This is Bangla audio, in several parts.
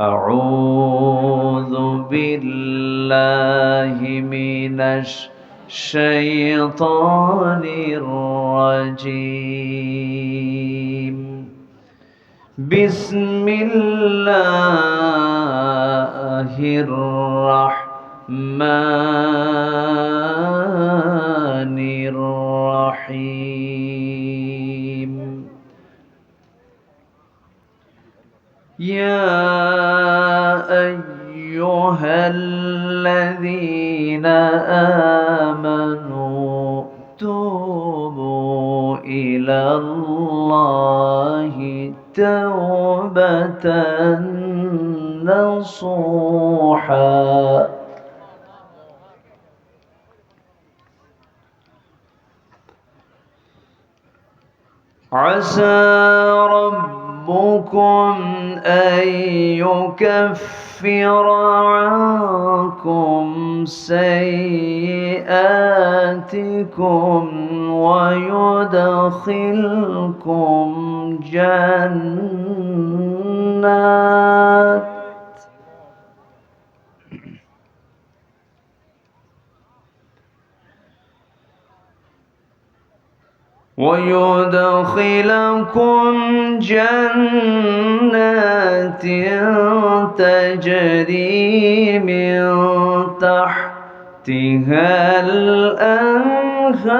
أعوذ بالله من الشيطان الرجيم. بسم الله الرحمن الرحيم. يا أيها الذين آمنوا توبوا إلى الله توبة نصوحا. عسى ربكم أن يكفر عنكم سيئاتكم ويدخلكم جنات تجري من تحتها الأنهار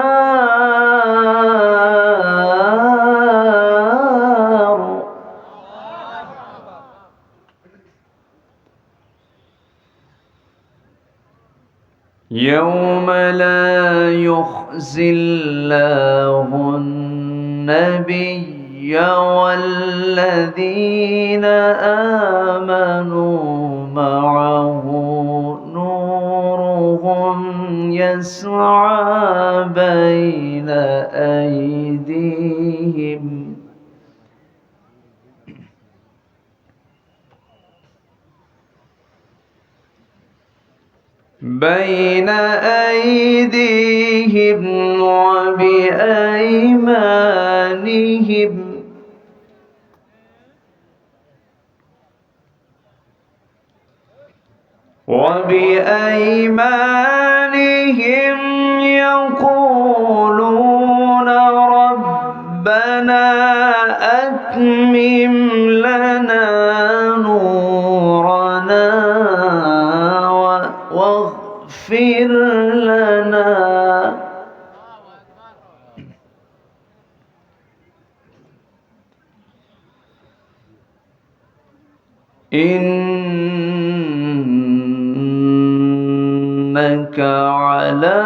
يوم لا يخزي الله النبي والذين آمنوا معه نورهم يسعى بين أيديهم وبأيمانهم يقولون ربنا أتمم لنا نورنا واغفر لنا إنك على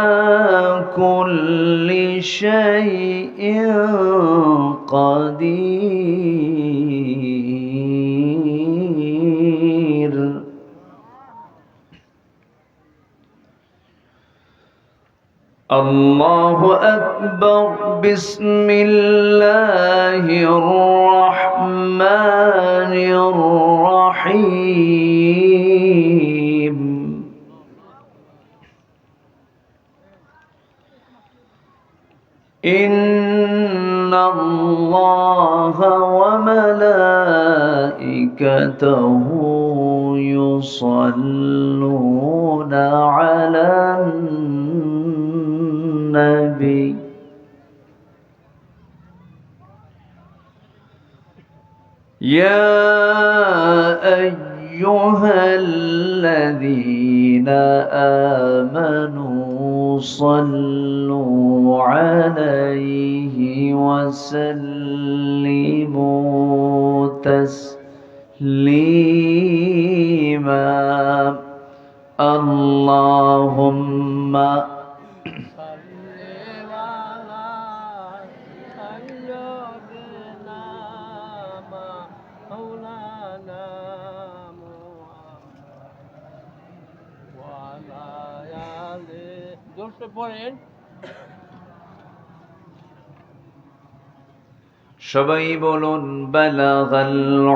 كل شيء قدير. الله أكبر. بسم الله الرحمن الرحيم. إن الله وملائكته يصلون على النبي يا أيها الذين آمنوا صلوا عليه وسلموا تسليما. اللهم সবাই বলুন বালাগাল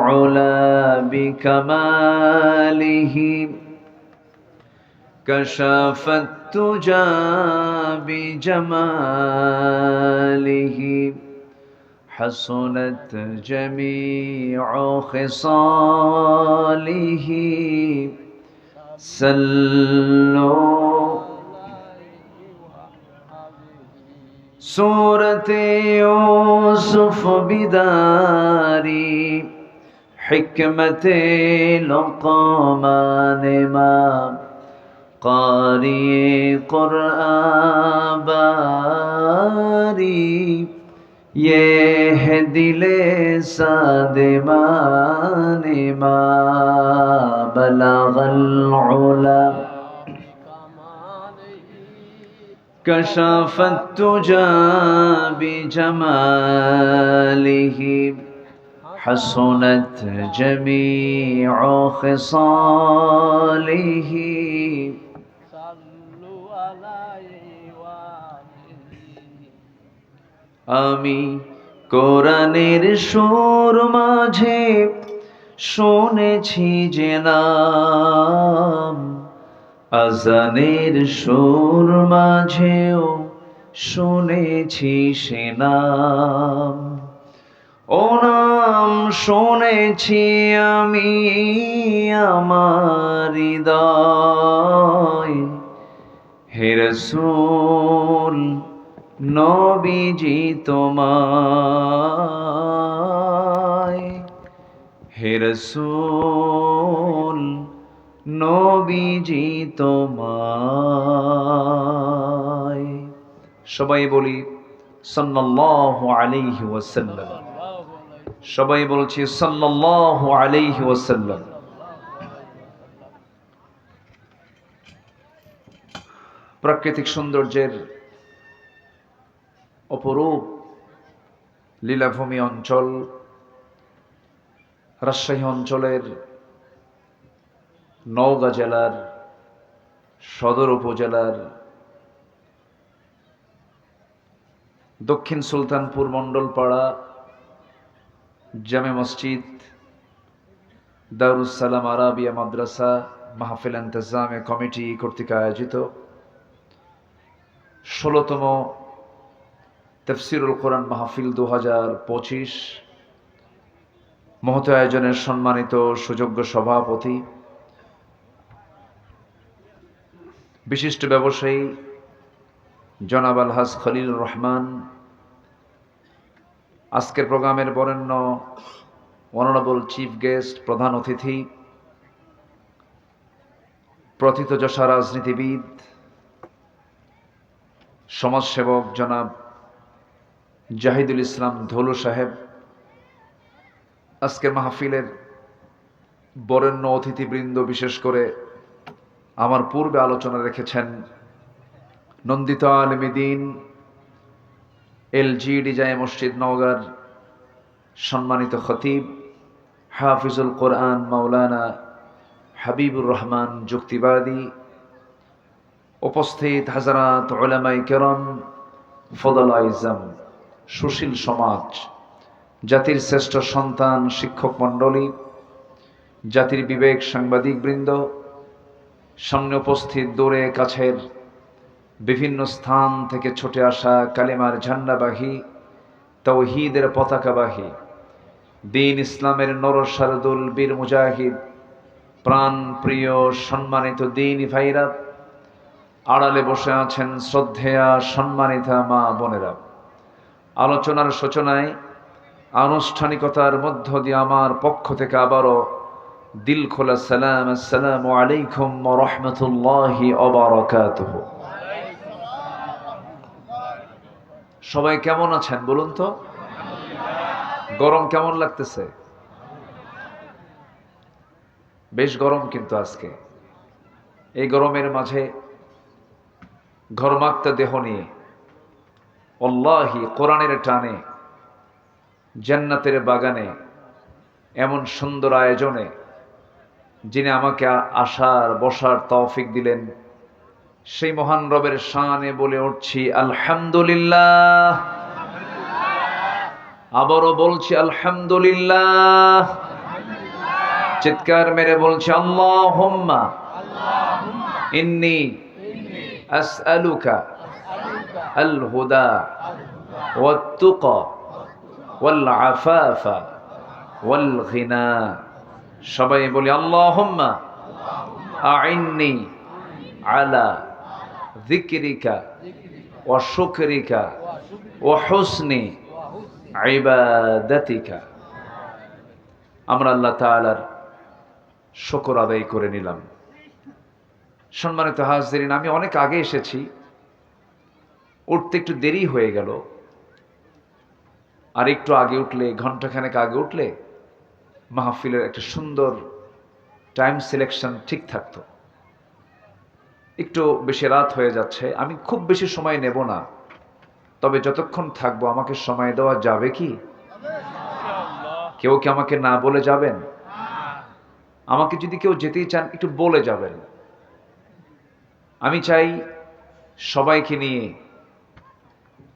উলা বিকামালিহি কাশাফাত তুজা বিজামালিহি حسنت جميع خصاله صلوا سورة يوسف بداري حكمة لقمان ما قارئ قرآن باری یہ ہے دل سادمان ما بلغ العلا كشف التجى بجماله حسنت جميع خصاله আমি কোরআনের সুর মাঝে শুনেছি যে নাম, আজানের সুর মাঝেও শুনেছি সে নাম। ও নাম শুনেছি আমি আমার হৃদয়, হে রাসূল নবীজি তোমায়, হে রাসূল নবীজি তোমায়। সবাই বলি সাল্লাল্লাহু আলাইহি ওয়াসাল্লাম। সবাই বলছি সাল্লাল্লাহু আলাইহি ওয়াসাল্লাম। প্রাকৃতিক সৌন্দর্যের অপরূপ লীলাভূমি অঞ্চল রাজশাহী অঞ্চলের নওগাঁ জেলার সদর উপজেলার দক্ষিণ সুলতানপুর মণ্ডলপাড়া জামে মসজিদ দারুস সালাম আরাবিয়া মাদ্রাসা মাহফিল ইন্তেজামে কমিটি কর্তৃক আয়োজিত ১৬তম তাফসীরুল কোরআন মাহফিল ২০২৫ মহত আয়োজনের সম্মানিত সুযোগ্য সভাপতি, বিশিষ্ট ব্যবসায়ী জনাব আলহাজ খলিলুর রহমান, আজকের প্রোগ্রামের বরেণ্য অনারেবল চিফ গেস্ট, প্রধান অতিথি, প্রথিতযশা রাজনীতিবিদ, সমাজসেবক জনাব জাহিদুল ইসলাম ধলু সাহেব, আজকের মাহফিলের বরেণ্য অতিথিবৃন্দ, বিশেষ করে আমার পূর্বে আলোচনা রেখেছেন নন্দিত আলেমী দ্বীন LGD জামে মসজিদ নওগাঁর সম্মানিত খতিব হাফিজুল কোরআন মাওলানা হাবিবুর রহমান যুক্তিবাদী, উপস্থিত হাজারাত উলামায়ে কেরাম, ফদলা ইজম, সুশীল সমাজ, জাতির শ্রেষ্ঠ সন্তান শিক্ষক মণ্ডলী, জাতির বিবেক সাংবাদিকবৃন্দ, সামনে উপস্থিত দূরে কাছের বিভিন্ন স্থান থেকে ছুটে আসা কালিমার ঝান্ডাবাহী, তাওহীদের পতাকাবাহী, দ্বীন ইসলামের নরসারদুল বীর মুজাহিদ, প্রাণ প্রিয় সম্মানিত দ্বীনী ভাইরা, আড়ালে বসে আছেন শ্রদ্ধেয়া সম্মানিতা মা বোনেরা। আলোচনার সূচনায় আনুষ্ঠানিকতার মধ্য দিয়ে আমার পক্ষ থেকে আবারও দিল খোলা সালাম, আসসালামু আলাইকুম ওয়া রাহমাতুল্লাহি ওয়া বারাকাতুহু। সবাই কেমন আছেন বলুন তো? গরম কেমন লাগতেছে? বেশ গরম কিন্তু আজকে। এই গরমের মাঝে ঘরমাক্তা দেহ নিয়ে আল্লাহি কোরআনের টানে জান্নাতের বাগানে এমন সুন্দর আয়োজনে যিনি আমাকে আসার বসার তৌফিক দিলেন, সেই মহান রবের শানে বলে উঠছি আলহামদুলিল্লাহ। আবারও বলছি আলহামদুলিল্লাহ। চিৎকার মেরে বলছি আল্লাহুম্মা ইন্নী আসআলুকা আল হুদা ওয়াত তুকা ওয়াল আফাফা ওয়াল গিনা। সবাই বলি আল্লাহুম্মা আইন্নি আলা যিকরিকা ওয়া শুকরিকা ওয়া হুসনি ইবাদাতিকা। আমরা আল্লাহ তাআলার শুকর আদায় করে নিলাম। সম্মানিত হাজিরিন, আমি অনেক আগে এসেছি, উঠতে একটু দেরি হয়ে গেল। আর একটু আগে উঠলে, ঘন্টাখানেক আগে উঠলে মাহফিলের একটা সুন্দর টাইম সিলেকশন ঠিক থাকতো। একটু বেশি রাত হয়ে যাচ্ছে, আমি খুব বেশি সময় নেব না, তবে যতক্ষণ থাকবো আমাকে সময় দেওয়া যাবে কি? কেউ কি আমাকে না বলে যাবেন? আমাকে যদি কেউ যেতেই চান একটু বলে যাবেন। আমি চাই সবাইকে নিয়ে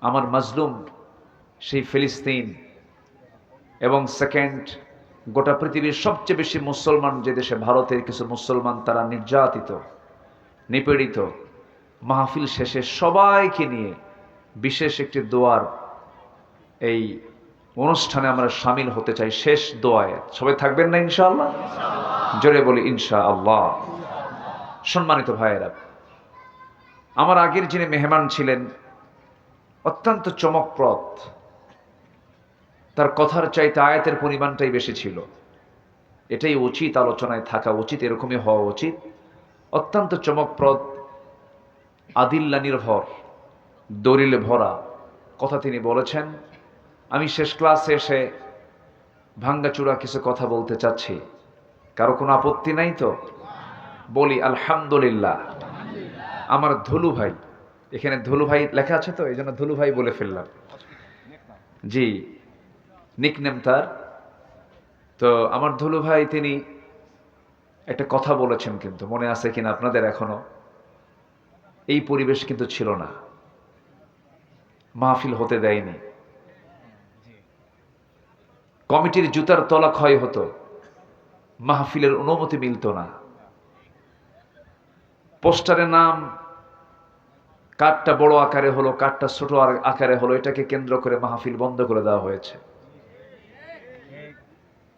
আমার মাজলুম সেই ফিলিস্তিন এবং সেকেন্ড গোটা পৃথিবীর সবচেয়ে বেশি মুসলমান যে দেশে, ভারতের কিছু মুসলমান তারা নির্যাতিত, নিপীড়িত, মাহফিল শেষে সবাইকে নিয়ে বিশেষ একটি দোয়ার এই অনুষ্ঠানে আমরা সামিল হতে চাই। শেষ দোয়ায় সবাই থাকবেন না ইনশাআল্লাহ? জোরে বলি ইনশাআল্লাহ। সম্মানিত ভাইয়েরা, আমার আগের যিনি মেহমান ছিলেন অত্যন্ত চমকপ্রদ, তার কথার চাইতে আয়াতের পরিমাণটাই বেশি ছিল। এটাই উচিত, আলোচনায় থাকা উচিত, এরকমই হওয়া উচিত। অত্যন্ত চমকপ্রদ, আদিল্লা নির্ভর, দলিলে ভরা কথা তিনি বলেছেন। আমি শেষ ক্লাসে এসে ভাঙ্গাচূড়া কিছু কথা বলতে চাচ্ছি, কারো কোনো আপত্তি নাই তো? বলি আলহামদুলিল্লাহ। আমার ধুলু ভাই, এখানে ধুলু ভাই লেখা আছে তো, এই জন্য ধুলু ভাই বলে ফেললাম। জি, নিকনেম তার। তো আমার ধুলু ভাই তিনি একটা কথা বলেছেন, কিন্তু মনে আছে কিনা আপনাদের এখনো? এই পরিবেশ কিন্তু ছিল না, মাহফিল হতে দেয়নি, কমিটির জুতার তলা ক্ষয় হতো, মাহফিলের অনুমতি মিলত না, পোস্টারের নাম কাঠটা বড় আকারে হলো, কাঠটা ছোট আকারে হলো, এটাকে কেন্দ্র করে মাহফিল বন্ধ করে দেওয়া হয়েছে।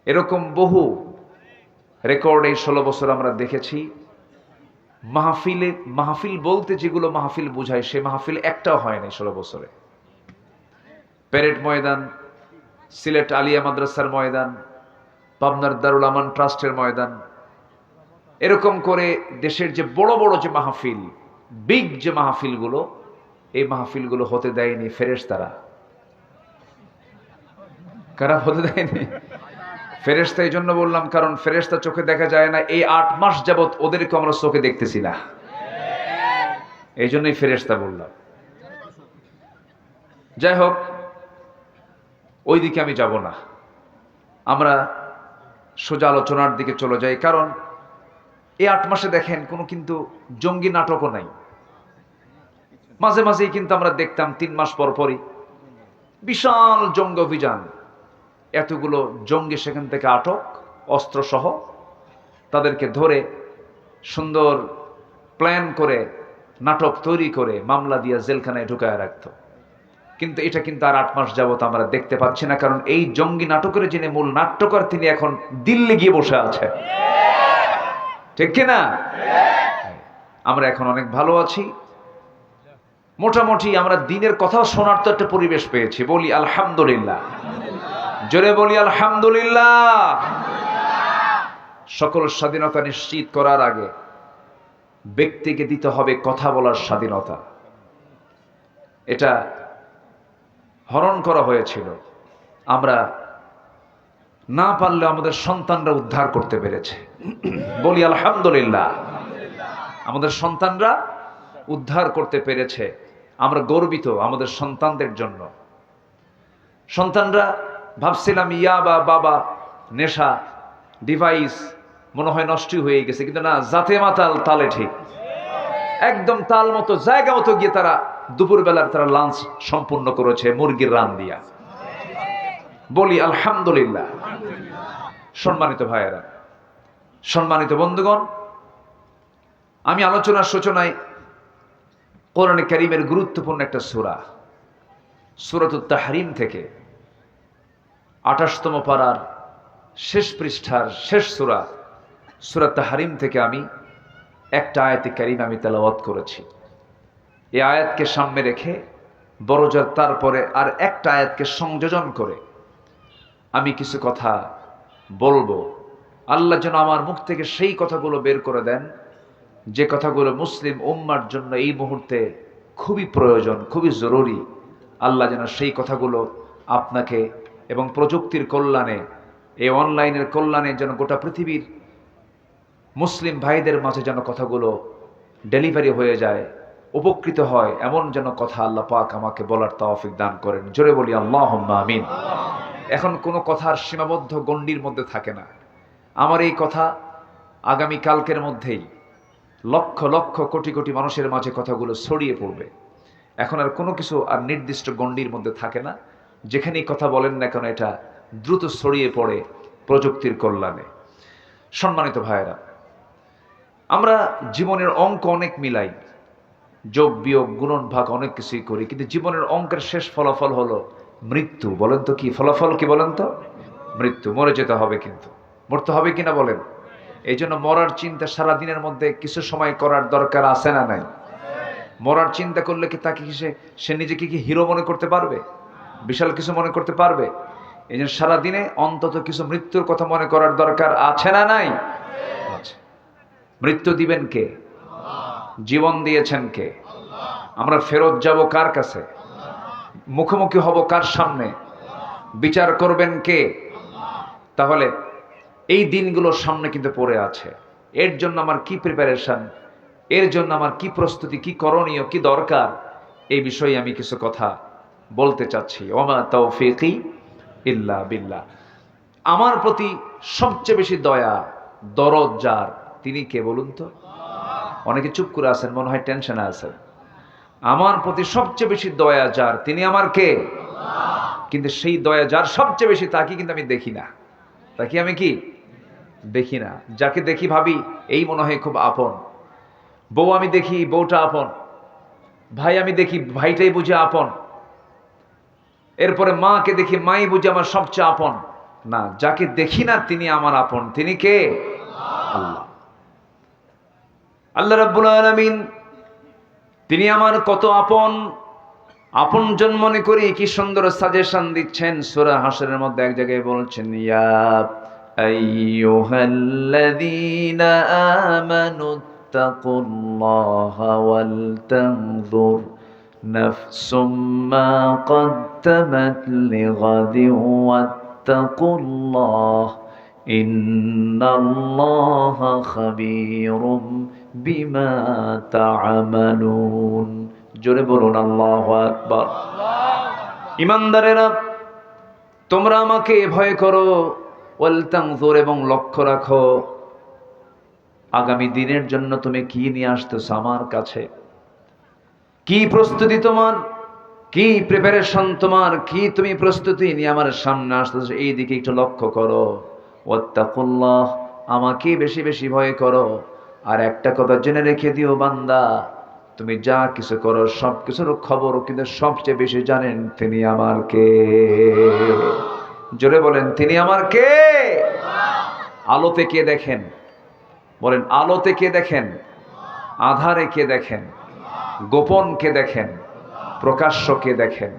এরকম বহু রেকর্ড এই 16 বছর আমরা দেখেছি। মাহফিল বলতে যেগুলো মাহফিল বোঝায়, সে মাহফিল একটাও হয় নাই 16 বছরে। প্যারেড ময়দান, সিলেট আলিয়া মাদ্রাসার ময়দান, পাবনার দারুল আমান ট্রাস্টের ময়দান, এরকম করে দেশের যে বড় বড় যে মাহফিল, বিগ যে মাহফিলগুলো, এই মাহফিলগুলো হতে দেয়নি ফেরেশতারা। কারা হতে দেয়নি? ফেরেশতা। এই জন্য বললাম, কারণ ফেরেশতা চোখে দেখা যায় না, এই 8 মাস যাবত ওদেরকে আমরা চোখে দেখতেছি না, এই জন্যই ফেরেশতা বললাম। যাই হোক, ওই দিকে আমি যাব না, আমরা সোজা আলোচনার দিকে চলে যাই। কারণ এই 8 মাসে দেখেন কোনো কিন্তু জঙ্গি নাটকও নাই। মাঝে মাঝেই কিন্তু আমরা দেখতাম 3 মাস পর পরই বিশাল জঙ্গি অভিযান, এতগুলো জঙ্গি সেখান থেকে আটক, অস্ত্রসহ তাদেরকে ধরে সুন্দর প্ল্যান করে নাটক তৈরি করে মামলা দিয়ে জেলখানায় ঢুকায় রাখত। কিন্তু এটা কিন্তু আর 8 মাস যাবত আমরা দেখতে পাচ্ছি না, কারণ এই জঙ্গি নাটকের যিনি মূল নাট্যকার তিনি এখন দিল্লি গিয়ে বসে আছে, ঠিক কিনা? আমরা এখন অনেক ভালো আছি, মোটামুটি আমরা দিনের কথা শোনার তো একটা পরিবেশ পেয়েছি। বলি আলহামদুলিল্লাহ, জোরে বলি আলহামদুলিল্লাহ। সকল স্বাধীনতা নিশ্চিত করার আগে ব্যক্তিকে দিতে হবে কথা বলার স্বাধীনতা। এটা হরণ করা হয়েছিল, আমরা না পারলে আমাদের সন্তানরা উদ্ধার করতে পেরেছে। বলি আলহামদুলিল্লাহ, আমাদের সন্তানরা উদ্ধার করতে পেরেছে, আমরা গর্বিত আমাদের সন্তানদের জন্য। সন্তানরা ভাবছিলাম ইয়াবা, বাবা, নেশা, ডিভাইস মনে হয় নষ্ট হয়ে গেছে, কিন্তু না, জাতে মাতাল তালে ঠিক, একদম তাল মতো জায়গা মতো গিয়ে তারা দুপুরবেলার তারা লাঞ্চ সম্পূর্ণ করেছে মুরগির রান দিয়া। বলি আলহামদুলিল্লাহ। সম্মানিত ভাইয়েরা, সম্মানিত বন্ধুগণ, আমি আলোচনার সূচনায় কোরআনে কারীমের গুরুত্বপূর্ণ একটা সূরা, সূরাতুত তাহরিম থেকে 28তম পারার শেষ পৃষ্ঠার শেষ সূরা সূরা তাহরিম থেকে আমি একটা আয়াতে কারিমা আমি তেলাওয়াত করেছি। এই আয়াতকে সামনে রেখে বড়জোর তারপরে আর একটা আয়াতকে সংযোজন করে আমি কিছু কথা বলবো। আল্লাহ যেন আমার মুখ থেকে সেই কথাগুলো বের করে দেন যে কথাগুলো মুসলিম উম্মার জন্য এই মুহূর্তে খুবই প্রয়োজন, খুবই জরুরি। আল্লাহ যেন সেই কথাগুলো আপনাকে এবং প্রযুক্তির কল্যাণে, এই অনলাইনের কল্যাণে যেন গোটা পৃথিবীর মুসলিম ভাইদের মাঝে যেন কথাগুলো ডেলিভারি হয়ে যায়, উপকৃত হয়, এমন যেন কথা আল্লাহ পাক আমাকে বলার তৌফিক দান করেন। জোরে বলি আল্লাহুম্মা আমিন। এখন কোনো কথার সীমাবদ্ধ গণ্ডির মধ্যে থাকে না। আমার এই কথা আগামী কালকের মধ্যেই লক্ষ লক্ষ কোটি কোটি মানুষের মাঝে কথাগুলো ছড়িয়ে পড়বে। এখন আর কোনো কিছু আর নির্দিষ্ট গণ্ডির মধ্যে থাকে না। যেখানেই কথা বলেন না কেন এটা দ্রুত ছড়িয়ে পড়ে প্রযুক্তির কল্যাণে। সম্মানিত ভাইয়েরা, আমরা জীবনের অঙ্ক অনেক মিলাই, যোগ বিয়োগ গুণন ভাগ অনেক কিছুই করি, কিন্তু জীবনের অঙ্কের শেষ ফলাফল হলো মৃত্যু। বলেন তো কি ফলাফল, কি বলেন তো? মৃত্যু। মরে যেতে হবে, কিন্তু মরতে হবে কিনা বলেন? এই জন্য মরার চিন্তা সারাদিনের মধ্যে কিছু সময় করার দরকার আছে না নাই? মরার চিন্তা করলে কি তাকে কি সে নিজেকে কি হিরো মনে করতে পারবে? বিশাল কিছু মনে করতে পারবে? এই জন্য সারাদিনে অন্তত কিছু মৃত্যুর কথা মনে করার দরকার আছে না নাই? আছে। মৃত্যু দিবেন কে? জীবন দিয়েছেন কে? আমরা ফেরত যাব কার কাছে? মুখোমুখি হব কার সামনে? বিচার করবেন কে? তাহলে এই দিনগুলোর সামনে কিন্তু পড়ে আছে। এর জন্য আমার কি প্রিপারেশন, এর জন্য আমার কি প্রস্তুতি, কি করণীয়, কি দরকার, এই বিষয়ে আমি কিছু কথা বলতে চাচ্ছি। ওমা তাওফীকি ইল্লা বিল্লাহ। আমার প্রতি সবচেয়ে বেশি দয়া দরদ যার, তিনি কে বলুন তো? অনেকে চুপ করে আছেন, মনে হয় টেনশনে আছেন। আমার প্রতি সবচেয়ে বেশি দয়া যার, তিনি আমার কে? কিন্তু সেই দয়া যার সবচেয়ে বেশি, তাকে কিন্তু আমি দেখি না। তাকে আমি কি দেখি না। যাকে দেখি ভাবি এই মনে হয় খুব আপন। বউ আমি দেখি বউটা আপন, ভাই আমি দেখি ভাইটাই বুঝে আপন, এরপরে মাকে দেখি মাই বুঝে আমার সবচেয়ে আপন। না, যাকে দেখি না তিনি আমার আপন। তিনি কে? আল্লাহ। আল্লাহ রাব্বুল আলামিন তিনি আমার কত আপন, আপনজন মনে করি কি সুন্দর সাজেশন দিচ্ছেন। সূরা হাশরের মধ্যে এক জায়গায় বলছেন, ইয়া আইয়ুহাল্লাযীনা আমানু তাকুল্লাহা ওয়াল তানজুর নাফসুম মা কদ্দামাত লিগাদিন ওয়াত্তাকুল্লাহ ইন্নাল্লাহা খাবীরুম বিমা তা'মালুন। জোরে বলুন আল্লাহু আকবার। ঈমানদারেরা, তোমরা আমাকে ভয় করো, ওয়াল তানজুর, এবং লক্ষ্য রাখো আগামী দিনের জন্য তুমি কি নিয়ে আসতেছো আমার কাছে, কি প্রস্তুতি তোমার, কি প্রিপারেশন তোমার, কি তুমি প্রস্তুতি নিয়ে আমার সামনে আসতেছো, এই দিকে একটু লক্ষ্য করো। ওয়াত্তাকুল্লাহ, আমাকে বেশি বেশি ভয় করো। আর একটা কথা জেনে রেখে দিও বান্দা, তুমি যা কিছু করো সব কিছুর খবর কিন্তু সবচেয়ে বেশি জানেন তিনি আমার কে। জোরে বলেন, তিনি আমার কে? আলোতে কে দেখেন? বলেন, আলোতে কে দেখেন? আধারে কে দেখেন? গোপন কে দেখেন? প্রকাশ্য কে দেখেন?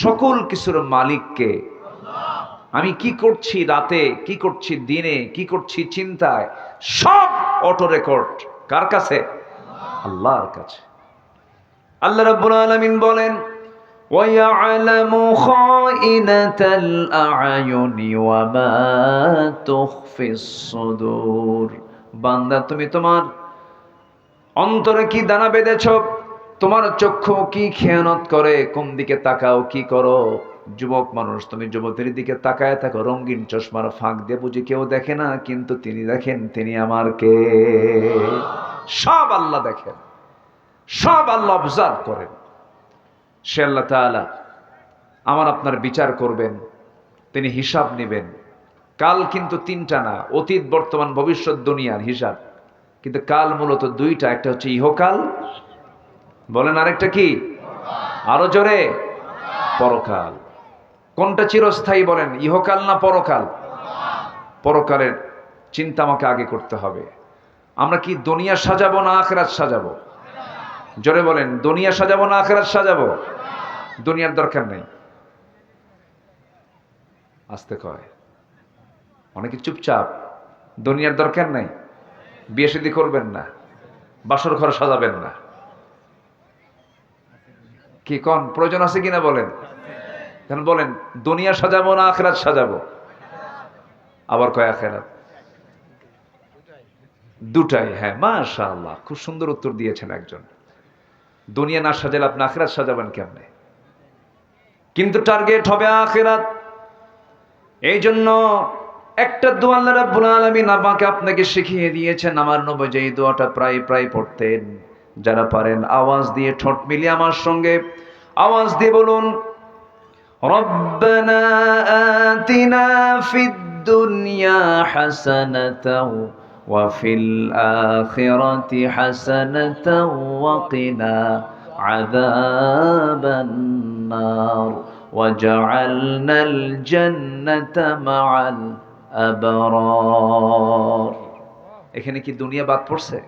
সকল কিছুর মালিক কে? আমি কি করছি রাতে, কি করছি দিনে, কি করছি চিন্তায়, সব অটো রেকর্ড কার কাছে? আল্লাহর কাছে। আল্লাহ রাব্বুল আলামিন বলেন, ওয়ায়ালামু খাইনাতাল আ'য়ুনি ওয়া মা তুখফিস সুদূর। বান্দা, তুমি তোমার অন্তরে কি দানা বেঁধেছ, তোমার চক্ষু কি খেয়ানত করে, কোন দিকে তাকাও, কি করো। যুবক মানুষ, তুমি যুবতীর দিকে তাকায় থাকো, রঙিন চশমার ফাঁক দিয়ে বুঝি কেউ দেখে না, কিন্তু তিনি দেখেন, তিনি আমার কে। সব আল্লাহ দেখেন, সব আল্লাহ অবজার্ভ করেন। সে আল্লাহ তাআলা আমার আপনার বিচার করবেন, তিনি হিসাব নেবেন। কাল কিন্তু তিনটা না, অতীত বর্তমান ভবিষ্যৎ দুনিয়ার হিসাব। কিন্তু কাল মূলত দুইটা, একটা হচ্ছে ইহকাল, বলেন আরেকটা কি? আরো জোরে, পরকাল। কোনটা চিরস্থায়ী বলেন, ইহকাল না পরকাল? পরকালের চিন্তা আমাকে আগে করতে হবে। আমরা কি দুনিয়া সাজাবো না আখিরাত সাজাবো? জোরে বলেন, দুনিয়া সাজাবো না আখিরাত সাজাবো? দুনিয়ার দরকার নেই। আস্তে কয়, অনেকে চুপচাপ। দুনিয়ার দরকার নেই, বিয়ে শাদী করবেন না, বাসর ঘর সাজাবেন না। কি কোন প্রয়োজন আছে কিনা বলেন? এখন বলেন, দুনিয়া সাজাবো না আখিরাত সাজাবো? আবার কয় আখিরাত। দুটাই। হ্যাঁ, মাশাআল্লাহ, খুব সুন্দর উত্তর দিয়েছেন একজন। দুনিয়া না সাজালে আপনি আখিরাত সাজাবেন কেমনে? কিন্তু টার্গেট হবে আখিরাত। এই জন্য একটা দোয়া আল্লাহ রাব্বুল আলামিন আমাকে আপনাকে শিখিয়ে দিয়েছেন। আমার নবী যে দোয়াটা প্রায় প্রায় পড়তেন। যারা পারেন আওয়াজ দিয়ে ঠোঁট মিলিয়ে আমার সঙ্গে আওয়াজ দিয়ে বলুন, রব্বানা আতিনা ফিদ দুনিয়া হাসানাতাও ওয়া ফিল আখিরাতি হাসানাতাও ওয়া কিনা আযাবান নার ওয়াজআলনাল জান্নাতা মাআল আবরার। এখানে কি দুনিয়া বাদ পড়ছে?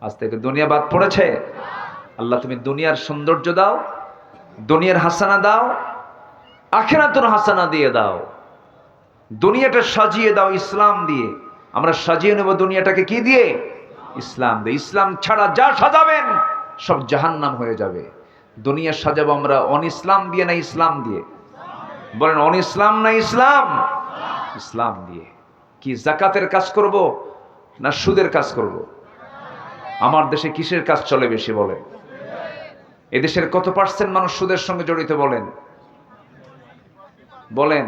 আজ থেকে দুনিয়া বাদ পড়েছে? আল্লাহ তুমি দুনিয়ার সৌন্দর্য দাও, দুনিয়ার হাসানা দাও, আখিরাতুর হাসানা দিয়ে দাও। দুনিয়াটা সাজিয়ে দাও ইসলাম দিয়ে। আমরা সাজিয়ে নেব দুনিয়াটাকে কি দিয়ে? ইসলাম দিয়ে। ইসলাম ছাড়া যা সাজাবেন সব জাহান্নাম হয়ে যাবে। দুনিয়া সাজাবো আমরা অন ইসলাম দিয়ে না ইসলাম দিয়ে? বলেন, অন ইসলাম না ইসলাম? ইসলাম দিয়ে। কি যাকাতের কাজ করব না সুদের কাজ করব? আমার দেশে কিসের কাজ চলে বেশি বলে? এদেশের কত পার্সেন্ট মানুষ সুদের সঙ্গে জড়িত বলেন? বলেন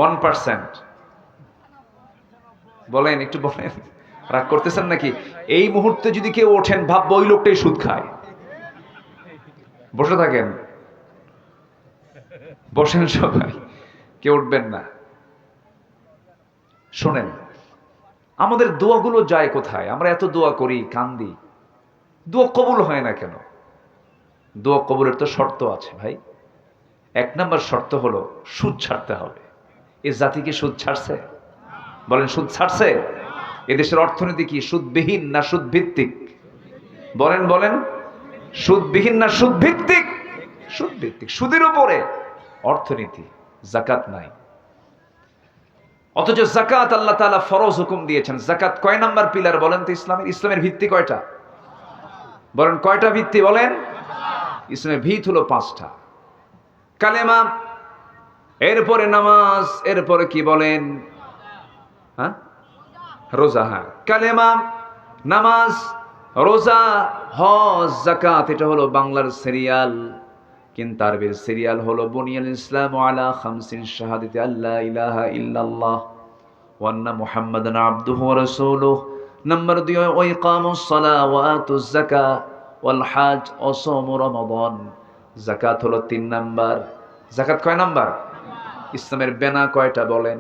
1%। বলেন, একটু বলেন। রাগ করতেছেন নাকি? এই মুহূর্তে যদি কেউ ওঠেন ভাববো ওই লোকটাই সুদ খায়। বসে থাকেন, বসেন সবাই, কেউ উঠবেন না। শোনেন, আমাদের দোয়াগুলো যায় কোথায়? আমরা এত দোয়া করি, কান্দি, দোয়া কবুল হয় না কেন? দোয়া কবুলের তো শর্ত আছে ভাই। 1 নম্বর শর্ত হলো সুদ ছাড়তে হবে। এ জাতি কি সুদ ছাড়ছে? বলেন, সুদ ছাড়ছে? এদেশের অর্থনীতি কি সুদবিহীন না সুদ ভিত্তিক? বলেন বলেন, সুদবিহীন না সুদ ভিত্তিক? সুদ ভিত্তিক। সুদের উপরে অর্থনীতি। যাকাত নাই। অথচ যাকাত আল্লাহ তাআলা ফরজ হুকুম দিয়েছেন। যাকাত কয় নাম্বার পিলার বলেন তো ইসলামের? ইসলামের ভিত্তি কয়টা বলেন? কয়টা ভিত্তি বলেন? ইসলামের ভিত হলো 5টা। কালেমা, এরপরে নামাজ, এরপরে কি বলেন? হ্যাঁ, রোজা। হ্যাঁ, কালেমা, নামাজ, রোজা, হজ, যাকাত। এটা হলো বাংলার সিরিয়াল, কিন্তু আরবির সিরিয়াল হলো বুনিয়াল ইসলাম আলা খামসিন শাহাদাতি আল্লা ইলাহা ইল্লাল্লাহ ওয়া আন্না মুহাম্মাদান আবদুহু ওয়া রাসূলুহু। নাম্বার 2 ওয়া ইকামুস সালাহ ওয়া আতুজ যাকাহ ওয়াল হজ ওয়া সাওম রমাদান। যাকাত হলো 3 নাম্বার। যাকাত কয় নাম্বার? ইসলামের বেনা কয়টা বলেন?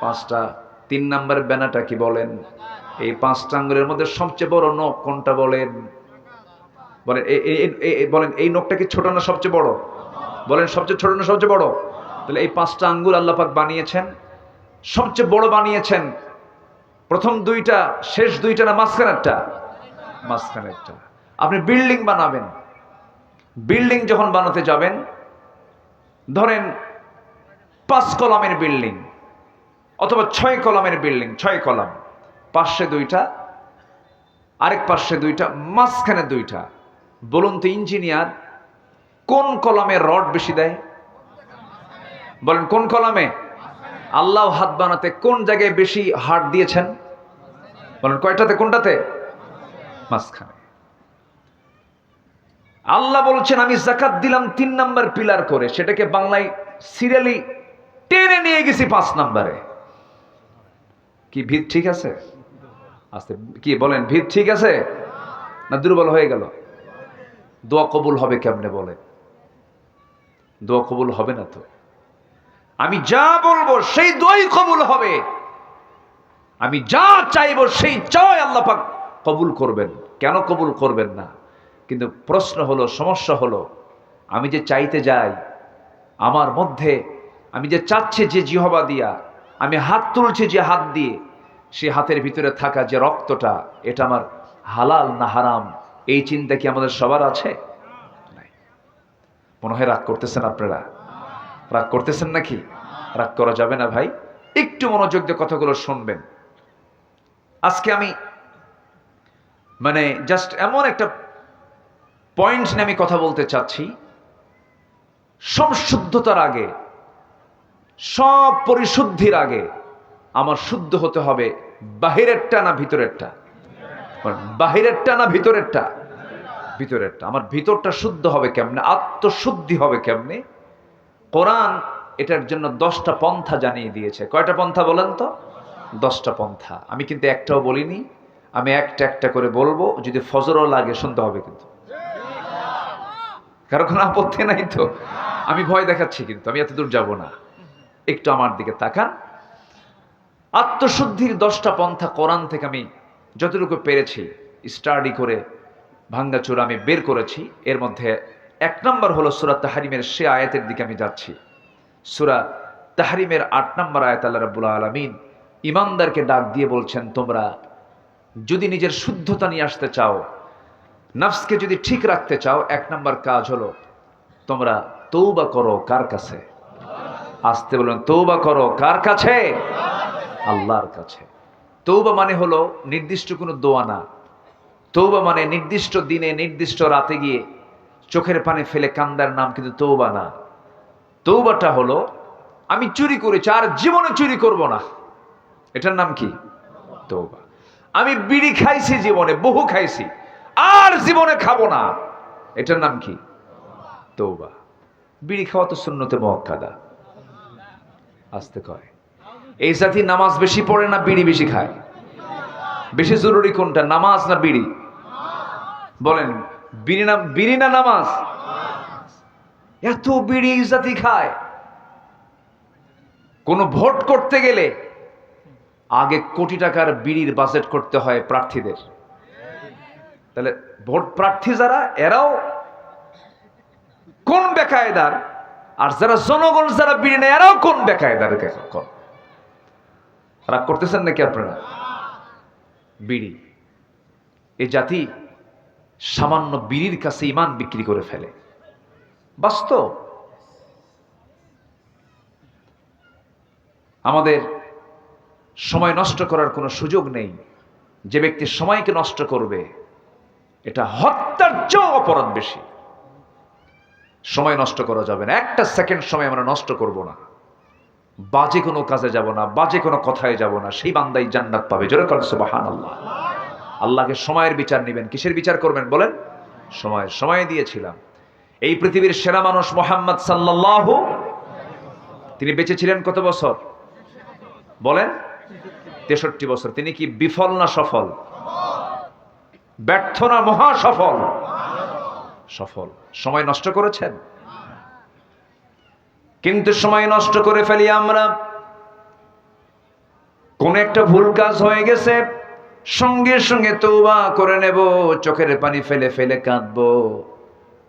5টা। 3 নাম্বার বেনাটা কি বলেন? এই 5টা আঙ্গুলের মধ্যে সবচেয়ে বড় নখ কোনটা বলেন? বলেন, বলেন, এই নখটা কি ছোট না সবচেয়ে বড়? বলেন, সবচেয়ে ছোট না সবচেয়ে বড়? তাহলে এই 5টা আঙ্গুল আল্লাহ পাক বানিয়েছেন, সবচেয়ে বড় বানিয়েছেন। প্রথম 2টা, শেষ 2টা না মাঝখানেরটা? মাঝখানেরটা। আপনি বিল্ডিং বানাবেন, বিল্ডিং যখন বানাতে যাবেন, ধরেন 5 কলামের বিল্ডিং অথবা 6 কলামের বিল্ডিং, 6 কলাম, পাশে 2টা, আরেক পাশে 2টা, মাঝখানে 2টা। বলুন তো ইঞ্জিনিয়ার কোন কলামে রড বেশি দেয়? বলেন, কোন কলামে? আল্লাহ হাত বানাতে কোন জায়গায় বেশি হাত দিয়েছেন? বলেন, কয়টাতে? কোনটাতে? মাঝখানে। আল্লাহ বলছেন আমি যাকাত দিলাম 3 নাম্বার পিলার করে, সেটাকে বাংলায় সিরিয়ালি টেনে নিয়ে গেছি 5 নাম্বারে। কি ভিত ঠিক আছে? আস্তে কি বলেন, ভিত ঠিক আছে না দুর্বল হয়ে গেল? দোয়া কবুল হবে কেমনে বলেন? দোয়া কবুল হবে না তো। আমি যা বলবো সেই দোয়াই কবুল হবে। আমি যা চাইবো সেই চাই আল্লাহ পাক কবুল করবেন। কেন কবুল করবেন না? কিন্তু প্রশ্ন হলো, সমস্যা হলো, আমি যে চাইতে যাই আমার মধ্যে আমি যে চাচ্ছি যে জিহবা দিয়া, আমি হাত তুলছি যে হাত দিয়ে, সে হাতের ভিতরে থাকা যে রক্তটা, এটা আমার হালাল না হারাম, এই চিন্তা কি আমাদের সবার আছে? নাই। মনে হয় রাগ করতেছেন আপনারা? রাগ করতেছেন নাকি? রাগ করা যাবে না ভাই, একটু মনোযোগ দিয়ে কথাগুলো শুনবেন। আজকে আমি জাস্ট এমন একটা পয়েন্ট নিয়ে আমি কথা বলতে চাচ্ছি। সংশুদ্ধতার আগে, সব পরিশুদ্ধির আগে আমার শুদ্ধ হতে হবে বাহিরেরটা না ভিতরেরটা? বাহিরেরটা না ভিতরেরটা? ভিতরেরটা। আমার ভিতরটা শুদ্ধ হবে কেমনে, আত্মশুদ্ধি হবে কেমনে? কোরআন এটার জন্য 10টা পন্থা জানিয়ে দিয়েছে। কয়টা পন্থা বলেন তো? 10টা পন্থা। আমি কিন্তু একটাও বলিনি, আমি একটা একটা করে বলবো। যদি ফজরও লাগে শুনতে হবে কিন্তু, কারো কোনো আপত্তি নাই তো? আমি ভয় দেখাচ্ছি কিন্তু, আমি এত দূর যাব না, একটু আমার দিকে তাকান। আত্মশুদ্ধির 10টা পন্থা কোরআন থেকে আমি যতটুকু পেরেছি স্টাডি করে ভাঙ্গাচোরা আমি বের করেছি। এর মধ্যে 1 নম্বর হলো সূরা তাহরিমের সে আয়াতের দিকে আমি যাচ্ছি। সূরা তাহরিমের 8 নম্বর আয়াত আল্লাহ রাব্বুল আলামিন ঈমানদারকে ডাক দিয়ে বলছেন, তোমরা যদি নিজের শুদ্ধতা নিয়ে আসতে চাও, নফসকে যদি ঠিক রাখতে চাও, 1 নম্বর কাজ হলো তোমরা তওবা করো। কার কাছে? আসতে বলুন, তওবা করো কার কাছে? আল্লাহর কাছে। তওবা মানে হলো নির্দিষ্ট কোনো দোয়া না। তওবা মানে নির্দিষ্ট দিনে নির্দিষ্ট রাতে গিয়ে চোখের পানি ফেলে কান্দার নাম কিন্তু তওবা না। তওবাটা হলো আমি চুরি করেছি, আর জীবনে চুরি করব না, এটার নাম কি? তওবা। আমি বিড়ি খাইছি জীবনে, বহু খাইছি, আর জীবনে খাবো না, এটার নাম কি? তওবা। বিড়ি খাওয়া তো সুন্নতে মুআক্কাদা। আসতে কয় এই জাতি নামাজ বেশি পড়ে না বিড়ি বেশি খায়? বেশি জরুরি কোনটা, নামাজ না বিড়ি? বলেন, বিড়ি না নামাজ? এত বিড়ি এই জাতি খায়। কোন ভোট করতে গেলে আগে কোটি টাকার বিড়ির বাজেট করতে হয় প্রার্থীদের। তাহলে ভোট প্রার্থী যারা, এরাও কোন বেকায়দার, আর যারা জনগণ যারা বিড়ি নেয় এরাও কোন বেকায়দার। রাগ করতেছেন নাকি আপনারা? বিড়ি, এই জাতি সামান্য বিড়ির কাছে ঈমান বিক্রি করে ফেলে। বাস্তব। আমাদের সময় নষ্ট করার কোনো সুযোগ নেই। যে ব্যক্তি সময়কে নষ্ট করবে, এটা হত্যার চেয়েও অপরাধ বেশি। সময় নষ্ট করা যাবে না, একটা সেকেন্ড সময় আমরা নষ্ট করব না, বাজে কোনো কাজে যাব না, বাজে কোনো কথায় যাব না, সেই বান্দাই জান্নাত পাবে। জোরে বলেন সুবহানাল্লাহ। আল্লাহকে সময়ের বিচার নেবেন। কিসের বিচার করবেন বলেন? সময় দিয়েছিলাম। এই পৃথিবীর সেরা মানুষ মুহাম্মদ সাল্লাল্লাহু, তিনি বেঁচে ছিলেন কত বছর বলেন? 63 বছর। তিনি কি বিফল না সফল? ব্যর্থ না মহা সফল? সফল। সময় নষ্ট করেছেন? কিন্তু সময় নষ্ট করে ফেলি আমরা। কোন একটা ভুল কাজ হয়ে গেছে, সঙ্গে সঙ্গে তওবা করে নেব, চোখের পানি ফেলে ফেলে কাঁদবো।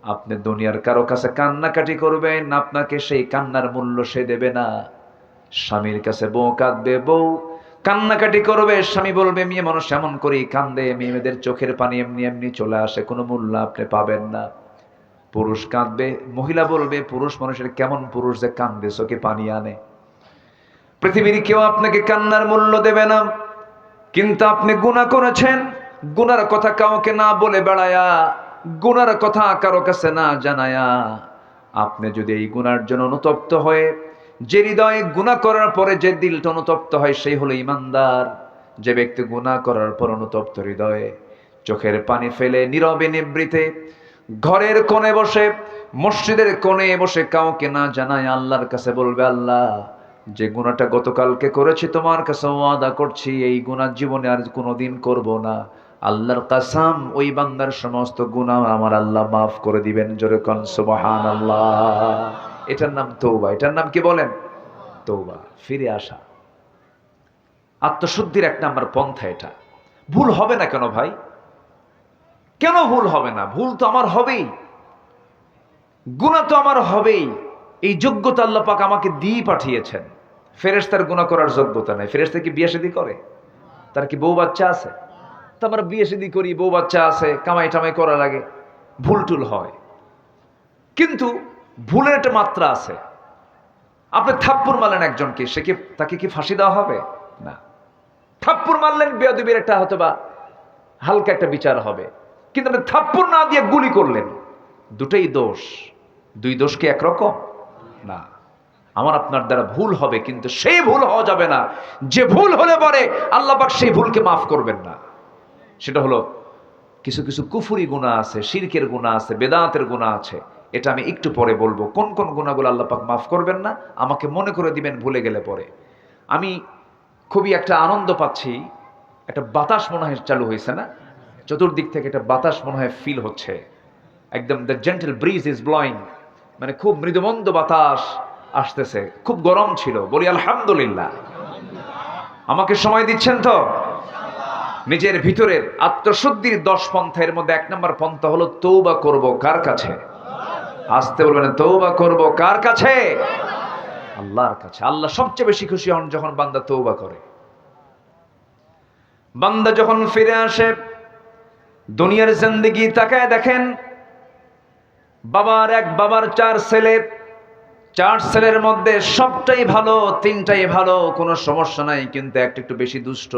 আপনি দুনিয়ার কারো কাছে কান্নাকাটি করবেন, আপনাকে সেই কান্নার মূল্য সে দেবে না। স্বামীর কাছে বউ কাঁদবে, বউ কান্নাকাটি করবে, স্বামী বলবে মেয়ে মানুষ এমন করেই কান্দে, মেয়েদের চোখের পানি এমনি এমনি চলে আসে, কোনো মূল্য আপনি পাবেন না। পুরুষ কাঁদবে, মহিলা বলবে পুরুষ মানুষের কেমন পুরুষ যে কান্দে, চোখে পানি আনে। পৃথিবীর কেউ আপনাকে কান্নার মূল্য দেবে না। কিন্তু আপনি গুনাহ করেছেন, গুনার কথা কাউকে না বলে বেড়ায়া, গুনার কথা কারো কাছে না জানায়া, আপনি যদি এই গুনার জন্য অনুতপ্ত হয়ে, যে হৃদয়ে গুনাহ করার পরে যে দিলটা অনুতপ্ত হয়, সেই হলো ঈমানদার। যে ব্যক্তি গুনাহ করার পর অনুতপ্ত হৃদয়ে চোখের পানি ফেলে নীরবে নিভৃতে ঘরের কোণে বসে, মসজিদের কোণে বসে কাউকে না জানায় আল্লাহর কাছে বলবে, আল্লাহ যে গুনাহটা গতকালকে করেছি, তোমার কাছে ওয়াদা করছি এই গুনাহ জীবনে আর কোনোদিন করব না। আল্লাহর কসম, ওই বান্দার সমস্ত গুনাহ আমার আল্লাহ মাফ করে দিবেন। জোরে কোন সুবহানাল্লাহ। এটার নাম তওবা। এটার নাম কি বলেন? তওবা, ফিরে আসা। আত্মশুদ্ধির 1 নম্বর পন্থা এটা। ভুল হবে না কেন ভাই? কেন ভুল হবে না? ভুল তো আমার হবেই, গুনাহ তো আমার হবেই। এই যোগ্যতা আল্লাহ পাক আমাকে দিয়ে পাঠিয়েছেন। ফেরেশতার গুনাহ করার যোগ্যতা নাই। ফেরেশতা কি বিয়ে শাদী করে? তার কি বউ বাচ্চা আছে? তো আমরা বিয়ে শাদী করি, বউ বাচ্চা আছে, কামাই টামাই করার আগে ভুল টুল হয়, কিন্তু ভুলের একটা মাত্রা আছে। আপনি থাপ্পড় মারলেন একজনকে, তাকে কি ফাঁসি দেওয়া হবে? না। থাপ্পড় মারলেন, বেয়াদবির একটা হয়তো বা হালকা একটা বিচার হবে, কিন্তু আপনি থাপ্পড় না দিয়ে গুলি করলেন, দুটোই দোষ। দুই দোষ কি একরকম? না। আমার আপনার দ্বারা ভুল হবে, কিন্তু সেই ভুল হওয়া যাবে না যে ভুল হলে পরে আল্লাহ পাক সেই ভুলকে মাফ করবেন না। সেটা হলো কিছু কিছু কুফরি গুনাহ আছে, শিরকের গুনাহ আছে, বেদাতের গুনাহ আছে। এটা আমি একটু পরে বলবো, কোন কোন গুনাহগুলো আল্লাহ পাক মাফ করবেন না, আমাকে মনে করে দিবেন ভুলে গেলে পরে। আমি খুবই একটা আনন্দ পাচ্ছি, একটা বাতাস মনে হয় চালু হয়েছে না, চতুর্দিক থেকে একটা বাতাস মনে হয় ফিল হচ্ছে, একদম the gentle bridge is blowing, মানে খুব মৃদুমন্দ বাতাস আসতেছে। খুব গরম ছিল, বলি আলহামদুলিল্লাহ। আমাকে সময় দিচ্ছেন তো? নিজের ভিতরের আত্মশুদ্ধির 10 পন্থার মধ্যে 1 নম্বর পন্থা হলো তওবা করব কার কাছে? আসতে বলবেন, তওবা করব কার কাছে? আল্লাহর কাছে। আল্লাহ সবচেয়ে বেশি খুশি হন যখন বান্দা তওবা করে। বান্দা যখন ফিরে আসে, দুনিয়ার জিন্দেগি তাকায় দেখেন, বাবার 4 ছেলে, 4 ছেলের মধ্যে সবটাই ভালো, 3টাই ভালো, কোনো সমস্যা নাই, কিন্তু একটা একটু বেশি দুষ্ট।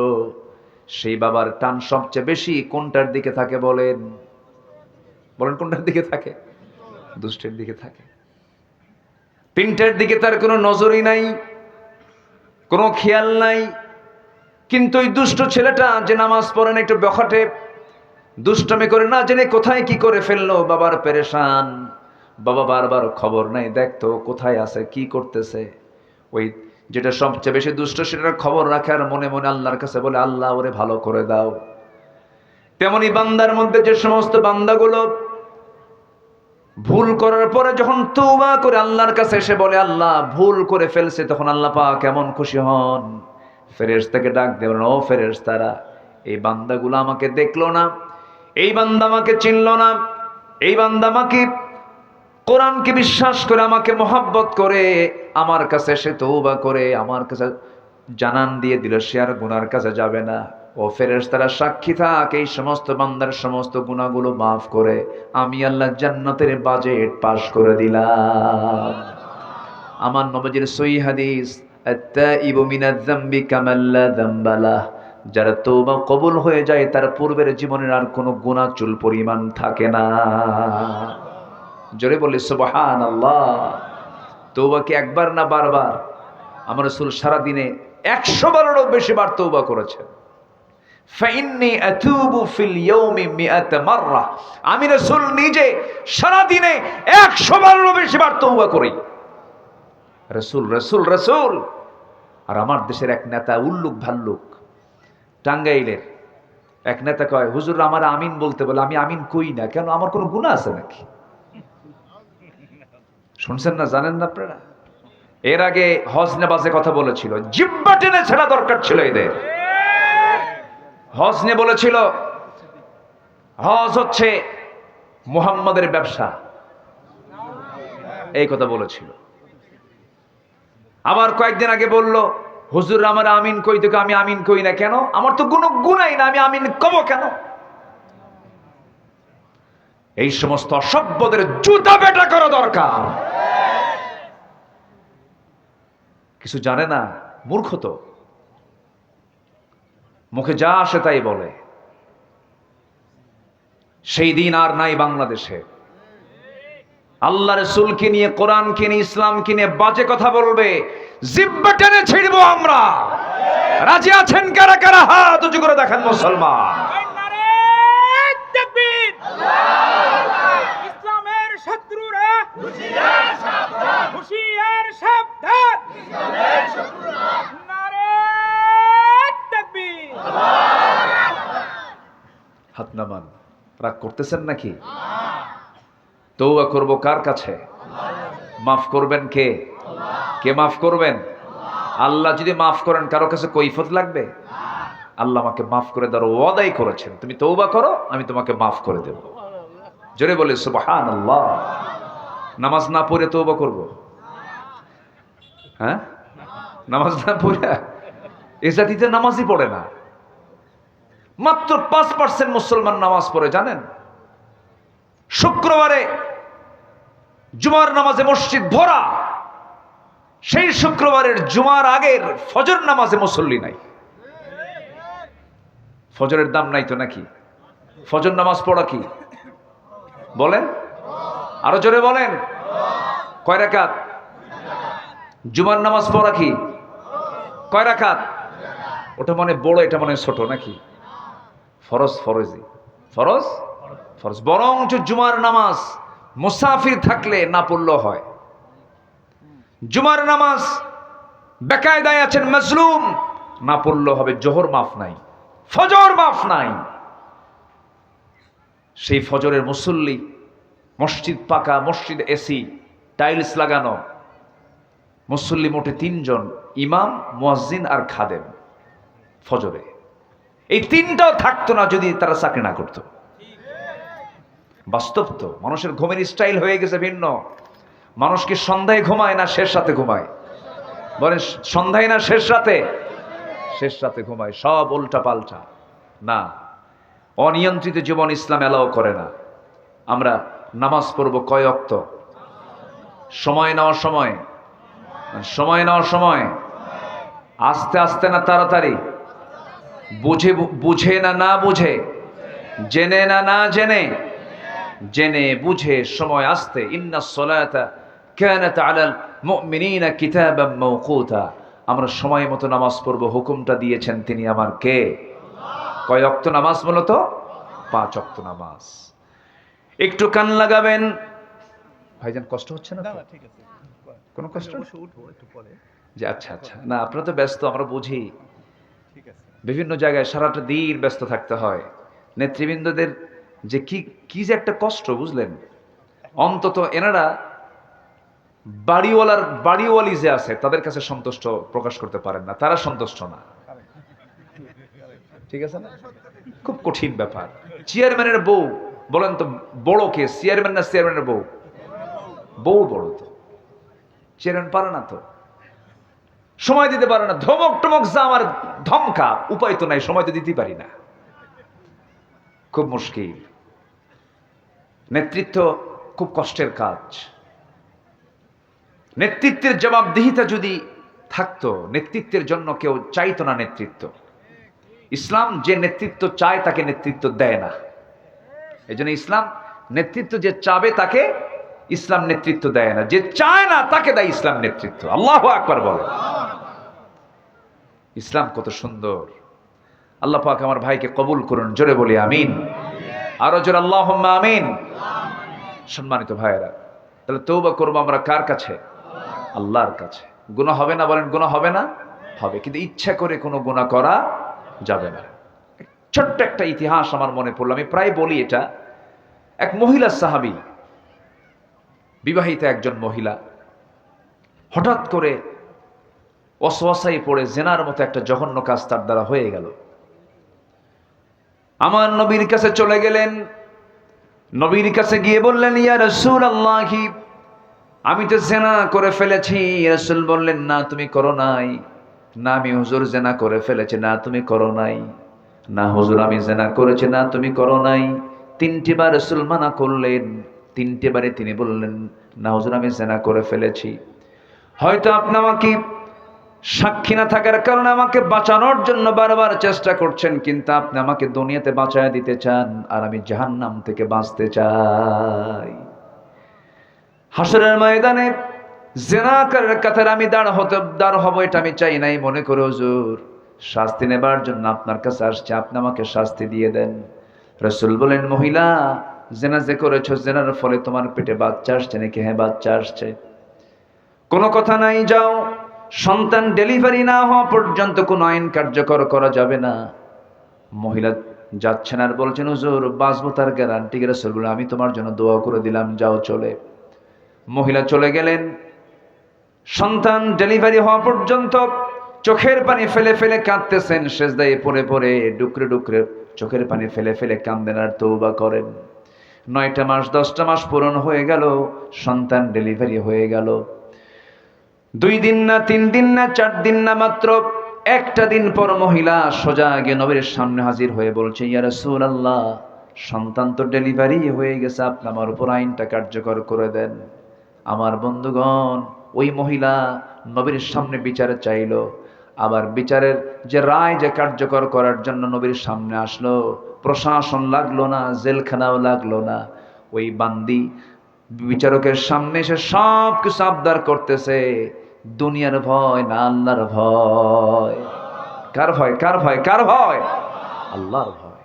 সেই বাবার টান সবচেয়ে বেশি কোনটার দিকে থাকে বলেন? বলেন কোনটার দিকে থাকে? দুষ্টের দিকে থাকে। 3টার দিকে তার কোনো নজরই নাই, কোনো খেয়াল নাই। কিন্তু ওই দুষ্ট ছেলেটা যে নামাজ পড়ে না, একটু বখাটে, দুষ্টামি করে, না জেনে কোথায় কি করে ফেললো, বাবার পেরেশান। বাবা বারবার খবর নাই, দেখতো কোথায় আছে, কি করতেছে। ওই যেটা সবচেয়ে বেশি দুষ্ট সেটার খবর রাখে, আর মনে মনে আল্লাহর কাছে বলে, আল্লাহ ওরে ভালো করে দাও। তেমনি বান্দার মধ্যে যে সমস্ত বান্দাগুলো ভুল করার পরে যখন তওবা করে আল্লাহর কাছে এসে বলে, আল্লাহ ভুল করে ফেলছে, তখন আল্লাহ পাক কেমন খুশি হন। ফেরেশতাকে ডাক দেবেন, ও ফেরেশতারা, এই বান্দাগুলো আমাকে দেখলো না, এই বান্দা আমাকে চিনলো না, এই বান্দা আমাকে কোরআনকে বিশ্বাস করে, আমাকে মহব্বত করে, আমার কাছে এসে তওবা করে আমার কাছে জানান দিয়ে দিল সে আর গুনার কাছে যাবে না। ও ফেরেশতারা সাক্ষী থাক, এই সমস্ত বান্দার সমস্ত গুনাহগুলো মাফ করে আমি আল্লাহ জান্নাতের বাজেট পাস করে দিলাম। আমার নবীর সহিহ হাদিস, আত-তাইবু মিনাজ যামবি কামান লা যামবা লাহ, যার তওবা কবুল হয়ে যায় তার পূর্বের জীবনের আর কোনো গুনাহ চুল পরিমাণ থাকে না। জোরে বলি সুবহানাল্লাহ। তওবা কি একবার না বারবার? আমার রাসূল সারা দিনে 100 বারেরও বেশি বার তওবা করেছেন। ফাইন্নী আতুবু ফিল ইয়াউমি মিআত মাররা, আমি রাসূল নিজে সারা দিনে 100 বারেরও বেশি বার তওবা করি। রাসূল রাসূল রাসূল। আর আমার দেশের এক নেতা, উল্লুক ভাল্লুক, টাঙ্গাইলের এক নেতা কয়, হুজুর আমার আমিন বলতে বলে, আমি আমিন কই না কেন, আমার কোনো গুনাহ আছে নাকি? শুনছেন না, জানেন না আপনারা? এর আগে হজ নেবাজে কথা বলেছিল, জিব্বা টেনে ছেড়া দরকার ছিল এদের। হজ নিয়ে বলেছিল হজ হচ্ছে মুহাম্মাদের ব্যবসা, এই কথা বলেছিল। আবার কয়েকদিন আগে বলল, হুজুর আমার আমিন কই, থেকে আমি আমিন কই না কেন, আমার তো কোনো গুনাই না, আমি আমিন কব কেন? এই সমস্ত অসভ্যদের জুতা পেটা করা দরকার। কিছু জানে না, মূর্খ তো, মুখে যা আসে তাই বলে। সেই দিন আর নাই বাংলাদেশে। আল্লাহ রাসূলকে নিয়ে, কোরআনকে নিয়ে, ইসলামকে নিয়ে বাজে কথা বলবে, জিহ্বা টেনে ছিড়বো আমরা। রাজি আছেন কারা কারা? হাত উঁচু করে দেখেন মুসলমান। ইসলামের শত্রুরা হুঁশিয়ার সাবধান, হুঁশিয়ার সাবধান, ইসলামের শত্রুরা। নারে তাকবীর। হাত নামান। রাগ করতেছেন নাকি? তওবা করব কার কাছে? মাফ করবেন কে? কে মাফ করবেন? আল্লাহ যদি মাফ করেন, কারো কাছে কৈফিয়ত লাগবে? আল্লাহ আমাকে মাফ করে দেওয়ার ওয়াদাই করেছেন, তুমি তওবা করো আমি তোমাকে মাফ করে দেব। জোরে বলে সুবহানাল্লাহ। নামাজ না পড়ে তওবা করব? হ্যাঁ, নামাজ না পড়ে এ জাতিতে নামাজই পড়ে না। মাত্র 5% মুসলমান নামাজ পড়ে জানেন। শুক্রবারে জুমার নামাজে মসজিদ ভরা, সেই শুক্রবারের জুমার আগের ফজর নামাজে মুসল্লি নাই। ফজরের দাম নাই তো নাকি? ফজর নামাজ পড়া কি বলেন, আরো জোরে বলেন, কয় রাকাত? জুমার নামাজ পড়া কি কয় রাকাত? ওটা মনে বড়, এটা মনে ছোট নাকি? ফরজ, ফরজি, ফরজ, ফরজ। বরং জুমার নামাজ মুসাফির থাকলে না পড়লেও হয়। জুমার নামাজ বেকায়দায় আছেন মাজলুম, না পড়লেও হবে। জোহর মাফ নাই, ফজর মাফ নাই। সেই ফজরের মুসল্লি, মসজিদ পাকা, মসজিদ এসি, টাইলস লাগানো, মুসল্লি মোটে 3 জন, ইমাম, মুয়াজ্জিন আর খাদেম। ফজরে এই 3টাও থাকতো না যদি তারা চাকরি না করতো। বাস্তব তো, মানুষের ঘুমের স্টাইল হয়ে গেছে ভিন্ন। মানুষ কি সন্ধ্যায় ঘুমায় না শেষ রাতে ঘুমায়? বলেন, সন্ধ্যায় না শেষ রাতে? শেষ রাতে ঘুমায়। সব উল্টা পাল্টা। না, অনিয়ন্ত্রিত জীবন ইসলাম এলাও করে না। আমরা নামাজ পড়বো কয় ওয়াক্ত? সময় নেওয়ার সময়, সময় নেওয়ার সময়, আস্তে আস্তে না তাড়াতাড়ি, বুঝে বুঝে না না বুঝে, জেনে না না জেনে, জেনে বুঝে সময় আসতে। ইন্নাস সালাতা কানাত আলাল মুমিনিনা কিতাবাম মাওকুতা। আমরা সময় মতো নামাজ পড়ব, হুকুমটা দিয়েছেন তিনি আমার কে? কয় ওয়াক্ত নামাজ? মূলত 5 ওয়াক্ত নামাজ। একটু কান লাগাবেন ভাইজান, কষ্ট হচ্ছে না তো? কোনো কষ্ট? যে আচ্ছা আচ্ছা, না আপনারা তো ব্যস্ত, আমরা বুঝি। বিভিন্ন জায়গায় সারাটা দিন ব্যস্ত থাকতে হয়। নেতৃবৃন্দদের যে কি যে একটা কষ্ট, বুঝলেন? অন্তত এনারা বাড়িওয়ালি যে আছে তাদের কাছে সন্তুষ্ট প্রকাশ করতে পারেন না, তারা সন্তুষ্ট না। ঠিক আছে না? খুব কঠিন ব্যাপার। চেয়ারম্যানের বউ, বলেন তো বড় কে, চেয়ারম্যান না চেয়ারম্যানের বউ? বউ বড় তো, চেয়ারম্যান পারে না তো, সময় দিতে পারে না। ধমক টমক যা আমার ধমকা, উপায় তো নাই, সময় তো দিতে পারি না, খুব মুশকিল। নেতৃত্ব খুব কষ্টের কাজ। নেতৃত্বের জবাবদিহিতা যদি থাকতো, নেতৃত্বের জন্য কেউ চাইতো না নেতৃত্ব। ইসলাম যে নেতৃত্ব চায় তাকে নেতৃত্ব দেয় না। এই জন্য ইসলাম নেতৃত্ব যে চাবে তাকে ইসলাম নেতৃত্ব দেয় না, যে চায় না তাকে দেয় ইসলাম নেতৃত্ব। আল্লাহু আকবার বলে। ইসলাম কত সুন্দর। আল্লাহ পাক আমার ভাইকে কবুল করুন, জোরে বলি আমিন। আরো জোরে আল্লাহুম্মা আমিন। সম্মানিত ভাইয়েরা, তাহলে তওবা করবো আমরা কার কাছে? আল্লাহর কাছে। গুনাহ হবে না? বলেন, গুনাহ হবে না? হবে, কিন্তু ইচ্ছা করে কোনো গুনাহ করা যাবে না। ছোট্ট একটা ইতিহাস আমার মনে পড়লো, আমি প্রায় বলি এটা। এক মহিলা সাহাবী, বিবাহিতা একজন মহিলা, হঠাৎ করে ওয়াসওয়াসায় পড়ে জেনার মতো একটা জঘন্য কাজ তার দ্বারা হয়ে গেল। আমার নবীর কাছে চলে গেলেন। নবীর কাছে গিয়ে বললেন, ইয়া রাসূলুল্লাহ, আমি তো জেনা করে ফেলেছি। রাসূল বললেন, না তুমি করো নাই। না আমি হুজুর জেনা করে ফেলেছি। না তুমি করো নাই। না হুজুর আমি জেনা করেছি। না তুমি করো নাই। 3টি বার রাসূল মানা করলেন। 3টে বারে তিনি বললেন, না হুজুর আমি জেনা করে ফেলেছি। হয়তো আপনি আমাকে সাক্ষী না থাকার কারণে আমাকে বাঁচানোর জন্য বারবার চেষ্টা করছেন, কিন্তু আপনি আমাকে দুনিয়াতে বাঁচায় দিতে চান, আর আমি জাহান্নাম থেকে বাঁচতে চাই। হাসরের ময়দানে জিনাকারের কাতারে আমি দাঁড় হব, এটা আমি চাই নাই। মনে করে হুজুর শাস্তি নেবার জন্য আপনার কাছে আসছে, আপনি আমাকে শাস্তি দিয়ে দেন। রাসূল বলেন, মহিলা জিনা যে করেছো, জিনার ফলে তোমার পেটে বাচ্চা আসছে নাকি? হ্যাঁ, বাচ্চা আসছে। কোনো কথা নাই, যাও। সন্তান ডেলিভারি না হওয়া পর্যন্ত কোনো আইন কার্যকর করা যাবে না। মহিলা যাচ্ছেন আর বলছেন, হুজুর বাঁচবো তার গ্যারান্টি? রাসূল বললেন, আমি তোমার জন্য দোয়া করে দিলাম, যাও চলে। মহিলা চলে গেলেন। সন্তান ডেলিভারি হওয়া পর্যন্ত চোখের পানি ফেলে ফেলে কাঁদতেছেন, সেজদায় পড়ে পড়ে ডুকরে ডুকরে চোখের পানি ফেলে ফেলে কাঁদেন আর তওবা করেন। 9টা মাস 10টা মাস পূরণ হয়ে গেল, সন্তান ডেলিভারি হয়ে গেল। 2 দিন না 3 দিন না 4 দিন না, মাত্র একটা দিন পর মহিলা সোজা গিয়ে নবীর সামনে হাজির হয়ে বলছে, ইয়া রাসূলুল্লাহ, সন্তান তো ডেলিভারি হয়ে গেছে, আপনি আমার উপর আইনটা কার্যকর করে দেন। আমার বন্ধুগণ, ওই মহিলা নবীর সামনে বিচার চাইলো, আবার বিচারের যে রায় যে কার্যকর করার জন্য নবীর সামনে আসলো, প্রশাসন লাগলো না, জেলখানাও লাগলো না। ওই বান্দি বিচারকের সামনে এসে সব কিছু আবদার করতেছে, দুনিয়ার ভয় না আল্লাহর ভয়। কার ভয়? কার ভয়? কার ভয়? আল্লাহর ভয়।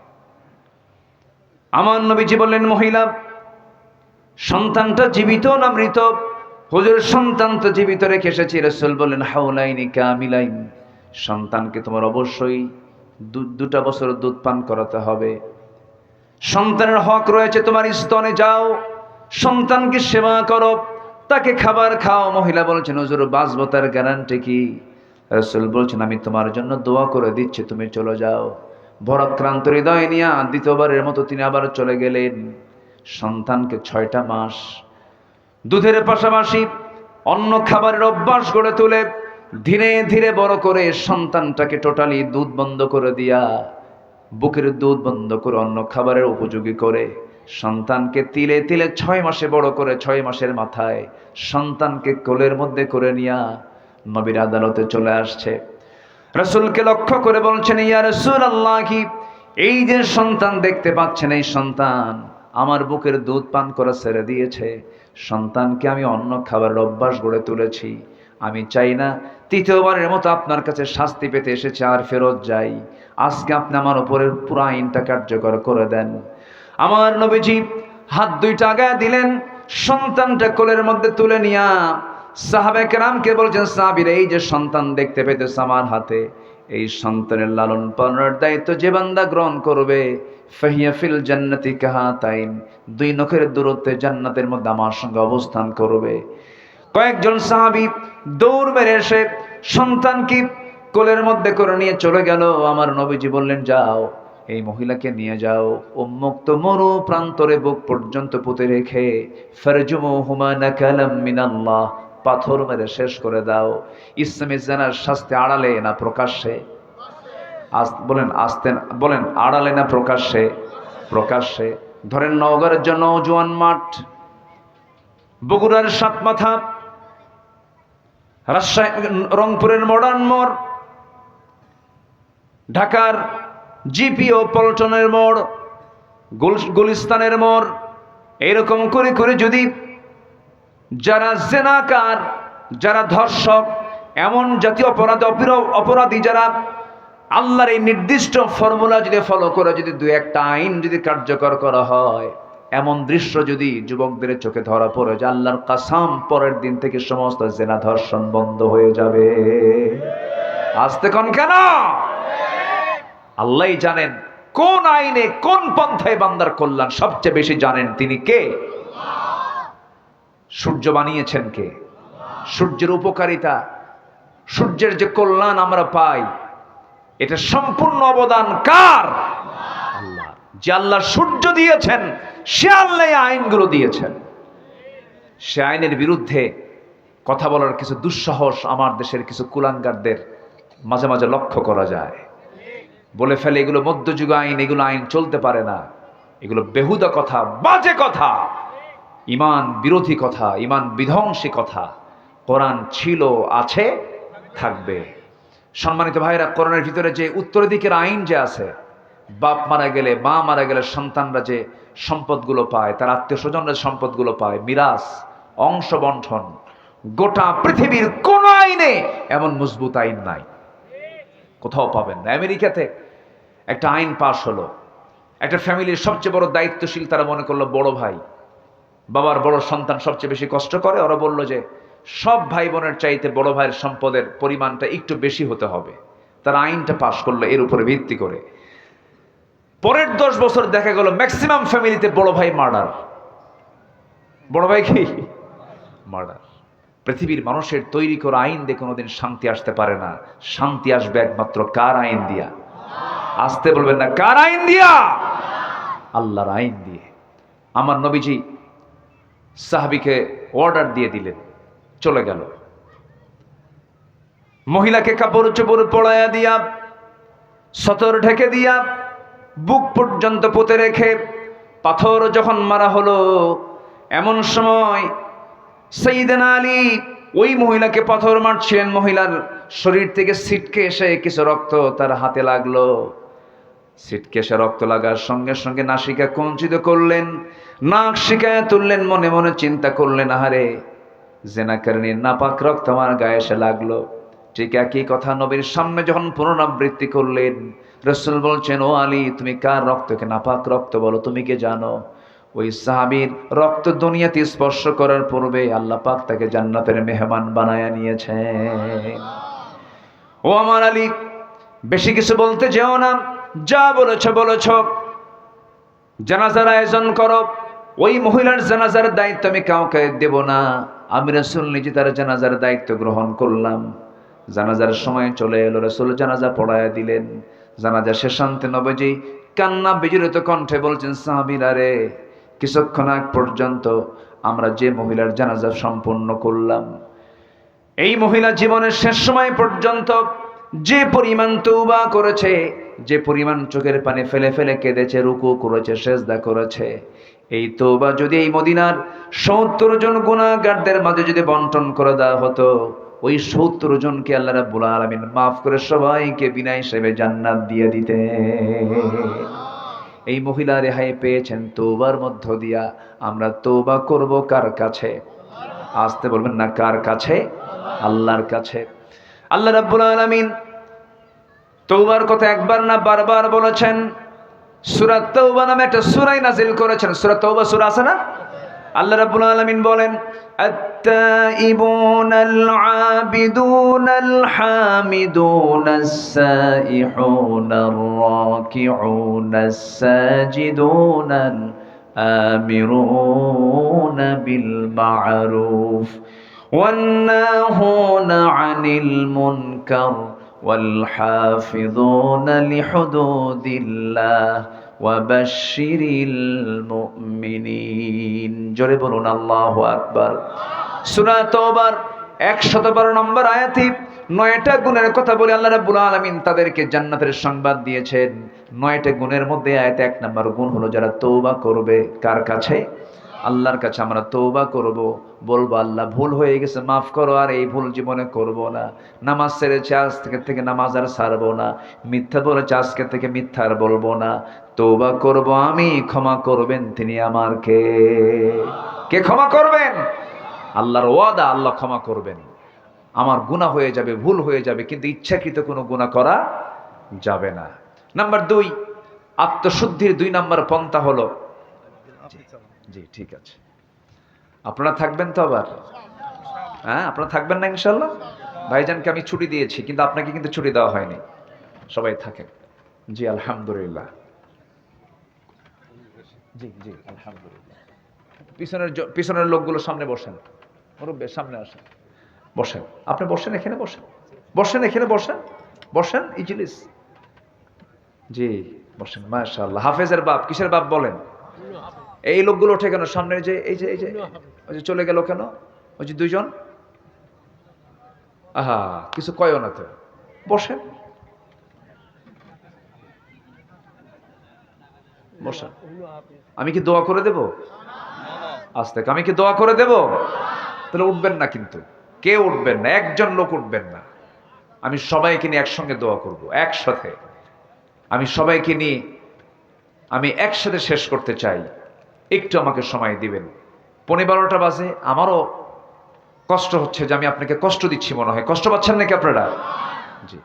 আমার নবীজি বললেন, মহিলা, সন্তানটা জীবিত না মৃত? হুজুর, সন্তান তো জীবিত রেখে এসেছি। রাসূল বললেন, হাওলাইনি কামিলাইন, সন্তানকে তোমার অবশ্যই 2 বছর দুধ পান করাতে হবে। সন্তানের হক রয়েছে, তোমার স্তনে যাও, সন্তানকে সেবা করো, তাকে খাবার খাও। মহিলা বলছেন, হুজুর, বাঁচবো তার গ্যারান্টি কি? রাসূল বলছেন, আমি তোমার জন্য দোয়া করে দিচ্ছি, তুমি চলে যাও। ভরাক্রান্ত হৃদয় নিয়ে দ্বিতীয়বারের মতো তিনি আবার চলে গেলেন। সন্তানকে 6টা মাস দুধের পাশাপাশি অন্য খাবারের অভ্যাস গড়ে তুলে ধীরে ধীরে বড় করে সন্তানটাকে টোটালি দুধ বন্ধ করে দিয়া, বুকের দুধ বন্ধ করে অন্য খাবারের উপযোগী করে সন্তানকে তিলে তিলে 6 মাসে বড় করে 6 মাসের মাথায় সন্তানকে কোলের মধ্যে করে নিয়া নবীর আদালতে চলে আসছে। রাসূলকে লক্ষ্য করে বলছেন, ইয়া রাসূলুল্লাহ, কি এই যে সন্তান দেখতে পাচ্ছেন, এই সন্তান আমার বুকের দুধ পান করা ছেড়ে দিয়েছে, সন্তানকে আমি অন্য খাবারের অভ্যাস গড়ে তুলেছি। আমি চাই না তৃতীয়বারের মতো আপনার কাছে শাস্তি পেতে এসেছে আর ফেরত যাই। আজকে আপনি আমার উপরে পুরো আইনটা কার্যকর করে দেন। আমার নবীজি হাত 2টা আগায় দিলেন, সন্তানটা কোলের মধ্যে তুলে নিয়া সাহাবায়ে কেরামকে বলছেন, সাহাবীরা, এই যে সন্তান দেখতে পেতেছ আমার হাতে, এই সন্তানের লালন পালনের দায়িত্ব যে বান্দা গ্রহণ করবে, ফাহিয়া ফিল জান্নাতি কাহাতাইন, 2 নখের দূরত্বে জান্নাতের মধ্যে আমার সঙ্গে অবস্থান করবে। কয়েকজন সাহাবী দৌড় মেরে এসে সন্তানকে কোলের মধ্যে করে নিয়ে চলে গেল। আমার নবীজি বললেন, যাও, এই মহিলাকে নিয়ে যাও, উন্মুক্ত মরু প্রান্তরে বুক পর্যন্ত পুঁতে রেখে ফারজুমুহুমা নাকালাম মিনাল্লাহ, পাথর মেরে শেষ করে দাও। ইসলামী জানার শাস্তি আড়ালে না প্রকাশ্যে? বলেন আড়ালে না প্রকাশ্যে? প্রকাশ্যে। ধরেন নওগাঁর জন্য নওজোয়ান মাঠ, বগুড়ার 7 মাথা, রাজশাহী রংপুরের মডার্ন মোড়, ঢাকার জিপিও পল্টনের মোড়, গুলিস্তানের মোড়, এরকম করে করে যদি যারা জেনাকার, যারা ধর্ষক, এমন জাতীয় অপরাধী যারা আল্লাহর এই নির্দিষ্ট ফর্মুলা যদি ফলো করে যদি 2-1টা আইন যদি কার্যকর করা হয়, এমন দৃশ্য যদি যুবকদের চোখে ধরা পড়ে যে আল্লাহর কাসাম, পরের দিন থেকে সমস্ত জেনা ধর্ষণ বন্ধ হয়ে যাবে। আসতে কোন কেন? আল্লাহই জানেন কোন আইনে কোন পন্থায় বান্দার কল্যাণ সবচেয়ে বেশি জানেন। তিনি কে? সূর্য বানিয়েছেন কে? সূর্যের উপকারিতা, সূর্যের যে কল্যাণ আমরা পাই, এটা সম্পূর্ণ অবদান কার? আল্লাহ। যে আল্লাহ সূর্য দিয়েছেন, সে আল্লাহ আইনগুলো দিয়েছেন। সে আইনের বিরুদ্ধে কথা বলার কিছু দুঃসাহস আমার দেশের কিছু কুলাঙ্গারদের মাঝে মাঝে লক্ষ্য করা যায়। বলে ফেলে এগুলো মধ্যযুগ আইন, এগুলো আইন চলতে পারে না, এগুলো বেহুদা কথা, বাজে কথা, ইমান বিরোধী কথা, ইমান বিধ্বংসী কথা। কোরআন ছিল, আছে, থাকবে। সম্মানিত ভাইরা, কোরআনের ভিতরে যে উত্তরাধিকার আইন যে আছে, বাপ মারা গেলে, মা মারা গেলে সন্তানরা যে সম্পদগুলো পায়, তার আত্মীয় স্বজনরা সম্পদগুলো পায়, মিরাস, অংশ বন্টন, গোটা পৃথিবীর কোন আইনে এমন মজবুত আইন নাই, কোথাও পাবেন না। আমেরিকাতে একটা আইন পাশ হলো, একটা ফ্যামিলির সবচেয়ে বড় দায়িত্বশীল তারা মনে করলো বড় ভাই, বাবার বড় সন্তান সবচেয়ে বেশি কষ্ট করে। ওরা বলল যে সব ভাই বোনের চাইতে বড় ভাইয়ের সম্পদের পরিমাণটা একটু বেশি হতে হবে। তারা আইনটা পাশ করলো এর উপরে ভিত্তি করে। পরের 10 বছর দেখা গেল ম্যাক্সিমাম ফ্যামিলিতে বড় ভাই মার্ডার। বড় ভাই কি? মার্ডার। পৃথিবীর মানুষের তৈরি করা আইন দিয়ে কোনোদিন শান্তি আসতে পারে না। শান্তি আসবে একমাত্র কার আইন দিয়া? আসতে বলবেন না, কার আইন দিয়া? আল্লাহর আইন দিয়ে। আমার নবীজি সাহাবীকে অর্ডার দিয়ে দিলেন, চলে গেল। মহিলাকে কাপড় চোপড় পরাইয়া দিয়া, সতর ঢেকে দিয়া, বুক পর্যন্ত পুঁতে রেখে পাথর যখন মারা হলো, এমন সময় সাইয়েদনা আলী ওই মহিলাকে পাথর মারছিলেন। মহিলার শরীর থেকে ছিটকে এসে কিছু রক্ত তার হাতে লাগলো। ছিটকে এসে রক্ত লাগার সঙ্গে সঙ্গে নাসিকা কুঞ্চিত করলেন, নাক শিকায় তুললেন, মনে মনে চিন্তা করলেন, আহারে জেনাকারিনীর নাপাক রক্ত আমার গায়ে এসে লাগলো। ঠিক একই কথা নবীর সামনে যখন পুনরাবৃত্তি করলেন, রাসূল বলছেন, ও আলী, তুমি কার রক্তকে নাপাক রক্ত বলো? তুমি কে জানো? ওই সাহাবীর রক্ত দুনিয়াতে স্পর্শ করার পূর্বে আল্লাহ পাক তাকে জান্নাতের মেহমান বানায়া নিয়েছেন। ও আমার আলী, বেশি কিছু বলতে যেও না, যা বলেছ বলেছ। জানাজার আয়োজন করো। ওই মহিলার জানাজার দায়িত্ব আমি কাউকে দেব না, আমি রাসূল নিজে তার জানাজার দায়িত্ব গ্রহণ করলাম। জানাজার সময় চলে এলো, রাসূল জানাজা পড়ায়া দিলেন। জানাজা শেষান্তে নবীজি কান্না বিজড়িত কণ্ঠে বলছেন, সাহাবীরা রে, কিছুক্ষণ আগ পর্যন্ত আমরা যে মহিলার জানাজা সম্পন্ন করলাম, এই মহিলা জীবনের শেষ সময় পর্যন্ত যে পরিমাণ তওবা করেছে, যে পরিমাণ চোখের পানি ফেলে ফেলে কেঁদেছে, রুকু করেছে, সেজদা করেছে, এই তওবা যদি এই মদিনার ৭০ জন গুনাহগারদের মাঝে যদি বন্টন করে দেওয়া হতো, ওই ৭০ জনকে আল্লাহ রাব্বুল আলামিন মাফ করে সবাইকে বিনা হিসেবে জান্নাত দিয়ে দিতে। এই মহিলা রেহাই পেয়েছেন তওবার মধ্য দিয়া। আমরা তওবা করব কার কাছে? আসতে বলবেন না, কার কাছে? আল্লাহর কাছে। আল্লাহ রাব্বুল আলামিন তওবার কথা একবার না বারবার বলেছেন। সূরা তাওবা নামে একটা সূরা নাযিল করেছেন। সূরা তাওবা সূরা আছে না? আল্লাহ রাব্বুল আলামিন বলেন, আত-তাইবুনাল আবিদুনাল হামিদুনাস সাইহুনার রাকিউনাস সাজিদুনাল আমিরুনা বিল মা'রুফ ওয়ান্নাহুনা আনিল মুনকার والحافظون لحدود الله وبشر المؤمنين। জোরে বলুন আল্লাহু আকবার। সূরা তাওবার ১১২ নম্বর আয়াতে ৯টা গুণের কথা বলে আল্লাহ রাব্বুল আলামিন তাদেরকে জান্নাতের সংবাদ দিয়েছেন। ৯টা গুণের মধ্যে আয়াতে ১ নম্বর গুণ হলো যারা তওবা করবে। কার কাছে? আল্লাহর কাছে। আমরা তওবা করব, বলবো আল্লাহ ভুল হয়ে গেছে, মাফ করো, আর এই ভুল জীবনে করব না। নামাজ ছেড়েছে, আজ থেকে নামাজ আর ছাড়বো না। মিথ্যা বলেছে, আজকে থেকে মিথ্যা আর বলবো না। তওবা করব আমি, ক্ষমা করবেন তিনি আমার কে? কে ক্ষমা করবেন? আল্লাহর ওয়াদা, আল্লাহ ক্ষমা করবেন। আমার গুনাহ হয়ে যাবে, ভুল হয়ে যাবে, কিন্তু ইচ্ছাকৃত কোনো গুনাহ করা যাবে না। নাম্বার ২, আত্মশুদ্ধির ২ নম্বর পন্থা হলো, জি ঠিক আছে, আপনারা থাকবেন তো আবার? হ্যাঁ, আপনারা থাকবেন না ইনশাআল্লাহ? ভাইজানকে আমি ছুটি দিয়েছি, কিন্তু আপনাকে কিন্তু ছুটি দেওয়া হয়নি। সবাই থাকেন। জি আলহামদুলিল্লাহ। জি জি আলহামদুলিল্লাহ। পিছনের লোকগুলো সামনে বসেন, মুরব্বি সামনে আসেন, বসেন। আপনি বসেন, এখানে বসেন, বসেন, এখানে বসেন, বসেন, ইজলিস। জি বসেন। মাশাআল্লাহ। হাফেজের বাপ, কিসের বাপ বলেন? এই লোকগুলো ওঠে কেন সামনে? যে এই যে ওই যে চলে গেল কেন? ওই যে ২ জন, আহা, কিছু কয়ও না তো, বসেন, বসেন। আমি কি দোয়া করে দেব? আজ থেকে আমি কি দোয়া করে দেব? তাহলে উঠবেন না, কিন্তু কেউ উঠবেন না, একজন লোক উঠবেন না। আমি সবাইকে নিয়ে একসঙ্গে দোয়া করব, একসাথে। আমি সবাইকে নিয়ে আমি একসাথে শেষ করতে চাই। একটু আমাকে সময় দিবেন। ১৫:১২ বাজে। আমারও কষ্ট হচ্ছে যে আমি আপনাকে কষ্ট দিচ্ছি মনে হয়। কষ্ট পাচ্ছেন নাকি আপনারা? জি।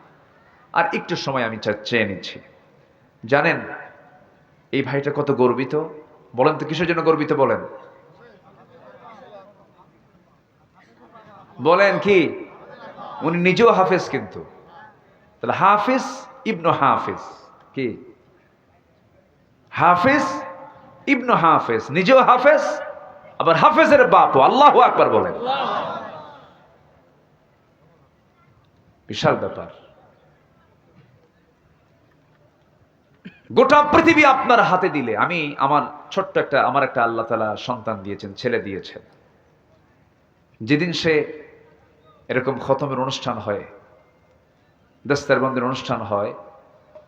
আর একটু সময় আমি চেয়ে নিচ্ছি। জানেন এই ভাইটা কত গর্বিত? বলেন তো কিসের জন্য গর্বিত? বলেন, বলেন কি? উনি নিজেও হাফেজ, কিন্তু তাহলে হাফিজ ইবনু হাফিজ, কি হাফিজ ইবনু হাফেজ, নিজেও হাফেজ, আবার হাফেজের বাপও। আল্লাহু আকবার বলেন। বিশাল ব্যাপার। গোটা পৃথিবী আপনার হাতে দিলে, আমি আমার ছোট্ট একটা আল্লাহ তাআলা সন্তান দিয়েছেন, ছেলে দিয়েছেন। যেদিন সে এরকম খতমের অনুষ্ঠান হয়, দস্তরবন্দির অনুষ্ঠান হয়,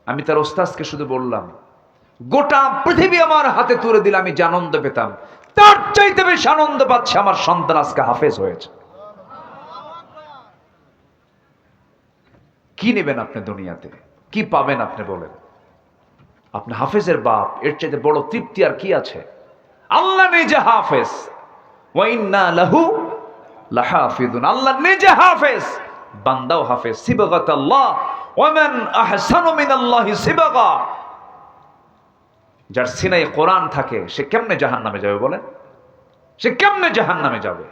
আমি তার ওস্তাদকে শুধু বললাম, গোটা পৃথিবী আমার হাতে তুলে দিলে আমি যে আনন্দ পেতাম, তার চাইতে বেশি আনন্দ পাচ্ছে আমার সন্তান আজকে হাফেজ হয়েছে। কি নেবেন আপনি দুনিয়াতে, কি পাবেন আপনি বলেন? আপনি হাফেজের বাপ, এর চাইতে বড় তৃপ্তি আর কি আছে? আল্লাহ নিজে হাফেজ, ওয়া ইন্না লাহু লাহাফিজুন। আল্লাহ নিজে হাফেজ, বান্দাও হাফেজ। সিবগাতাল্লাহ ওয়া মান আহসানু মিনাল্লাহি সিবগা। যার সিনায় কোরআন থাকে সে কেমনে জাহান্নামে যাবে বলেন? সে কেমনে জাহান্নামে যাবে?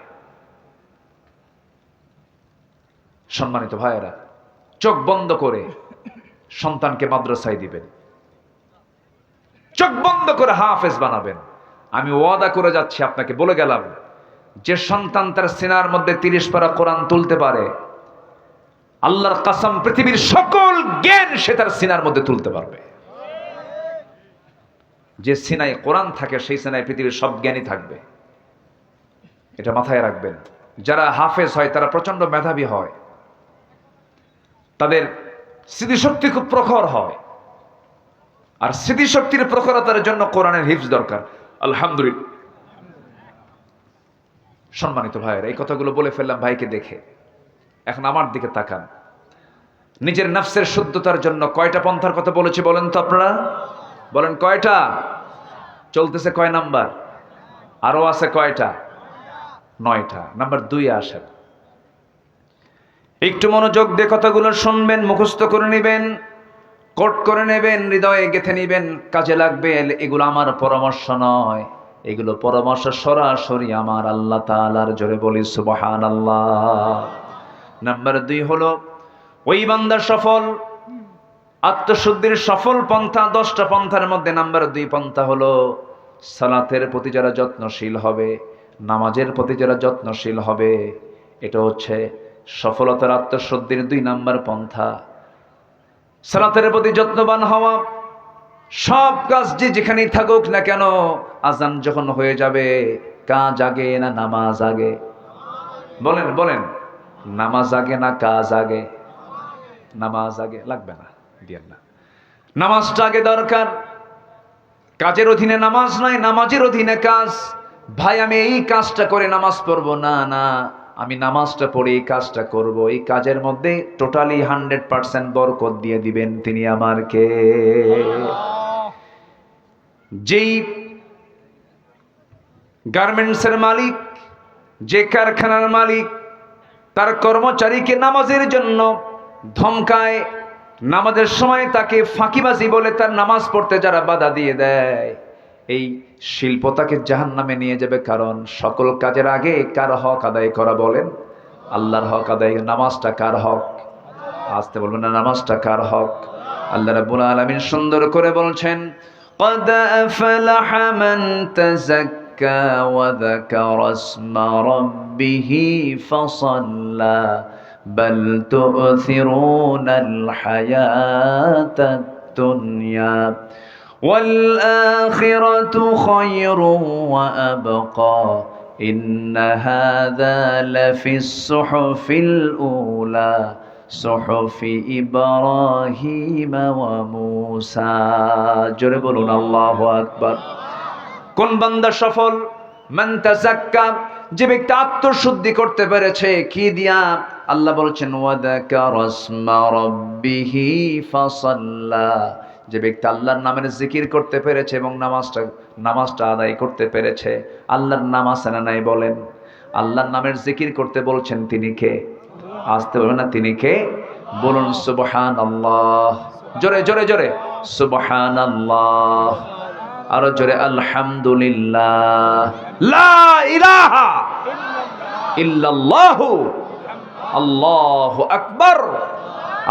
সম্মানিত ভাইয়েরা, চোখ বন্ধ করে সন্তানকে মাদ্রাসায় দিবেন, চোখ বন্ধ করে হাফেজ বানাবেন। আমি ওয়াদা করে যাচ্ছি, আপনাকে বলে গেলাম, যে সন্তান তার সিনার মধ্যে 30 পারা কোরআন তুলতে পারে, আল্লাহর কসম পৃথিবীর সকল জ্ঞান সে তার সিনার মধ্যে তুলতে পারবে। যে সিনায় কোরআন থাকে সেই সিনায় পৃথিবীর সব জ্ঞানই থাকবে, এটা মাথায় রাখবেন। যারা হাফেজ হয় তারা প্রচন্ড মেধাবী হয়, তাদের স্মৃতিশক্তি খুব প্রখর হয়, আর স্মৃতিশক্তির প্রখরতার জন্য কোরআনের হিফজ দরকার। আলহামদুলিল্লাহ। সম্মানিত ভাইয়েরা, এই কথাগুলো বলে ফেললাম ভাইকে দেখে। এখন আমার দিকে তাকান। নিজের নফসের শুদ্ধতার জন্য কয়টা পন্থার কথা বলেছি বলেন তো আপনারা? বলেন কয়টা? চলতেছে কয় নাম্বার? আরো আছে কয়টা? 9টা। নাম্বার 2 আসেন। একটু মনোযোগ দিয়ে কথাগুলো শুনবেন, মুখস্থ করে নেবেন, কোট করে নেবেন, হৃদয়ে গেঁথে নেবেন, কাজে লাগবে। এগুলো আমার পরামর্শ নয়, এগুলো পরামর্শ সরাসরি আমার আল্লাহ তাআলার। জোরে বলি সুবহানাল্লাহ। নাম্বার 2 হলো ওই বান্দা সফল, আত্মশুদ্ধির সফল পন্থা 10টা পন্থার মধ্যে নাম্বার 2 পন্থা হলো সালাতের প্রতি যারা যত্নশীল হবে, নামাজের প্রতি যারা যত্নশীল হবে, এটা হচ্ছে সফলতার আত্মশুদ্ধির 2 নাম্বার পন্থা। সালাতের প্রতি যত্নবান হওয়া, সব কাজ যে যেখানেই থাকুক না কেন, আজান যখন হয়ে যাবে কাজ আগে না নামাজ আগে? বলেন বলেন, নামাজ আগে না কাজ আগে? নামাজ আগে। লাগবে না, দিয়েন না। নামাজটা আগে দরকার। কাজের অধীনে নামাজ নয়, নামাজের অধীনে কাজ। ভাই আমি এই কাজটা করে নামাজ পড়বো না, না আমি নামাজটা পড়ে এই কাজটা করব, এই কাজের মধ্যে টোটালি 100% বরকত দিয়ে দিবেন তিনি আমার কে? যেই গার্মেন্টসের মালিক, যে কারখানার মালিক তার কর্মচারীকে নামাজের জন্য ধমকায়, নামাজের সময় তাকে ফাঁকিবাজি বলে তার নামাজ পড়তে যারা বাধা দিয়ে দেয়, এই শিল্প তাকে জাহান্নামে নিয়ে যাবে। কারণ সকল কাজের আগে কার হক আদায় করা? বলেন আল্লাহর হক আদায়। নামাজটা কার হক? আসতে বলবেন না, নামাজটা কার হক? আল্লাহ রাব্বুল আলামিন সুন্দর করে বলছেন, قد أفلح من تزكى وذكر اسم ربه فصلى بل تؤثرون الحياة الدنيا والآخرة خير وأبقى إن هذا لفي الصحف الأولى صحف إبراهيم وموسى। জোরে বলুন আল্লাহু আকবার। কোন বান্দা সফল? মান তাযাক্কা, যে ব্যক্তি আত্মশুদ্ধি করতে পেরেছে। কি দিয়া? আল্লাহ বলছেন ওয়াযাকারা ইসমা রাব্বিহি ফাসাল্লা, যে ব্যক্তি আল্লাহর নামের জিকির করতে পেরেছে এবং নামাজটা আদায় করতে পেরেছে। আল্লাহর নাম আছে না নাই বলেন? আল্লাহর নামের জিকির করতে বলছেন তিনি কে? আসতে বলবেন না, তিনি কে? বলুন সুবহানাল্লাহ। জোরে জোরে জোরে সুবহানাল্লাহ। আরো জোরে আলহামদুলিল্লাহ। লা ইলাহা ইল্লাল্লাহু আল্লাহু আকবার।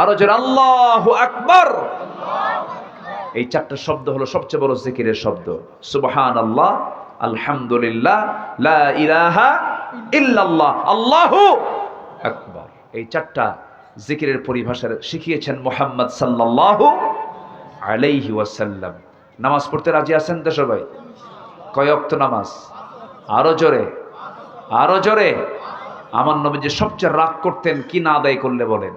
আরো জোরে আল্লাহু আকবার। এই 4টা শব্দ হলো সবচেয়ে বড় জিকিরের শব্দ। সুবহানাল্লাহ, আলহামদুলিল্লাহ, লা ইলাহা ইল্লাল্লাহ, আল্লাহু আকবার। এই 4টা জিকিরের পরিভাষা শিখিয়েছেন মুহাম্মদ সাল্লাল্লাহু আলাইহি ওয়াসাল্লাম। নামাজ পড়তে রাজি আছেন তো সবাই? কয় ওয়াক্ত নামাজ? আরো জোরে, আরো জোরে। আমার নবী যে সবচেয়ে রাগ করতেন কি না আদায় করলে বলেন?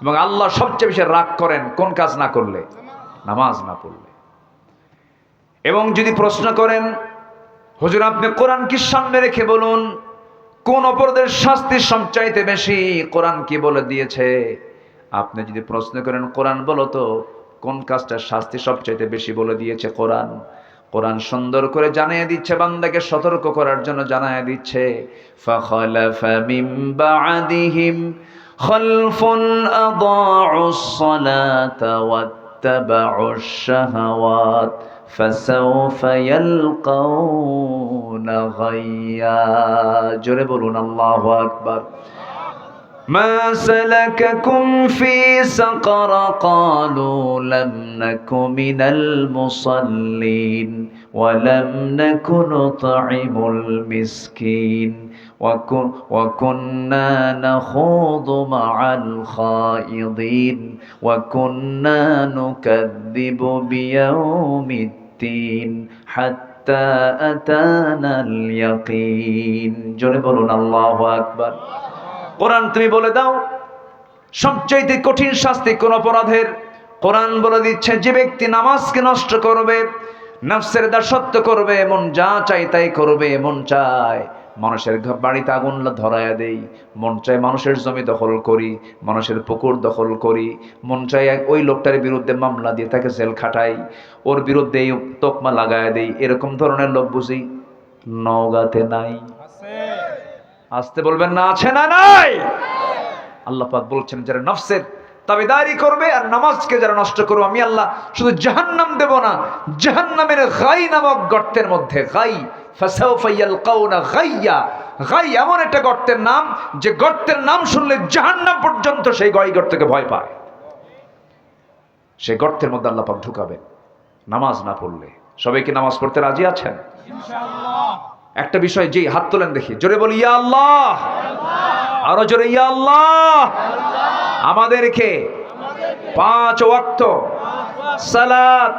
এবং আল্লাহ সবচেয়ে বেশি রাগ করেন কোন কাজ না করলে? নামাজ না পড়লে। এবং যদি প্রশ্ন করেন হুজুর আপনি কোরআন কি সামনে রেখে বলুন কোন অপরাধের শাস্তি সবচাইতে বেশি, কোরআন কি বলে দিয়েছে? আপনি যদি প্রশ্ন করেন কোরআন বলো তো কোন কাজটার শাস্তি সবচাইতে বেশি বলে দিয়েছে কোরআন, কোরআন সুন্দর করে জানিয়ে দিচ্ছে, বান্দাকে সতর্ক করার জন্য জানিয়ে দিচ্ছে, ফাখালাফা মিন বা'দিহিম খালফুন আদাউস সালাতা ওয়াত্তাবাউশ শাহাওয়াত ফাসাউফা ইয়ালকাউনা গায়্যা। জোরে বলুন আল্লাহু আকবার। মা সালাকাকুম ফি সাকার ক্বালু লাম নাকু মিনাল মুসাল্লিন ওয়া লাম নাকু নুতঈমুল মিসকিন ওয়া কুন্না নাখুযু মা'আল খায়িদিন ওয়া কুন্না নুকাযযিবু বিয়াউমিদ্দিন হাত্তা আতানাল ইয়াকিন। জোরে বলুন আল্লাহু আকবার। কোরআন তুমি বলে দাও সবচেয়ে কঠিন শাস্তি কোন অপরাধের? কোরআন বলে দিচ্ছে যে ব্যক্তি নামাজকে নষ্ট করবে, নফসের দাসত্ব করবে, মন যা চাই তাই করবে, মন চায় মানুষের বাড়িতে আগুন ধরায়া দেই, মন চায় মানুষের জমি দখল করি, মানুষের পুকুর দখল করি, মন চায় ওই লোকটার বিরুদ্ধে মামলা দিয়ে তাকে জেল খাটাই, ওর বিরুদ্ধে তোকমা লাগায়া দেই, এরকম ধরনের লোক বুঝি নওগাঁতে নাই? আসতে বলবেন না, আছে না নাই? আল্লাহ পাক বলছেন যারা নফসের তাবেদারি করবে আর নামাজকে যারা নষ্ট করবে আমি আল্লাহ শুধু জাহান্নাম দেব না, জাহান্নামের গাই নামক গর্তের মধ্যে, গাই ফাসাউফা ইয়ালকাউনা গায়্যা, গাই এমন একটা গর্তের নাম যে গর্তের নাম শুনলে জাহান্নাম পর্যন্ত সেই গাই গর্তকে ভয় পায়। সেই গর্তের মধ্যে আল্লাহ পাক ঢুকাবেন নামাজ না পড়লে। সবাই কি নামাজ পড়তে রাজি আছেন? ইনশাআল্লাহ। একটা বিষয়, যেই হাত তোলেন দেখি, জোরে বলি ইয়া আল্লাহ, আরো জোরে ইয়া আল্লাহ। আমাদেরকে 5 ওয়াক্ত সালাত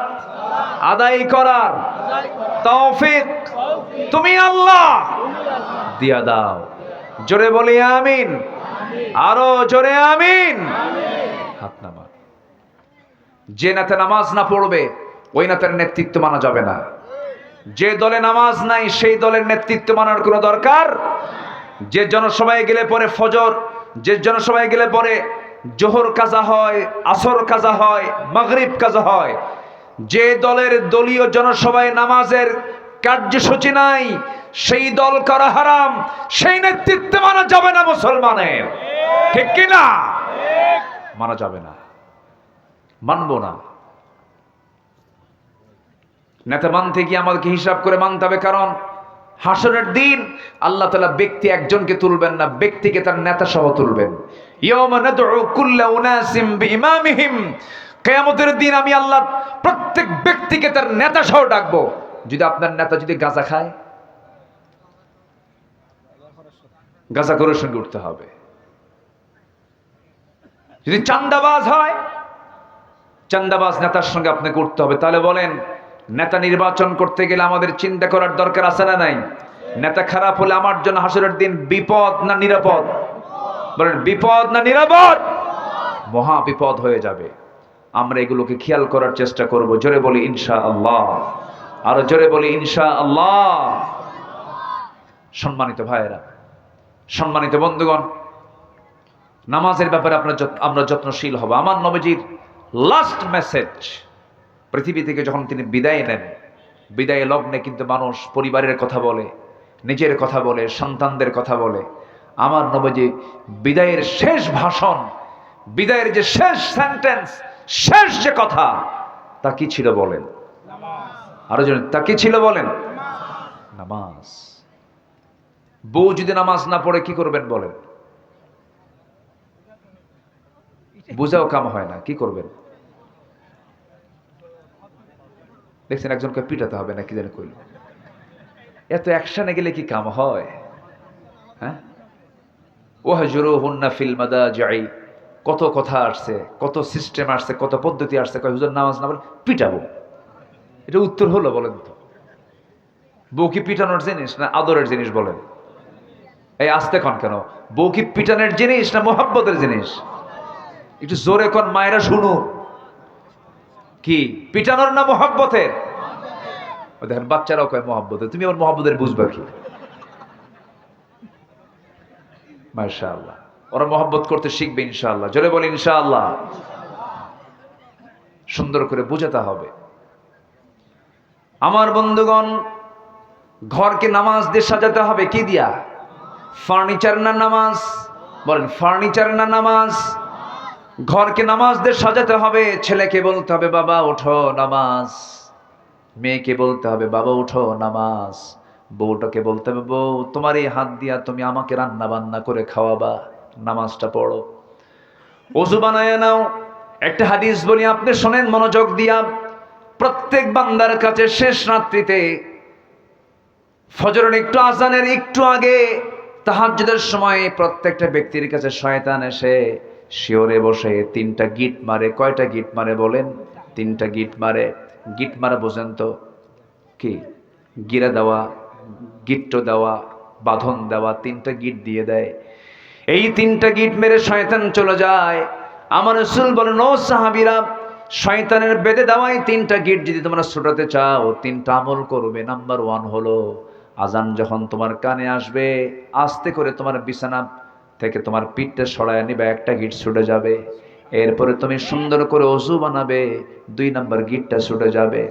আদায় করার তৌফিক তুমি আল্লাহ দিয়া দাও। জোরে বলি আমিন, আরো জোরে আমিন। হাত নামা। যে নেতা নামাজ না পড়বে ওই নেতার নেতৃত্ব মানা যাবে না। যে দলে নামাজ নাই সেই দলের নেতৃত্ব মানার কোনো দরকার। যে জনসভায় গেলে পরে ফজর, যে জনসভায় গেলে পরে জোহর কাজা হয়, আসর কাজা হয়, মাগরিব কাজা হয়, যে দলের দলীয় জনসভায় নামাজের কার্যসূচি নাই সেই দল করা হারাম, সেই নেতৃত্ব মানা যাবে না মুসলমানের। ঠিক কিনা? মানা যাবে না, মানবো না। নেতা মানতে গিয়ে আমাদেরকে হিসাব করে মানতে হবে, কারণ হাসরের দিন আল্লাহ তাআলা ব্যক্তি একজনকে তুলবেন না, ব্যক্তিকে তার নেতা সহ তুলবেন। ইয়াওমা নাদউ কুল্লা উনাসিম বিইমামিহিম, কিয়ামতের দিন আমি আল্লাহ প্রত্যেক ব্যক্তিকে তার নেতা সহ ডাকবো। যদি আপনার নেতা যদি গাঁজা খায়, গাঁজাখোরের সঙ্গে উঠতে হবে। যদি চান্দাবাজ হয়, চান্দাবাজ নেতার সঙ্গে আপনাকে উঠতে হবে। তাহলে বলেন নেতা নির্বাচন করতে গেলে আমাদের চিন্তা করার দরকার আছে না নাই? নেতা খারাপ হলে আমার জন্য হাসরের দিন বিপদ না নিরাপদ? বলেন বিপদ না নিরাপদ? মহা বিপদ হয়ে যাবে। আমরা এগুলোকে খেয়াল করার চেষ্টা করব। জোরে বলি ইনশাআল্লাহ, আরো জোরে বলি ইনশাআল্লাহ। সম্মানিত ভাইয়েরা, সম্মানিত বন্ধুগণ, নামাজের ব্যাপারে আমরা যত্নশীল হব। আমার নবীজির লাস্ট মেসেজ, পৃথিবী থেকে যখন তিনি বিদায় নেন, বিদায় লগ্নে কিন্তু মানুষ পরিবারের কথা বলে, নিজের কথা বলে, সন্তানদের কথা বলে। আমার নবীজি বিদায়ের শেষ ভাষণ, বিদায়ের যে শেষ সেন্টেন্স, শেষ যে কথা, তা কি ছিল বলেন? আরো জন, তা কি ছিল বলেন? নামাজ। বউ যদি নামাজ না পড়ে কি করবেন বলেন? বুঝাও কাম হয় না, কি করবেন? দেখছেন একজনকে পিটাতে হবে না কি জানি কইল। এত অ্যাকশনে গেলে কি কাম হয়? হ্যাঁ, ওয়াহজুরুহুন্না ফিল মাদাজি'i, কত কথা আসছে, কত সিস্টেম আসছে, কত পদ্ধতি আসছে। কয় হুজুর নামাজ না পড়লে পিটাবো, এটা উত্তর হলো বলেন তো? বউ কি পিটানোর জিনিস না আদরের জিনিস বলেন? এই আসতে কন কেন? বউ কি পিটানোর জিনিস না মোহাব্বতের জিনিস? একটু জোরে কোন মায়েরা শুনুন। কি পিটানোর না মহব্বতের? দেখেন বাচ্চারাও কয় মহব্বতের। তুমি আমার মহব্বতের বুঝবা কি? মাশাআল্লাহ, ওরা মহব্বত করতে শিখবে ইনশাআল্লাহ। জোরে বলি ইনশাআল্লাহ। সুন্দর করে বুঝাতে হবে। আমার বন্ধুগণ, ঘরকে নামাজ দিয়ে সাজাতে হবে কি দিয়া? ফার্নিচার না নামাজ? বলেন ফার্নিচার না নামাজ? ঘরকে নামাজ দিয়ে সাজাতে হবে। ছেলেকে বলতে হবে বাবা ওঠো নামাজ, মেয়েকে বলতে হবে বাবা ওঠো নামাজ, বউটাকে বলতে হবে বউ তোমার এই হাত দিয়া তুমি আমাকে রান্না বান্না করে খাওয়াবা, নামাজটা পড়ো। ওযু বানায় নাও। একটা হাদিস বলি, আপনি শোনেন মনোযোগ দিয়া। প্রত্যেক বান্দার কাছে শেষ রাত্রিতে ফজরের একটু আজানের একটু আগে তাহাজ্জুদের সময় প্রত্যেকটা ব্যক্তির কাছে শয়তান এসে শিওরে বসে 3টা গিট মারে। কয়টা গিট মারে বলেন? 3টা গিট মারে। গিট মারা বোঝেন তো কি? গিরা দেওয়া, গিট্ট দেওয়া, বাঁধন দেওয়া, 3টা গিট দিয়ে দেয়। এই 3টা গিট মেরে শয়তান চলে যায়। আমার রাসূল বলেন ও সাহাবীরা, শয়তানের বেঁধে দেওয়াই 3টা গিট যদি তোমরা ছুটাতে চাও 3টা আমল করবে। নাম্বার 1 হলো আজান যখন তোমার কানে আসবে আস্তে করে তোমার বিছানা থেকে তোমার পিঠটা সরায় নিবে, একটা গিট ছুটে যাবে। এরপরে তুমি সুন্দর করে ওযু বানাবে, 2 নাম্বার গিটটা ছুটে যাবে।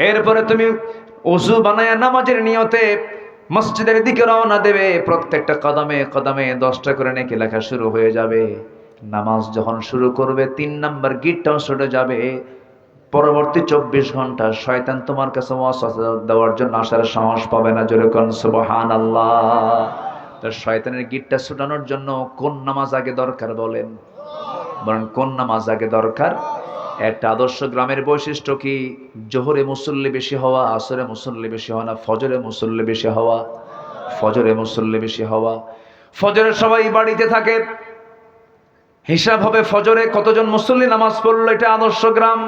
এরপরে তুমি ওযু বানায় নামাজের নিয়তে মসজিদের দিকে রওনা দেবে। প্রত্যেকটা কদমে কদমে 10টা করে নেকি লেখা শুরু হয়ে যাবে। নামাজ যখন শুরু করবে 3 নাম্বার গিটটাও ছুটে যাবে। পরবর্তী 24 ঘন্টা শয়তান তোমার কাছে ওয়াসওয়াসা দেওয়ার জন্য আসার সাহস পাবে না। জোরে কোন সুবহানাল্লাহ। তো শয়তানের গিটটা ছুটানোর জন্য কোন নামাজ আগে দরকার বলেন? বলেন কোন নামাজ আগে দরকার? একটা আদর্শ গ্রামের বৈশিষ্ট্য কি? জোহরে মুসল্লি বেশি হওয়া, আসরে মুসল্লি বেশি হওয়া না ফজরে মুসল্লি বেশি হওয়া? ফজরে মুসল্লি বেশি হওয়া। ফজরে সবাই বাড়িতে থাকে, হিসাব হবে ফজরে কতজন মুসল্লি নামাজ পড়লো। এটা আদর্শ গ্রাম।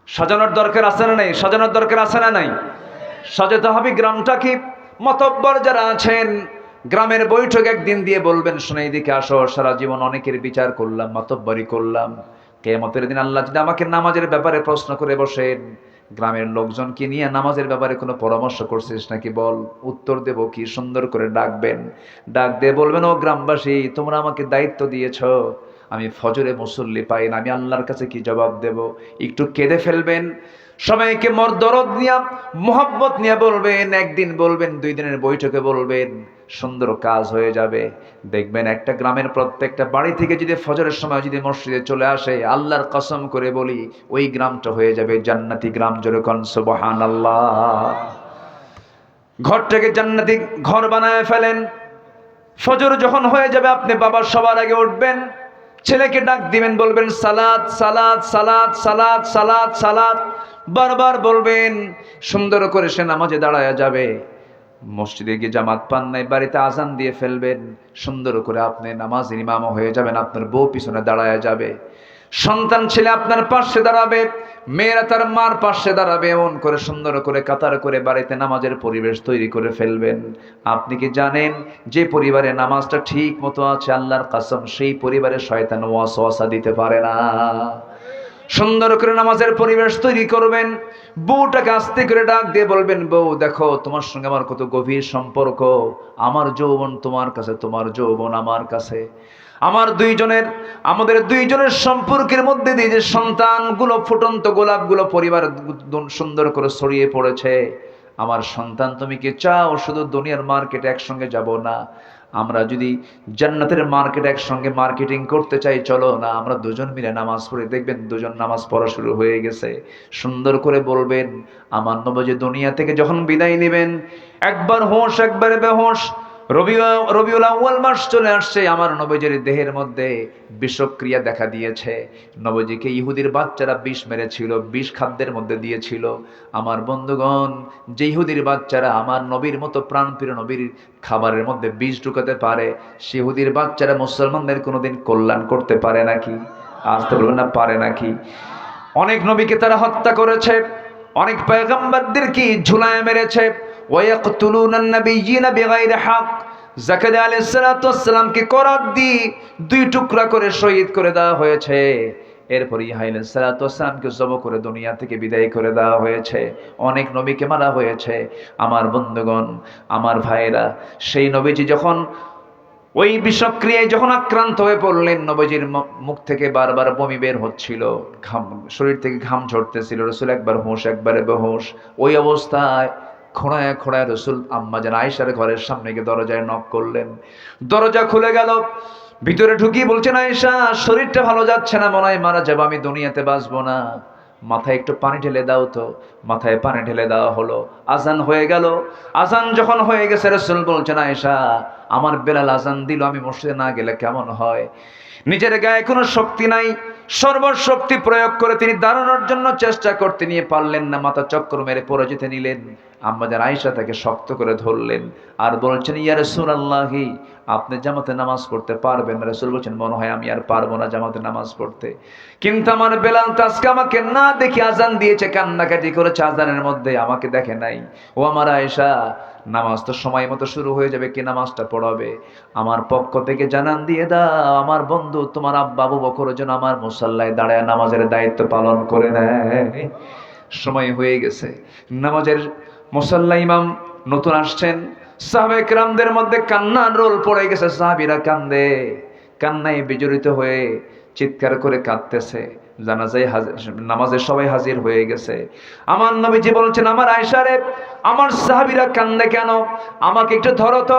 সাজানোর দরকার আছে না নাই? সাজানোর দরকার আছে না নাই? সাজাতে হবে গ্রামটা। কি মাতব্বর যারা আছেন গ্রামের বৈঠক একদিন দিয়ে বলবেন শোনো এদিকে আসো, সারা জীবন অনেকের বিচার করলাম, মাতব্বরি করলাম, কিয়ামতের দিন আল্লাহ যদি আমাকে নামাজের ব্যাপারে প্রশ্ন করে বসেন, গ্রামের লোকজনকে নিয়ে নামাজের ব্যাপারে কোনো পরামর্শ করছিস নাকি বল, উত্তর দেব কি? সুন্দর করে ডাকবেন, ডাক দিয়ে বলবেন ও গ্রামবাসী তোমরা আমাকে দায়িত্ব দিয়েছো, আমি ফজরে মুসল্লি পাই না, আমি আল্লাহর কাছে কি জবাব দেব? একটু কেঁদে ফেলবেন, সবাইকে দরদ নিয়ে মোহাব্বত নিয়ে বলবেন। একদিন বলবেন, 2 দিনের বৈঠকে বলবেন, সুন্দর কাজ হয়ে যাবে। দেখবেন একটা গ্রামের প্রত্যেকটা বাড়ি থেকে যদি ফজরের সময় যদি মসজিদে চলে আসে, আল্লাহর কসম করে বলি ওই গ্রামটা হয়ে যাবে জান্নাতি গ্রাম। জোরে কোন সুবহানাল্লাহ। ঘরটাকে জান্নাতি ঘর বানায় ফেলেন। ফজর যখন হয়ে যাবে আপনি বাবা সবার আগে উঠবেন, ছেলেকে ডাক দিবেন, বলবেন সালাত সালাত সালাত সালাত সালাত সালাত, বারবার বলবেন। সুন্দর করে সে নামাজে দাঁড়ায়া যাবে। মসজিদে গিয়ে জামাত পান নাই, বাড়িতে আজান দিয়ে ফেলবেন। সুন্দর করে আপনি নামাজের ইমাম হয়ে যাবেন, আপনার বউ পিছনে দাঁড়ায়া যাবে, সন্তান ছেলে আপনার পাশে দাঁড়াবে, মেয়েরা তার মার পাশে দাঁড়াবে। এমন করে সুন্দর করে কাতার করে বাড়িতে নামাজের পরিবেশ তৈরি করে ফেলবেন। আপনি কি জানেন যে পরিবারে নামাজটা ঠিক মতো আছে, আল্লাহর কসম সেই পরিবারে শয়তান ওয়াসওয়াসা দিতে পারে না। সুন্দর করে নামাজের পরিবেশ তৈরি করবেন। বউটাকে আস্তে করে ডাক দিয়ে বলবেন, বউ দেখো তোমার সঙ্গে আমার কত গভীর সম্পর্ক, আমার যৌবন তোমার কাছে, তোমার যৌবন আমার কাছে। আমাদের দুইজনের সম্পর্কের মধ্যে দিয়ে যে সন্তানগুলো, ফুটন্ত গোলাপগুলো পরিবার সুন্দর করে ছড়িয়ে পড়েছে, আমার সন্তান তুমি কি চাও শুধু দুনিয়ার মার্কেটে একসঙ্গে যাব না, আমরা যদি জান্নাতের মার্কেট একসঙ্গে মার্কেটিং করতে চাই, চলো না আমরা দুজন মিলে নামাজ পড়ি। দেখবেন দুজন নামাজ পড়া শুরু হয়ে গেছে। সুন্দর করে বলবেন, আমার নবী দুনিয়া থেকে যখন বিদায় নেবেন, একবার হোশ একবারে বেহোশ। রবিউল আউয়াল মাস চলে আসছে, আমার নবীজির দেহের মধ্যে বিষক্রিয়া দেখা দিয়েছে। নবীজিকে ইহুদির বাচ্চারা বিষ মেরেছিল, বিষ খাদ্যের মধ্যে দিয়েছিল। আমার বন্ধুগণ, যে ইহুদির বাচ্চারা আমার নবীর মতো প্রাণপ্রিয় নবীর খাবারের মধ্যে বিষ ঢুকাতে পারে, সে ইহুদির বাচ্চারা মুসলমানদের কোনোদিন কল্যাণ করতে পারে নাকি? আসতে বলবেন না, পারে নাকি? অনেক নবীকে তারা হত্যা করেছে, অনেক পয়গম্বরদেরকে ঝুলায় মেরেছে। ওয়ায়াকতুলুনান নাবিয়্যিনা বিগাইরি হক, জাকারিয়া আলাইহিস সালাতু ওয়াস সালামকে করাত দিয়ে 2 টুকরা করে শহীদ করে দেওয়া হয়েছে। এরপর ইহা আলাইহিস সালাতু ওয়াস সালামকে জবাই করে দুনিয়া থেকে বিদায় করে দেওয়া হয়েছে। অনেক নবীকে মারা হয়েছে। আমার বন্ধুগণ, আমার ভাইরা, সেই নবীজি যখন ওই বিষক্রিয়ায় যখন আক্রান্ত হয়ে পড়লেন, নবীজির মুখ থেকে বারবার বমি বের হচ্ছিল, ঘাম, শরীর থেকে ঘাম ঝরতেছিল। রাসূল একবার হুঁশ একবারে বেহুশ। ওই অবস্থায় খোঁড়ায় খোঁড়ায় রাসূল আম্মা জান আয়েশার ঘরের সামনে গিয়ে দরজায় নক করলেন। দরজা খুলে গেল। ভিতরে ঢুকিয়ে বলছেন, আয়েশা, শরীরটা ভালো যাচ্ছে না, মনে হয় মারা যাবো, আমি দুনিয়াতে বাঁচবো না। মাথায় একটু পানি ঢেলে দাও তো। মাথায় পানি ঢেলে দেওয়া হলো। আজান হয়ে গেল। আজান যখন হয়ে গেছে, রাসূল বলছেন, আয়েশা, আমার বেলাল আজান দিল, আমি মসজিদে না গেলে কেমন হয়? নিজের গায়ে কোনো শক্তি নাই, সর্বশক্তি প্রয়োগ করে তিনি দাঁড়ানোর জন্য চেষ্টা করতে নিয়ে পারলেন না, মাথা চক্কর মেরে পড়ে যেতে নিলেন। আম্মাজান আয়েশা তাকে শক্ত করে ধরলেন আর বলছেন, ইয়া রাসূলুল্লাহি, আপনি জামাতে নামাজ পড়তে পারবেন? রাসূল বলছেন, মনে হয় আমি আর পারবো না জামাতে নামাজ পড়তে, কিন্তু আমার বেলাল তো আজকে আমাকে না দেখে আজান দিয়েছে, কান্নাকাটি করেছে আজানের মধ্যে, আমাকে দেখে নাই। ও আমার আয়েশা, নামাজ তো সময় মতো শুরু হয়ে যাবে, কি নামাজটা পড়াবে? আমার পক্ষ থেকে জানান দিয়ে দাও, আমার বন্ধু তোমার আব্বা আবু বকর যেন আমার মুসাল্লায় দাঁড়ায় নামাজের দায়িত্ব পালন করে নেয়। সময় হয়ে গেছে। নামাজের মুসাল্লা ইমাম নতুন আসছেন। সাহাবায়ে কেরামদের মধ্যে কান্নার রোল পড়ে গেছে। সাহাবীরা কান্দে, কান্নায় বিজড়িত হয়ে চিৎকার করে কাঁদতেছে। জানাজায় নামাজে সবাই হাজির হয়ে গেছে। আমার নবীজি বলছেন, আমার আয়েশা রে, আমার সাহাবীরা কান্দে কেন? আমাকে একটু ধরো তো।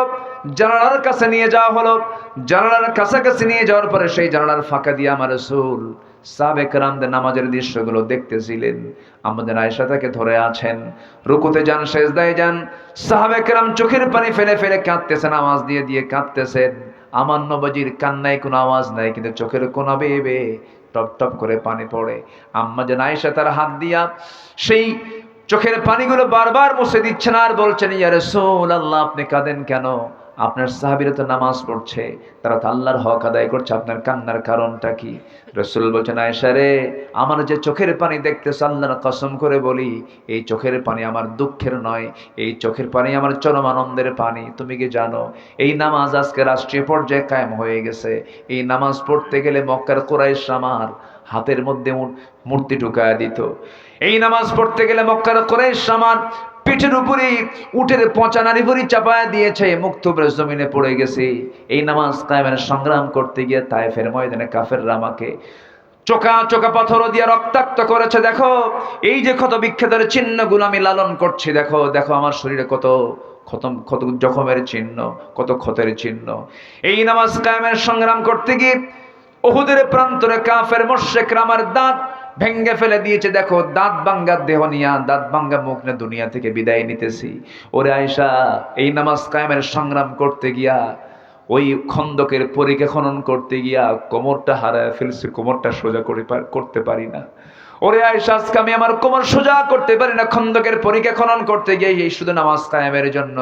জানালার কাছে নিয়ে যাওয়া হলো। জানালার কাছাকাছি নিয়ে যাওয়ার পরে সেই জানালার ফাঁকা দিয়ে আমার রাসূল সাহাবায়ে কেরামদের নামাজের দৃশ্যগুলো দেখতেছিলেন। আমাদের আয়েশা তাকে ধরে আছেন। রুকুতে যান, সেজদায় যান। সাহাবায়ে কেরাম চোখের পানি ফেলে ফেলে কাঁদতেছেন, আওয়াজ দিয়ে দিয়ে কাঁদতেছেন। আমার নবীজির কান্নায় কোনো আওয়াজ নাই, কিন্তু চোখের কোনা বেয়ে বেয়ে টপ টপ করে পানি পড়ে। আম্মা জান আয়েশা তার হাত দিয়া সেই চোখের পানিগুলো বারবার মুছে দিচ্ছেন আর বলছেন, ইয়া রাসূলুল্লাহ, আপনি কাঁদেন কেন? আপনার সাহাবীরা তো নামাজ পড়ছে, তারা তো আল্লাহর হক আদায় করছে, আপনার কান্নার কারণটা কি? রাসূল বলছেন, আয়েশা রে, আমার যে চোখের পানি দেখতেছ, আল্লাহর কসম করে বলি, এই চোখের পানি আমার দুঃখের নয়, এই চোখের পানি আমার চরম আনন্দের পানি। তুমি কি জানো, এই নামাজ আজকে রাষ্ট্রীয় পর্যায়ে কায়েম হয়ে গেছে। এই নামাজ পড়তে গেলে মক্কার কুরাইশ আমার হাতের মধ্যে মূর্তি ঢুকায়া দিত। এই নামাজ পড়তে গেলে মক্কার কুরাইশ আমার পিঠের উপরে উটের পচা নারী ভরি চাপায়া দিয়েছে, মুক্তবের জমিনে পড়ে গেছে। এই নামাজ কায়েমের সংগ্রাম করতে গিয়ে তায়েফের ময়দানে কাফেররা আমাকে চোকা চোকা পাথর দিয়ে রক্তাক্ত করেছে। দেখো, এই যে ক্ষত বিক্ষতের চিহ্নগুলো আমি লালন করছি, দেখো দেখো আমার শরীরে কত কত জখমের চিহ্ন, কত ক্ষতের চিহ্ন। এই নামাজ কায়েমের সংগ্রাম করতে গিয়ে উহুদের প্রান্তরে কাফের মুশরিকরা আমার দাঁত ভেঙ্গে ফেলে দিয়েছে। দেখো, দাঁত ভাঙ্গা দেহ নিয়া, দাঁত ভাঙ্গা মুখ নিয়ে দুনিয়া থেকে বিদায় নিতেছি। ওরে আয়েশা, এই নামাজ কায়েমের সংগ্রাম করতে গিয়া, ওই খন্দকের পরিখা খনন করতে গিয়া কোমরটা হারায় ফেলছি, কোমরটা সোজা করতে পারি না। ওরে আয়েশা, আজকে আমি আমার কোমর সোজা করতে পারি না, খন্দকের পরিখা খনন করতে গিয়ে এই শুধু নামাজ কায়েমের জন্য।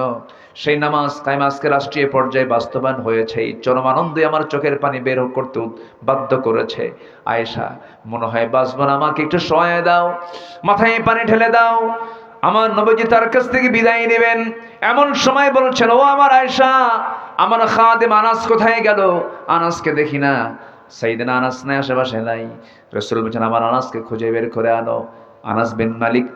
সেই নামাজ কায়েম আজকে রাষ্ট্রীয় পর্যায়ে বাস্তবায়ন হয়েছে। এই চরম আনন্দে আমার চোখের পানি বের করতে বাধ্য করেছে। আয়েশা, মনে হয় বাঁচবো না, আমাকে একটু সহায় দাও, মাথায় পানি ঢেলে দাও। আমার নবীজি তার কাছ থেকে বিদায় নেবেন, এমন সময় বলছেন, ও আমার আয়েশা, আমার খাদেম আনাস কোথায় গেল? আনাসকে দেখি না। সাইয়েদনা আনাস নাই, আশেপাশে নাই। রাসূল বলেছেন, আমার আনাসকে খুঁজে বের করে আনো। আনাস বিন মালিক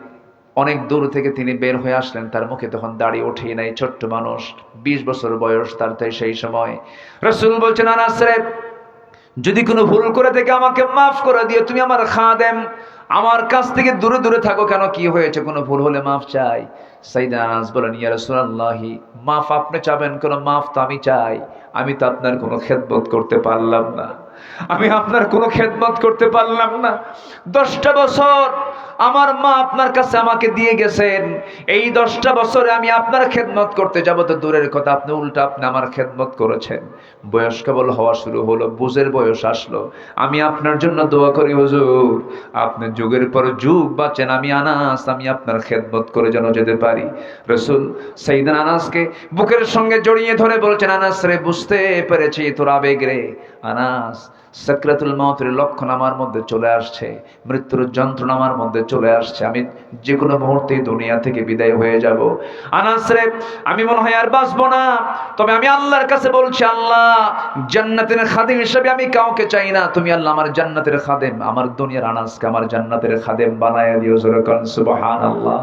অনেক দূর থেকে তিনি বের হয়ে আসলেন। তার মুখে তখন দাড়ি ওঠেই নাই, ছোট্ট মানুষ, 20 বছর বয়স তার। তাই সেই সময় রাসূল বলছেন, আনাস রে, যদি কোনো ভুল করে থেকে আমাকে মাফ করে দিও, তুমি আমার খাদেম, আমার কাছ থেকে দূরে দূরে থাকো কেন? কি হয়েছে? কোনো ভুল হলে মাফ চাই। সাইয়েদনা আনাস বলেন, ইয়া রাসূলুল্লাহি, মাফ আপনি চাবেন কেন? মাফ তো আমি চাই। আমি তো আপনার কোনো খেদমত করতে পারলাম না, আমি আপনার কোনো খেদমত করতে পারলাম না। 10টা বছর আমার মা আপনার কাছে আমাকে দিয়ে গেছেন। এই 10টা বছরে আমি আপনার খেদমত করতে যাব তো দূরের কথা, আপনি উল্টা আপনি আমার খেদমত করেছেন। বয়স কেবল হওয়া শুরু হলো, বুঝের বয়স আসলো। আমি আপনার জন্য দোয়া করি, হুজুর, আপনি যুগের পর যুগ বাঁচেন, আমি আনাস, আমি আপনার খেদমত করে যেন যেতে পারি। রাসূল সাইয়েদনা আনাসকে বুকের সঙ্গে জড়িয়ে ধরে বলছেন, আনাস রে, বুঝতে পেরেছি তোর আবেগ রে। আনাস সাকরাতুল মউতের লক্ষণ আমার মধ্যে চলে আসছে, মৃত্যুর যন্ত্রণা আমার মধ্যে চলে আসছে, আমি যে কোনো মুহূর্তে দুনিয়া থেকে বিদায় হয়ে যাব। আনাস রে, আমি মনে হয় আর বাঁচবো না, তবে আমি আল্লাহর কাছে বলছি, আল্লাহ জান্নাতের খাদেম হিসেবে আমি কাউকে চাই না, তুমি আল্লাহ আমার জান্নাতের খাদেম, আমার দুনিয়ার আনাসকে আমার জান্নাতের খাদেম বানায় দিও। জোরে কোন সুবহানাল্লাহ।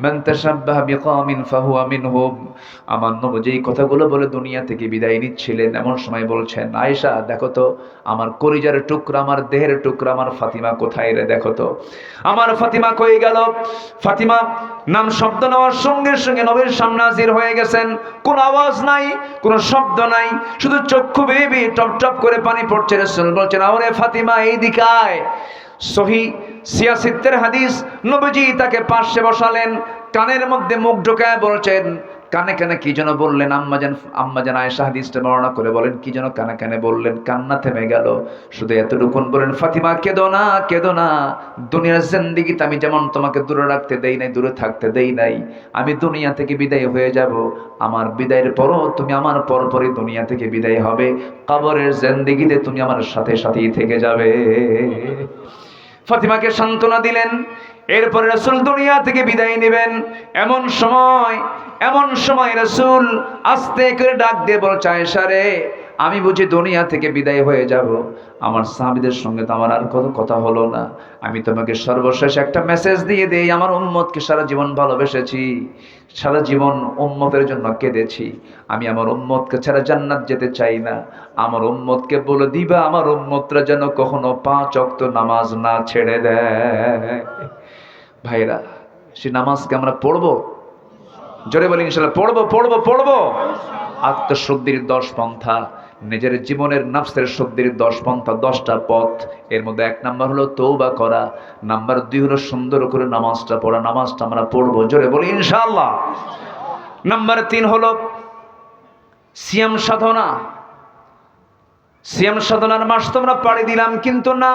মান তাশাব্বাহা বিকওমিন ফাহুয়া মিনহুম। আমার নবী যেই কথাগুলো বলে দুনিয়া থেকে বিদায় নিচ্ছিলেন, এমন সময় বলছেন, আয়েশা দেখো তো আমার কলিজার টুকরা, আমার দেহের টুকরা, আমার ফাতিমা কোথায় রে, দেখো তো আমার ফাতিমা কই গেল। ফাতিমা নাম শব্দ নেওয়ার সঙ্গে সঙ্গে নবীর সামনে হাজির হয়ে গেছেন। কোনো আওয়াজ নাই, কোনো শব্দ নাই, শুধু চক্ষু বেয়ে টপ টপ করে পানি পড়ছে। রাসূল বলছেন, আরে ফাতিমা এইদিকে আয়। সহি সিয়াসিত্তের হাদিস, নবীজি তাকে পাশে বসালেন, কানের মধ্যে মুখ ঢোকায় বলছেন, কানে কানে কি যেন বললেন। আম্মাজান আয়েশা হাদিসটা বর্ণনা করে বলেন, কি যেন কানে কানে বললেন, কান্না থেমে গেল। শুধু এতটুকুন বলেন, ফাতিমা কেঁদো না, কেঁদো না, দুনিয়ার জিন্দেগিতে আমি যেমন তোমাকে দূরে রাখতে দেই নাই, দূরে থাকতে দেই নাই, আমি দুনিয়া থেকে বিদায় হয়ে যাব, আমার বিদায়ের পরও তুমি আমার পরপরই দুনিয়া থেকে বিদায় হবে, কবরের জিন্দেগিতে তুমি আমার সাথে সাথেই থেকে যাবে। ফাতিমাকে সান্ত্বনা দিলেন। এরপরে রাসূল দুনিয়া থেকে বিদায় নেবেন। এমন সময় রাসূল আস্তে করে ডাক দিয়ে বলছে, আয়েশা রে, আমি বুঝি দুনিয়া থেকে বিদায় হয়ে যাব, আমার সাহাবীদের সঙ্গে তো আমার আর কত কথা হলো না, আমি তোমাকে সর্বশেষ একটা মেসেজ দিয়ে দেই, আমার উম্মতকে সারা জীবন ভালোবেসেছি, সারা জীবন উম্মতের জন্য কেঁদেছি, আমি আমার উম্মতকে ছাড়া জান্নাত যেতে চাই না, আমার উম্মতকে বলে দিবা আমার উম্মতরা যেন কখনো 5 ওয়াক্ত নামাজ না ছেড়ে দেয়। ভাইরা, সে নামাজকে আমরা পড়বো, জোরে বলি ইনশাআল্লাহ, পড়বো। আত্মশুদ্ধির 10 পন্থা, নিজের জীবনের নফসের শুদ্ধির 10 পন্থা, 10টা পথ। এর মধ্যে 1 নাম্বার হলো তওবা করা, নাম্বার 2 হলো সুন্দর করে নামাজটা পড়া, নামাজটা আমরা পড়বো, জোরে বলি ইনশাআল্লাহ। নাম্বার 3 হলো সিয়াম সাধনা। সিয়াম সাধনার মাস তোমরা পাড়ি দিলাম, কিন্তু না,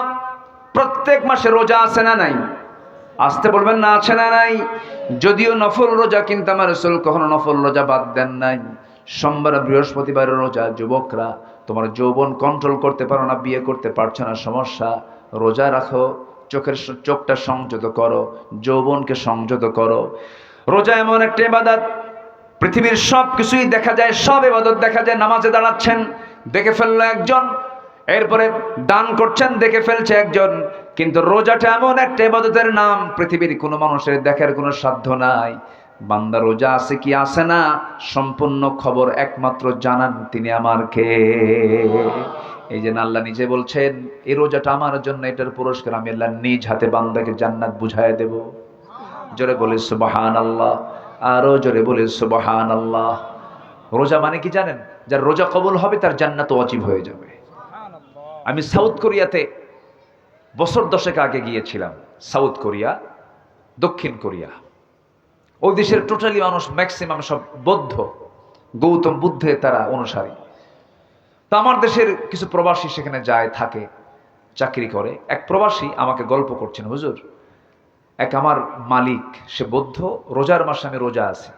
প্রত্যেক মাসে রোজা আছে না নাই? আসতে বলবেন না, আছে না নাই? যদিও নফল রোজা, কিন্তু আমার রাসূল কখনো নফল রোজা বাদ দেন নাই। সোমবার বৃহস্পতিবারের রোজা। যুবকরা, তোমার যৌবন কন্ট্রোল করতে পারো না, বিয়ে করতে পারছো না, সমস্যা, রোজা রাখো, চোখটা সংযত করো, যৌবনকে সংযত করো। রোজা এমন একটা ইবাদত, পৃথিবীর সব কিছুই দেখা যায়, সব ইবাদত দেখা যায়। নামাজে দাঁড়াচ্ছেন, দেখে ফেললো একজন, এরপরে দান করছেন, দেখে ফেলছে একজন, কিন্তু রোজাটা এমন একটা ইবাদতের নাম, পৃথিবীর কোনো মানুষের দেখার কোনো সাধ্য নাই। বান্দা রোজা আছে কি আছে না, সম্পূর্ণ খবর একমাত্র জানান তিনি আমার কে। এই যে আল্লাহ নিজে বলছেন, এই রোজাটা আমার জন্য, এটার পুরস্কার আমি আল্লাহ নিজ হাতে বান্দাকে জান্নাত বুঝায় দেব। জোরে বলে সুবহানাল্লাহ, আরো জোরে বলে সুবহানাল্লাহ। রোজা মানে কি জানেন? যার রোজা কবুল হবে তার জান্নাত ওয়াজিব হয়ে যাবে। আমি সাউথ কোরিয়াতে বছর 10 আগে গিয়েছিলাম। সাউথ কোরিয়া, দক্ষিণ কোরিয়া, ওই দেশের টোটালি মানুষ ম্যাক্সিমাম সব বৌদ্ধ, গৌতম বুদ্ধের তারা অনুসারী। তা আমার দেশের কিছু প্রবাসী সেখানে যায়, থাকে, চাকরি করে। এক প্রবাসী আমাকে গল্প করছেন, হুজুর, এক আমার মালিক, সে বৌদ্ধ, রোজার মাসে আমি রোজা আছি,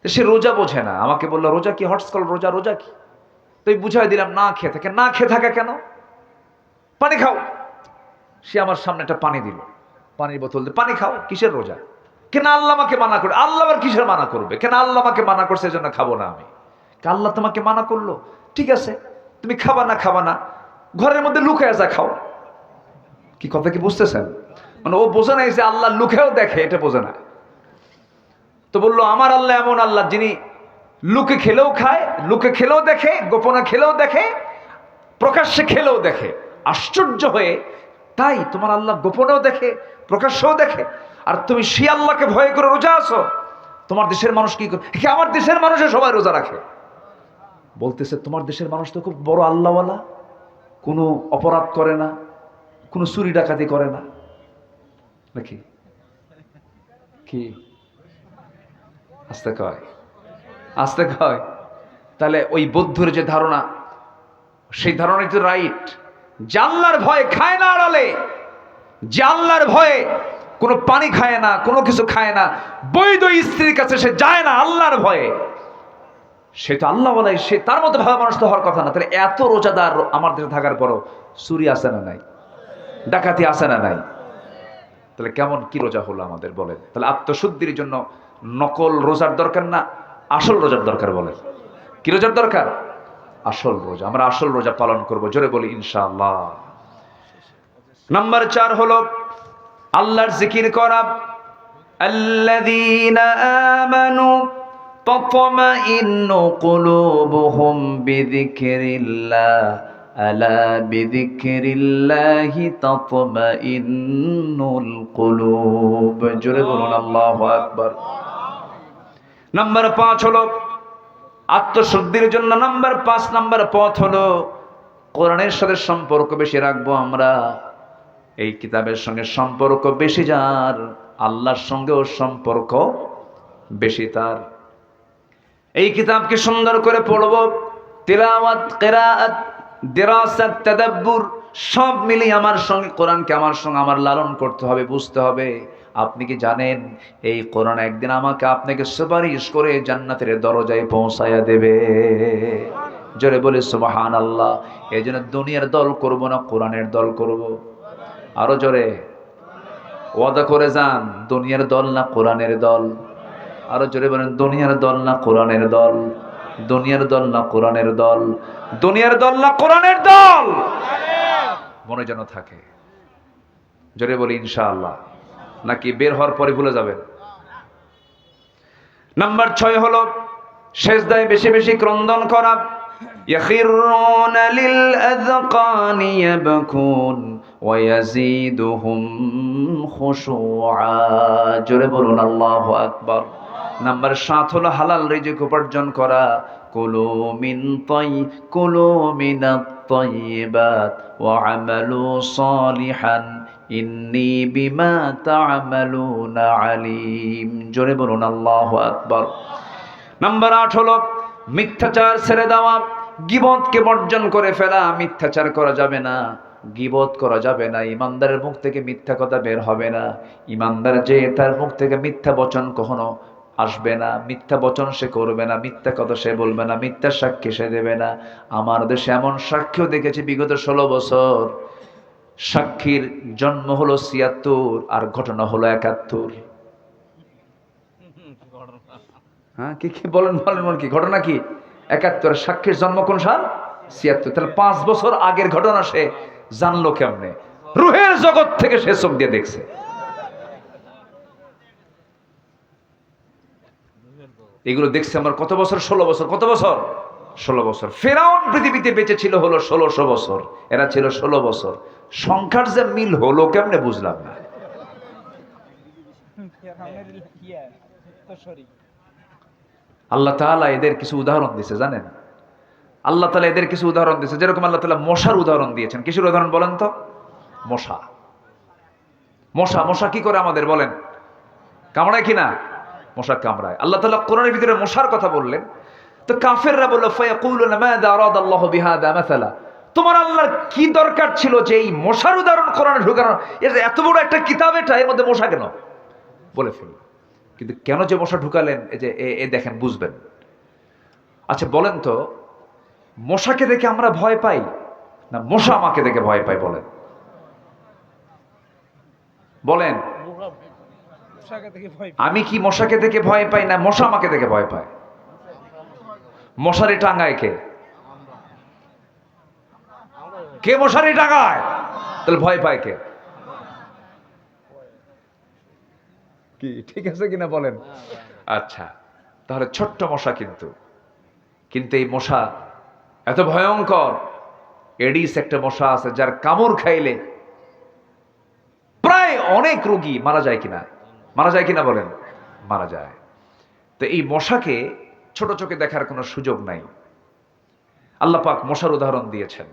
সে রোজা বোঝে না, আমাকে বললো রোজা কি, হটস্কল রোজা, রোজা কি? তো বুঝাই দিলাম, না খেয়ে থাকে। না খেয়ে থাকা কেন? পানি খাও। সে আমার সামনে একটা পানি দিল, পানির বোতল দিয়ে, পানি খাও। কিসের রোজা? কেন আল্লাহ আমাকে মানা করে? আল্লাহ আবার কিসের মানা করবে? কেন আল্লাহ আমাকে মানা করছে, এজন্য খাবো না আমি। আল্লাহ তোমাকে মানা করলো, ঠিক আছে, তুমি খাবা না, ঘরের মধ্যে লুকায় যা খাও। কি কথা কি বুঝতেছেন? মানে ও বোঝে নাই যে আল্লাহ লুকেও দেখে, এটা বোঝে না। তো বললো, আমার আল্লাহ এমন আল্লাহ যিনি লুকে খেলেও খায়, লুকে খেলেও দেখে, গোপনে খেলেও দেখে, প্রকাশ্যে খেলেও দেখে। আশ্চর্য হয়ে, তাই তোমার আল্লাহ গোপনেও দেখে, প্রকাশ্যেও দেখে, আর তুমি সেই আল্লাহকে ভয় করে রোজা আছো? তোমার দেশের মানুষ কি করে? আমার দেশের মানুষে সবাই রোজা রাখে। বলতেছে, তোমার দেশের মানুষ তো খুব বড় আল্লাহওয়ালা, কোনো অপরাধ করে না, কোনো চুরি ডাকাতি করে না, নাকি? কি আস্তে কয়। তাহলে ওই বৌদ্ধর যে ধারণা, সেই ধারণাই তো রাইট। যে আল্লাহর ভয়ে খায় না আড়ালে, যে আল্লাহর ভয়ে কোনো পানি খায় না, কোনো কিছু খায় না, বৈধ স্ত্রীর কাছে সে যায় না আল্লাহর ভয়ে, সে তো আল্লাহ বলাই, সে তার মতো ভালো মানুষ তো হওয়ার কথা না। তাহলে এত রোজাদার আমার দেশে থাকার পরও চুরি আসে না নাই, ডাকাতি আসে না নাই, তাহলে কেমন কি রোজা হলো আমাদের বলেন? তাহলে আত্মশুদ্ধির জন্য নকল রোজার দরকার না, আসল রোজার দরকার? বলেন কি রোজার দরকার? আসল রোজা। আমরা আসল রোজা পালন করব, জোরে বলি ইনশাআল্লাহ। নাম্বার 4 হলো আল্লাহর জিকির করা। আল্লাযীনা আমানু তাতমাইন্নু কুলুবুহুম বিযিকরিল্লাহ আলা বিযিকরিল্লাহি তাতমাইন্নুল কুলুব। জোরে বলুন আল্লাহু আকবার। নাম্বার 5 হলো আত্মশুদ্ধির জন্য নাম্বার 5 নাম্বার পথ হলো কোরআনের সাথে সম্পর্ক বেশি রাখবো আমরা। এই কিতাবের সঙ্গে সম্পর্ক বেশি যার, আল্লাহর সঙ্গেও সম্পর্ক বেশি তার। এই কিতাবকে সুন্দর করে পড়ব, তিলাওয়াত, কিরাআত, দিরাসাত, তাদাব্বুর সব মিলিয়ে আমার সঙ্গে কোরআনকে আমার সঙ্গে আমার লালন করতে হবে, বুঝতে হবে। আপনি কি জানেন এই কোরআন একদিন আমাকে আপনাকে সুপারিশ করে জান্নাতের দরজায় পৌঁছায়া দেবে? জোরে বলে সুবহানাল্লাহ। এই জন্য দুনিয়ার দল করব না, কোরআনের দল করব। আরো জোরে ওয়াদা করে যান, দুনিয়ার দল না কোরআনের দল? আরো জোরে বলেন, দুনিয়ার দল না কোরআনের দল? দুনিয়ার দল না কোরআনের দল? দুনিয়ার দল না কোরআনের দল? মনে যেন থাকে। জোরে বলি ইনশাআল্লাহ। নাকি বের হওয়ার পরে ভুলে যাবেন? নাম্বার 6 হলো সেজদায় বেশি বেশি ক্রন্দন করা। ইয়াখিরুনা লিল আযকানি ইয়াবকুন ওয়া ইয়াজিদুহুম খুশুআ। জোরে বলুন আল্লাহু আকবার। নাম্বার 7 হলো হালাল রিজিক উপার্জন করা। কুলু মিনাত তাইয়্যিবাত ওয়া আমালু সালিহান ইন্নী বিমা তা'মালুনা আলিম। জোরে বলুন আল্লাহু আকবার। নাম্বার 8 হলো মিথ্যাচার ছেড়ে দেওয়া, গীবতকে বর্জন করে ফেলা। মিথ্যাচার করা যাবে না, গীবত করা যাবে না, ইমানদারের মুখ থেকে মিথ্যা কথা বের হবে না। ইমানদার যে তার মুখ থেকে মিথ্যা বচন কখনো আসবে না, মিথ্যা বচন সে করবে না, মিথ্যা কথা সে বলবে না, মিথ্যা সাক্ষী সে দেবে না। আমার দেশে এমন সাক্ষ্য দেখেছি বিগত 16 বছর, সাক্ষীর জন্ম হলো 76 আর ঘটনা হলো 71। হ্যাঁ কি কি বলেন বলেন বলেন, কি ঘটনা কি? 71। সাক্ষীর জন্ম কোন সাল? 76। তাহলে 5 বছর আগের ঘটনা সে জানলো কেমনে? রুহের জগৎ থেকে সে চোখ দিয়ে দেখছে। এগুলো দেখছে আমার কত বছর? 16 বছর। কত বছর? 16 বছর। ফেরাউন পৃথিবীতে বেঁচে ছিল হলো 1600 বছর, এরা ছিল 16 বছর। সংখ্যার যে মিল হলো কেমনে বুঝলাম না। আল্লাহ তাআলা এদের কিছু উদাহরণ দিয়েছে, জানেন? আল্লাহ তাআলা এদের কিছু উদাহরণ দিয়েছে। যেরকম আল্লাহ তাআলা মশার উদাহরণ দিয়েছেন। কিসের উদাহরণ বলেন তো? মশা। মশা মশা কি করে আমাদের বলেন? কামড়ায় কিনা? মশা কামড়ায়। আল্লাহ তাআলা কোরআনের ভিতরে মশার কথা বললেন, তো কাফেররা বলল ফায়াকুলুনা মাযা আরাদাল্লাহু বিহাদা মাসালা। তোমার আল্লাহর কি দরকার ছিল যে এই মশার উদাহরণ কোরআনে ঢুকানো? এত বড় একটা কিতাব, এটা এর মধ্যে মশা কেন? বলে ফেলল। কিন্তু কেন যে মশা ঢুকালেন, এই যে এ দেখেন, বুঝবেন। আচ্ছা বলেন তো, মশাকে দেখে আমরা ভয় পাই না মশা আমাকে দেখে ভয় পাই? বলেন বলেন। আমি কি মশাকে দেখে ভয় পাই না মশা আমাকে দেখে ভয় পায়? মশারি টাঙ্গায় কে? কে মশারি টাঙ্গায়? তাহলে ভয় পায় কে? কি ঠিক আছে কিনা বলেন? আচ্ছা, তাহলে ছোট্ট মশা, কিন্তু এই মশা এত ভয়ঙ্কর। এডিস একটা মশা আছে যার কামড় খাইলে প্রায় অনেক রোগী মারা যায় কিনা? মারা যায় কিনা বলেন? মারা যায়। তো এই মশাকে ছোট চোখে দেখার কোনো সুযোগ নাই। আল্লাহ পাক মশার উদাহরণ দিয়েছেন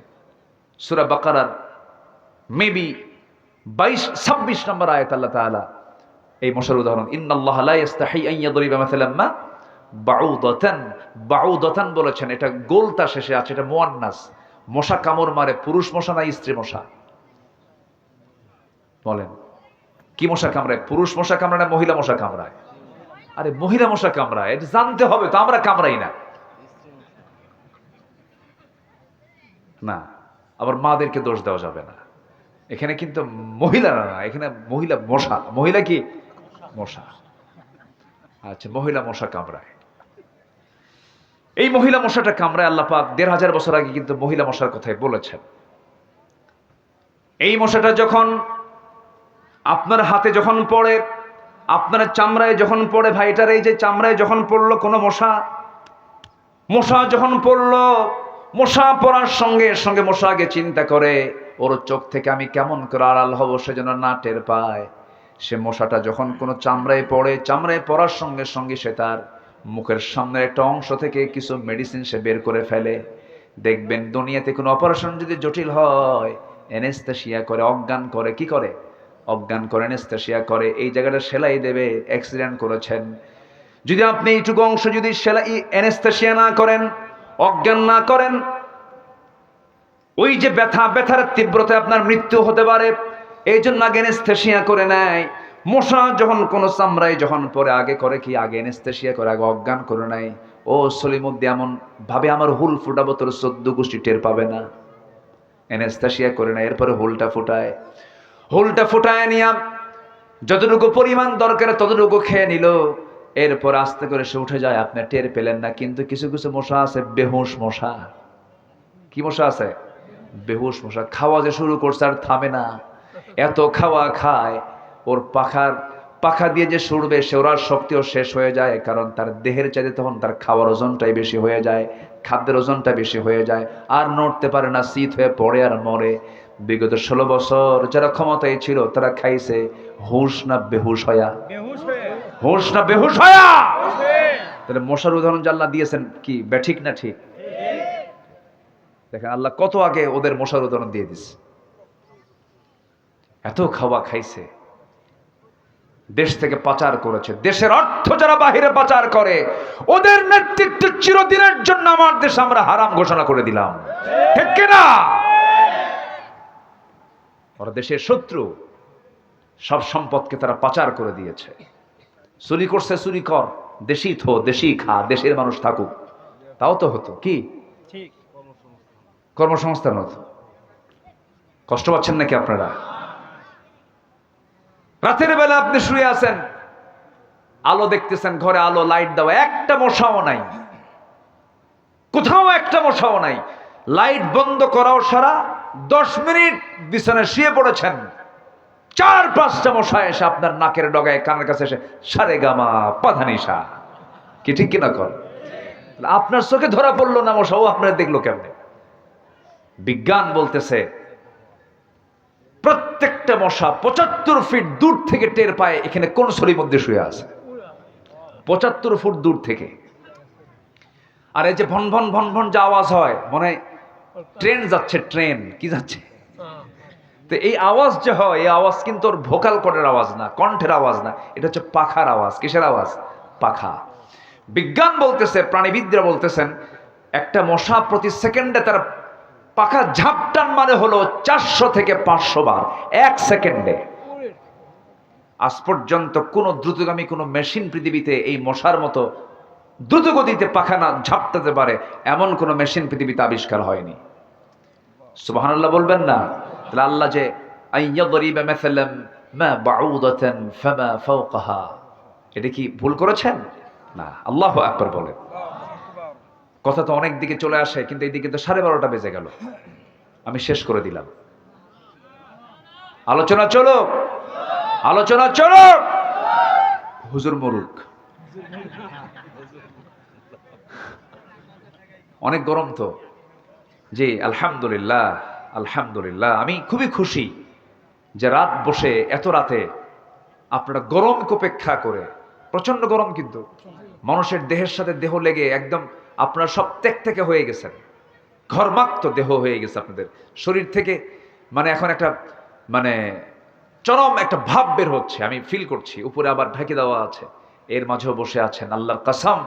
সূরা বাকারার মেবি 22-26 নম্বর আয়াত। আল্লাহ তাআলা এই মশার উদাহরণ, ইন্নাল্লাহা লা ইস্তাহি আন ইয়াদরিবা মাসালাম মা বাউদাতান। বাউদাতান বলেছেন, এটা গোলতা শেষে আছে, এটা মুয়ান্নাস। মশা কামড় মারে, পুরুষ মশা না স্ত্রী মশা? বলেন কি মশা কামড়ায়? পুরুষ মশা কামড়ায় না মহিলা মশা কামড়ায়? আরে মহিলা মশা কামড়ায়, এটা জানতে হবে তো, আমরা কামড়াই না। না, আবার মাদেরকে দোষ দেওয়া যাবে না। এখানে কিন্তু মহিলারা না, এখানে মহিলা মশা। মহিলা কি? মশা। আচ্ছা, মহিলা মশা কামড়ায়। এই মহিলা মশাটা কামড়ায় আল্লাহ পাক ১৫০০ বছর আগে কিন্তু মহিলা মশার কথাই বলেছেন। এই মশাটা যখন আপনার হাতে যখন পড়ে, আপনার চামড়ায় যখন পড়ে, ভাইটার এই যে চামড়ায় যখন পড়লো কোনো মশা, মশা যখন পড়লো, মশা পড়ার সঙ্গে সঙ্গে মশা আগে চিন্তা করে ওর চোখ থেকে আমি কেমন করে আড়াল হব, সেজন্য না টের পায়। সে মশাটা যখন কোনো চামড়ায় পড়ে, চামড়ায় পড়ার সঙ্গে সঙ্গে সে তার মুখের সামনের একটা অংশ থেকে কিছু মেডিসিন সে বের করে ফেলে। দেখবেন দুনিয়াতে কোনো অপারেশন যদি জটিল হয়, অ্যানেস্থেসিয়া করে, অজ্ঞান করে। কি করে? অজ্ঞান করে, অ্যানেস্থেসিয়া করে। এই জায়গাটা সেলাই দেবে, অ্যাক্সিডেন্ট করেছেন, যদি আপনি এইটুকু অংশ যদি সেলাই অ্যানেস্থেসিয়া না করেন, অজ্ঞান না করেন, ওই যে ব্যথার তীব্রতায় আপনার মৃত্যু হতে পারে। এই জন্য আগে অ্যানেস্থেসিয়া করে নেয়। মশা যখন কোনো চামড়ায় যখন পরে আগে করে কি? আগে অ্যানেস্থেসিয়া করে, আগে অজ্ঞান করে নেয়। ও সলিমুদ্দি এমন ভাবে আমার হুল ফুটাবো, তোর ১৪ গোষ্ঠী টের পাবে না। অ্যানেস্থেসিয়া করে নেয়, এরপরে হুলটা ফুটায়। হুলটা ফুটায় নিয়া যতটুকু পরিমাণ দরকার ততটুকু খেয়ে নিল। এরপর আস্তে করে সে উঠে যায়, আপনি টের পেলেন না। কিন্তু কিছু কিছু মশা আছে বেহুশ মশা। কি মশা আছে? বেহুশ মশা। খাওয়া যে শুরু করছে আর থামে না। এত খাওয়া খায়, ওর পাখা দিয়ে যে সরবে সে ওর শক্তিও শেষ হয়ে যায়। কারণ তার দেহের চাইতে তখন তার খাওয়ার ওজনটাই বেশি হয়ে যায়, খাদ্যের ওজনটা বেশি হয়ে যায়, আর নড়তে পারে না, শীত হয়ে পড়ে আর মরে। বিগত ১৬ বছর যারা ক্ষমতায় ছিল তারা খাইছে হুশ না বেহুশ হয়া? হুশ না বেহুশ হয়া? তাহলে মশার উদাহরণ যে আল্লাহ দিয়েছেন কি ব্যাঠিক না ঠিক? দেখেন আল্লাহ কত আগে ওদের মশার উদাহরণ দিয়ে দিচ্ছে। এত খাওয়া খাইছে, দেশ থেকে পাচার করেছে। দেশের অর্থ যারা বাহিরে পাচার করে ওদের নেতৃত্ব চিরদিনের জন্য আমার দেশ আমরা হারাম ঘোষণা করে দিলাম। ঠিক কিনা? ওরা দেশের শত্রু, সব সম্পদকে তারা পাচার করে দিয়েছে। চুরি করছে, চুরি কর, দেশি থো, দেশি খা, দেশের মানুষ থাকুক, তাও তো হতো। কি কর্মসংস্থান হতো। কষ্ট পাচ্ছেন নাকি আপনারা? রাতের বেলা আপনি শুয়ে আছেন, আলো দেখতেছেন, ঘরে আলো, লাইট দেওয়া, একটা মশাও নাই, কোথাও একটা মশাও নাই। লাইট বন্ধ করাও সারা 10 মিনিট বিছানায় শুয়ে পড়েছেন, 4-5টা মশা এসে আপনার নাকের ডগায়, কানের কাছে এসে সারে গামা পাধানিসা। কি ঠিক কিনা কর? আপনার চোখে ধরা পড়লো না মশা, ও আপনার দেখলো কেমনে? বিজ্ঞান বলতেছে প্রত্যেকটা মশা ৭৫ ফিট দূর থেকে টের পায় এখানে কোন সলির মধ্যে শুয়ে আছে। ৭৫ ফুট দূর থেকে। আর এই যে ভন ভন ভন ভন যে আওয়াজ হয়, মনে হয় ট্রেন যাচ্ছে। ট্রেন কি যাচ্ছে? তো এই আওয়াজ যে হয়, এই আওয়াজ কিন্তু ওর ভোকাল কর্ডের আওয়াজ না, কণ্ঠের আওয়াজ না, এটা হচ্ছে পাখার আওয়াজ। কিসের আওয়াজ? পাখা। বিজ্ঞান বলতেছে, প্রাণীবিদরা বলতেছেন, একটা মশা প্রতি সেকেন্ডে তার পাখা ঝাপটান মানে হলো 400 থেকে 500 বার 1 সেকেন্ডে। আজ পর্যন্ত কোন দ্রুতগামী কোন মেশিন পৃথিবীতে এই মশার মতো দ্রুত গতিতে পাখা না ঝাপটাতে পারে এমন কোন মেশিন পৃথিবীতে আবিষ্কার হয়নি। সুবহানাল্লাহ বলবেন না? তাহলে আল্লাহ যে আইয়াদরিবা মাসালাম মা বাউদাতান ফামা ফাওকাহা, এটা কি ভুল করেছেন? না, আল্লাহু আকবার বলেন। কথা তো অনেক দিকে চলে আসে, কিন্তু এই দিকে তো 12:30টা বেজে গেল। আমি শেষ করে দিলাম। আলোচনা চলো, আলোচনা চলো। হুজুর মরুক, অনেক গরম তো। জি আলহামদুলিল্লাহ, আলহামদুলিল্লাহ। আমি খুবই খুশি যে রাত বসে এত রাতে আপনারা গরমকে উপেক্ষা করে, প্রচন্ড গরম কিন্তু মানুষের দেহের সাথে দেহ লেগে একদম আপনারা সব ত্যাগ থেকে হয়ে গেছেন, ঘর্মাক্ত দেহ হয়ে গেছে আপনাদের শরীর থেকে। মানে এখন একটা মানে চরম একটা ভাব বের হচ্ছে, আমি ফিল করছি। উপরে আবার ঢেকে দেওয়া আছে, এর মাঝেও বসে আছেন। আল্লাহর কসম,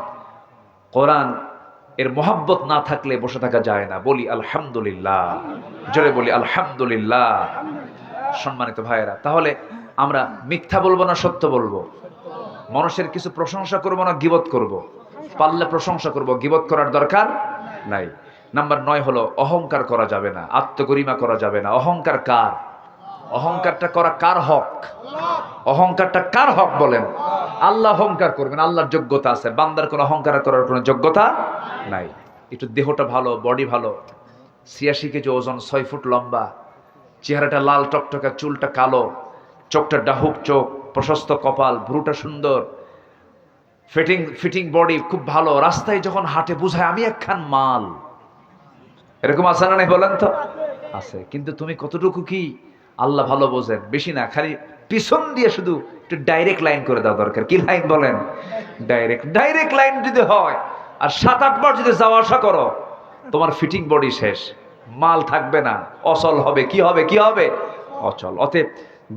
কোরআন এর মোহাব্বত না থাকলে বসে থাকা যায় না। বলি আলহামদুলিল্লাহ, জোরে বলি আলহামদুলিল্লাহ। সম্মানিত ভাইয়েরা, তাহলে আমরা মিথ্যা বলবো না সত্য বলবো? মানুষের কিছু প্রশংসা করবো না গীবত করব? পারলে প্রশংসা করব, গীবত করার দরকার নাই। নাম্বার 9 হলো অহংকার করা যাবে না, আত্মগরিমা করা যাবে না। অহংকার কার? অহংকারটা করা কার হক? অহংকারটা কার হক বলেন? আল্লাহ অহংকার করবেন, আল্লাহর যোগ্যতা আছে, বান্দার কোনো অহংকার করার কোনো যোগ্যতা নাই। একটু দেহটা ভালো, বডি ভালো, 86 কেজি ওজন, 6 ফুট লম্বা, চেহারাটা লাল টকটকা, চুলটা কালো, চোখটা ডাহুক চোখ, প্রশস্ত কপাল, ভ্রুটা সুন্দর, ফিটিং বডি খুব ভালো, রাস্তায় যখন হাঁটে বুঝায় আমি একখান মাল। এরকম আছে না নাই বলেন তো? আছে। কিন্তু তুমি কতটুকু কি আল্লাহ ভালো বোঝেন, বেশি না, খালি পিছন দিয়ে শুধু একটু ডাইরেক্ট লাইন করে দেওয়া দরকার। কি লাইন বলেন? ডাইরেক্ট লাইন যদি হয় আর 7-8 বার যদি যাওয়া আসা করো, তোমার ফিটিং বডি শেষ, মাল থাকবে না, অচল হবে। কি হবে? কি হবে? অচল। অতএব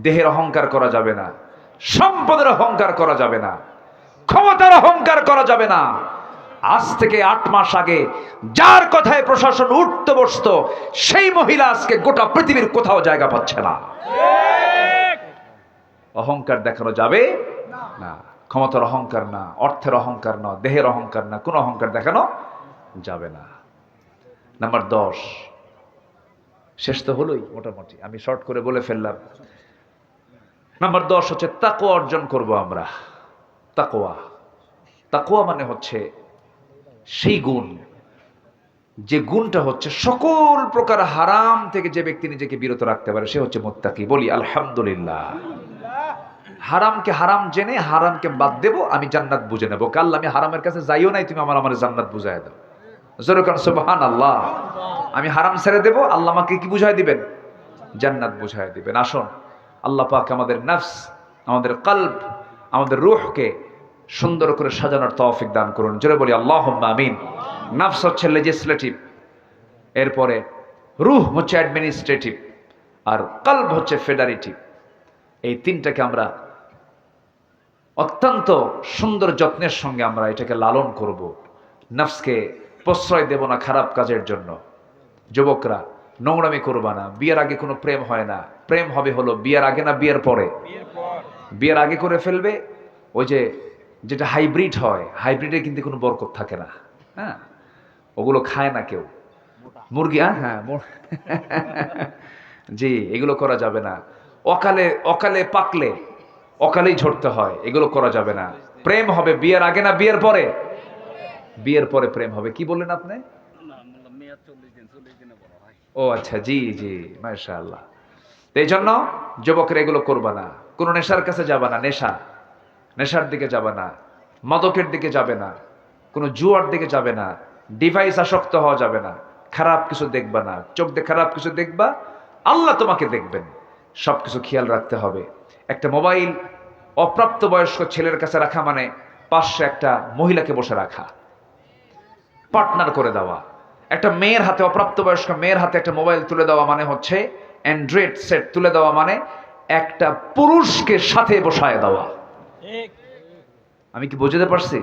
দেহের অহংকার করা যাবে না, সম্পদের অহংকার করা যাবে না, ক্ষমতার অহংকার করা যাবে না। আজ থেকে 8 মাস আগে যার কথায় প্রশাসন উঠতে বসতো, সেই মহিলা আজকে গোটা পৃথিবীর কোথাও জায়গা পাচ্ছে না। অহংকার দেখানো যাবে না। ক্ষমতার অহংকার না, অর্থের অহংকার না, দেহের অহংকার না, কোনো অহংকার দেখানো যাবে না। নাম্বার 10, শেষ তো হলোই মোটামুটি, আমি শর্ট করে বলে ফেললাম। নাম্বার 10 হচ্ছে তাকওয়া অর্জন করব আমরা। তাকওয়া, তাকওয়া মানে হচ্ছে সেই গুণ, যে গুণটা হচ্ছে সকল প্রকার হারাম থেকে যে ব্যক্তি নিজেকে বিরত রাখতে পারে, সে হচ্ছে মুত্তাকি। বলি আলহামদুলিল্লাহ। হারামকে হারাম জেনে হারামকে বাদ দেব, আমি জান্নাত বুঝে নেবো। কাল আমি হারামের কাছে যাইও নাই, তুমি আমার জান্নাত বুঝাই দাও। জোরে কান সুবহানাল্লাহ। আমি হারাম ছেড়ে দেব, আল্লাহ আমাকে কি বুঝাই দিবেন? জান্নাত বুঝাই দিবেন। আসুন আল্লাহ পাক আমাদের নফস, আমাদের কলব, আমাদের রূহকে সুন্দর করে সাজানোর তৌফিক দান করুন। জোরে বলি আল্লাহুম্মা আমিন। নফস হচ্ছে লেজিসলেটিভ, এরপরে রূহ হচ্ছে অ্যাডমিনিস্ট্রেটিভ, আর কলব হচ্ছে ফেডারেটিভ। এই তিনটাকে আমরা অত্যন্ত সুন্দর যত্নের সঙ্গে আমরা এটাকে লালন করব। নফসকে প্রশ্রয় দেব না খারাপ কাজের জন্য। যুবকরা নোংরামি করবা না। বিয়ের আগে কোনো প্রেম হয় না, প্রেম হবে হলো বিয়ের আগে না বিয়ের পরে? বিয়ের আগে করে ফেলবে। ওই যে যেটা হাইব্রিড হয়, হাইব্রিডে কিন্তু কোনো বরকত থাকে না। হ্যাঁ, ওগুলো খায় না কেউ। মুরগি, হ্যাঁ জি, এগুলো করা যাবে না। অকালে পাকলে অকালেই ঝরতে হয়, এগুলো করা যাবে না। প্রেম হবে বিয়ের আগে না বিয়ের পরে? বিয়ের পরে প্রেম হবে। কি বললেন আপনি? ও আচ্ছা, জি জি, মাশাআল্লাহ। এই জন্য যুবকেরা এগুলো করবা না। কোনো নেশার কাছে যাবা না, নেশার দিকে যাবে না, মাদকের দিকে যাবে না, কোনো জুয়ার দিকে যাবে না, ডিভাইস আসক্ত হওয়া যাবে না, খারাপ কিছু দেখবা না। চোখ দিয়ে খারাপ কিছু দেখবা, আল্লাহ তোমাকে দেখবেন। সব কিছু খেয়াল রাখতে হবে। একটা মোবাইল অপ্রাপ্ত বয়স্ক ছেলের কাছে রাখা মানে পাশে একটা মহিলাকে বসে রাখা, পার্টনার করে দেওয়া। একটা মেয়ের হাতে, অপ্রাপ্ত বয়স্ক মেয়ের হাতে একটা মোবাইল তুলে দেওয়া মানে হচ্ছে অ্যান্ড্রয়েড সেট তুলে দেওয়া মানে একটা পুরুষকে সাথে বসায় দেওয়া। আমি কি বুঝতে পারছি?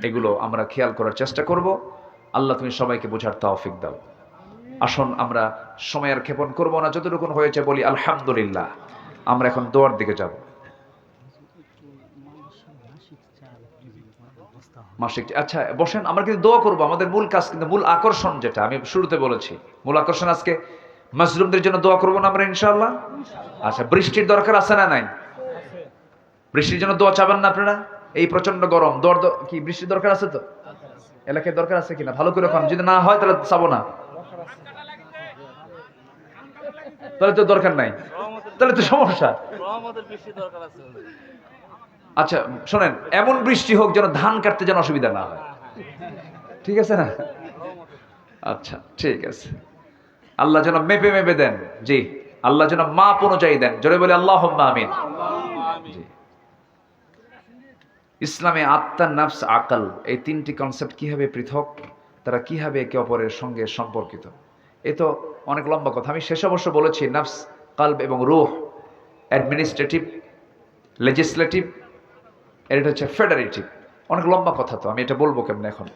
এগুলো আমরা খেয়াল করার চেষ্টা করব। আল্লাহ তুমি সবাইকে বোঝার তৌফিক দাও। আসুন আমরা সময়ের ক্ষেপণ করব না, যতটুকু হয়েছে বলি আলহামদুলিল্লাহ। আমরা এখন দোয়ার দিকে যাব। মাসিক, আচ্ছা বসেন, আমরা কিন্তু দোয়া করব। আমাদের মূল কাজ, কিন্তু মূল আকর্ষণ যেটা আমি শুরুতে বলেছি, মূল আকর্ষণ আজকে মাজলুমদের জন্য দোয়া করব না আমরা ইনশাআল্লাহ। আচ্ছা, বৃষ্টির দরকার আছে না নাই? বৃষ্টির জন্য দোয়া চাবেন না আপনারা? এই প্রচন্ড গরম, কি বৃষ্টির দরকার আছে? তো এলাকায় দরকার আছে কিনা ভালো করে খান। যদি না হয় তাহলে চাবো না, তাহলে তো দরকার নাই, তাহলে তো সমস্যা। আচ্ছা শোনেন, এমন বৃষ্টি হোক যেন ধান কাটতে যেন অসুবিধা না হয়, ঠিক আছে না? আচ্ছা ঠিক আছে। আল্লাহ যেন মেপে মেপে দেন। জি, আল্লাহ যেন মাপ অনুযায়ী দেন। জোরে বলে আল্লাহুম্মা আমিন। জি, ইসলামে আত্মা, নফস, আকল, এই তিনটি কনসেপ্ট কিভাবে পৃথক, তারা কিভাবে একে অপরের সঙ্গে সম্পর্কিত, এ তো অনেক লম্বা কথা। আমি শেষ অবশ্য বলেছি নফস, কলব এবং রূহ অ্যাডমিনিস্ট্রেটিভ, লেজিসলেটিভ, এটা হচ্ছে ফেডারেটিভ। অনেক লম্বা কথা, তো আমি এটা বলবো কেমন। এখন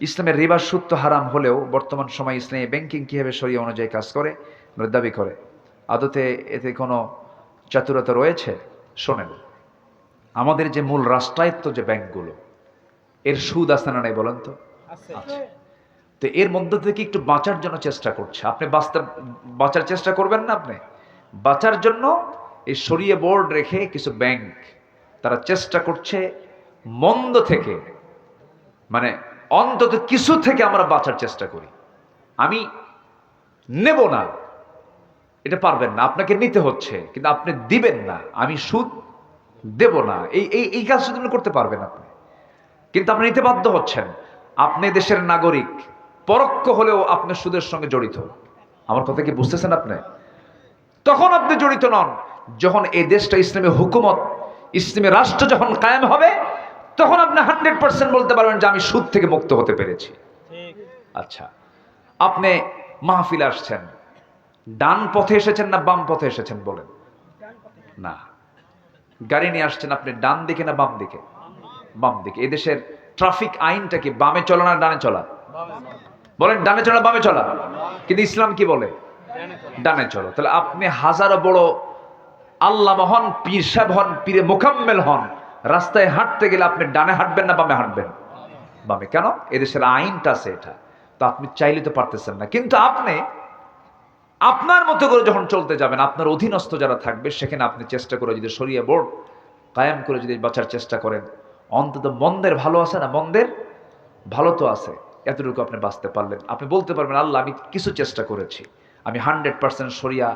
ইসলামের রিবা, সুদ তো হারাম হলেও বর্তমান সময় ইসলামী ব্যাংকিং কীভাবে শরিয়া অনুযায়ী কাজ করে দাবি করে, আদতে এতে কোনো চাতুরতা রয়েছে? শোনেন, আমাদের যে মূল রাষ্ট্রায়ত্ত যে ব্যাংকগুলো, এর সুদ আছে না নাই বলেন তো? আছে। তো এর মধ্য থেকে একটু বাঁচার জন্য চেষ্টা করছে। আপনি বাঁচার চেষ্টা করবেন না? আপনি বাঁচার জন্য এই শরিয়া বোর্ড রেখে কিছু ব্যাংক তারা চেষ্টা করছে মন্দ থেকে, মানে অন্তত কিছু থেকে আমরা বাঁচার চেষ্টা করি। আমি নেব না, এটা পারবেন না, আপনাকে নিতে হচ্ছে, কিন্তু আপনি দিবেন না, আমি সুদ দেব না, এই এই এই কাজ শুধু করতে পারবেন আপনি, কিন্তু আপনি নিতে বাধ্য হচ্ছেন। আপনি দেশের নাগরিক, পরোক্ষ হলেও আপনি সুদের সঙ্গে জড়িত। আমার কথা কি বুঝতেছেন আপনি? তখন আপনি জড়িত নন যখন এই দেশটা ইসলামী হুকুমত, ইসলামী রাষ্ট্র যখন কায়েম হবে, তখন আপনি 100% বলতে পারবেন যে আমি সুদ থেকে মুক্ত হতে পেরেছি। আচ্ছা, আপনি মাহফিলে আসছেন, ডান পথে এসেছেন না বাম পথে এসেছেন বলেন? না, গাড়ি নিয়ে আসছেন আপনি ডান দিকে না বাম দিকে? বাম দিকে। এদেশের ট্রাফিক আইনটা কি বামে চলা না ডানে চলা? বলেন ডানে চলা বামে চলা? কিন্তু ইসলাম কি বলে? ডানে চলো। তাহলে আপনি হাজারো বড় আল্লাহ হন, পীর সাহেব হন, পীরে মোকাম্মেল হন, রাস্তায় হাঁটতে গেলে আপনি ডানে হাঁটবেন না বামে হাঁটবেন? বামে। কেন? এদেশের আইনটা আছে এটা। তো আপনি চাইলে তো পারতেছেন না, কিন্তু আপনি আপনার মতো করে যখন চলতে যাবেন, আপনার অধীনস্থ যারা থাকবে সেখানে আপনি চেষ্টা করে যদি শরিয়া বোর্ড কায়েম করে যদি বাঁচার চেষ্টা করেন, অন্তত মন্দের ভালো আছে না? মন্দের ভালো তো আছে, এতটুকু আপনি বাঁচতে পারলেন। আপনি বলতে পারবেন আল্লাহ আমি কিছু চেষ্টা করেছি, আমি 100% শরিয়া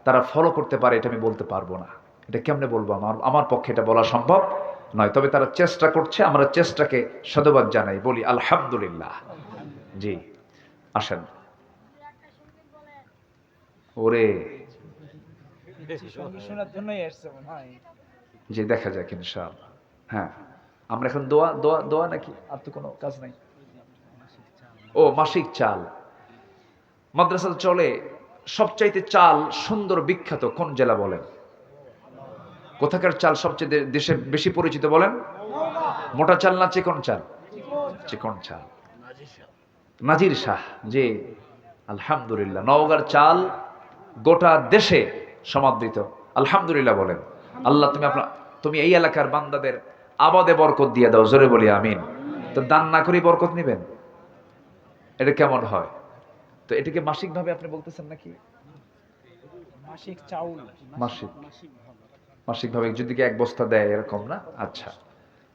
তারা ফলো করতে পারে এটা আমি বলতে পারবো না। এটা কেমনে বলবো? আমার পক্ষে এটা বলা সম্ভব নয়, তবে তারা চেষ্টা করছে, আমরা চেষ্টাকে সাধুবাদ জানাই, বলি আলহামদুলিল্লাহ। জি আসেন। ওরে শোনার জন্যই আসছে মনে হয়। যে দেখা যাক ইনশাআল্লাহ। হ্যাঁ, আমরা এখন দোয়া দোয়া দোয়া নাকি আর তো কোনো কাজ নাই? ও মাসিক চাল মাদ্রাসা চলে। সবচাইতে চাল সুন্দর বিখ্যাত কোন জেলা বলেন? কোথাকার চাল সবচেয়ে দেশে বেশি পরিচিত বলেন? মোটা চাল না চিকন চাল? চিকন চাল। নাজির শাহ। জি আলহামদুলিল্লাহ। নওগাঁর চাল গোটা দেশে সমাদৃত। আলহামদুলিল্লাহ বলেন। আল্লাহ তুমি এই এলাকার বান্দাদের আবাদে বরকত দিয়ে দাও, জোরে বলি আমিন। তো দান না করি বরকত নিবেন? এটা কেমন হয়? তো এটাকে মাসিক ভাবে আপনি বলতেছেন নাকি? মাসিক চাউল, মাসিক ভাবে যদি এক বস্তা দেয় এরকম না? আচ্ছা,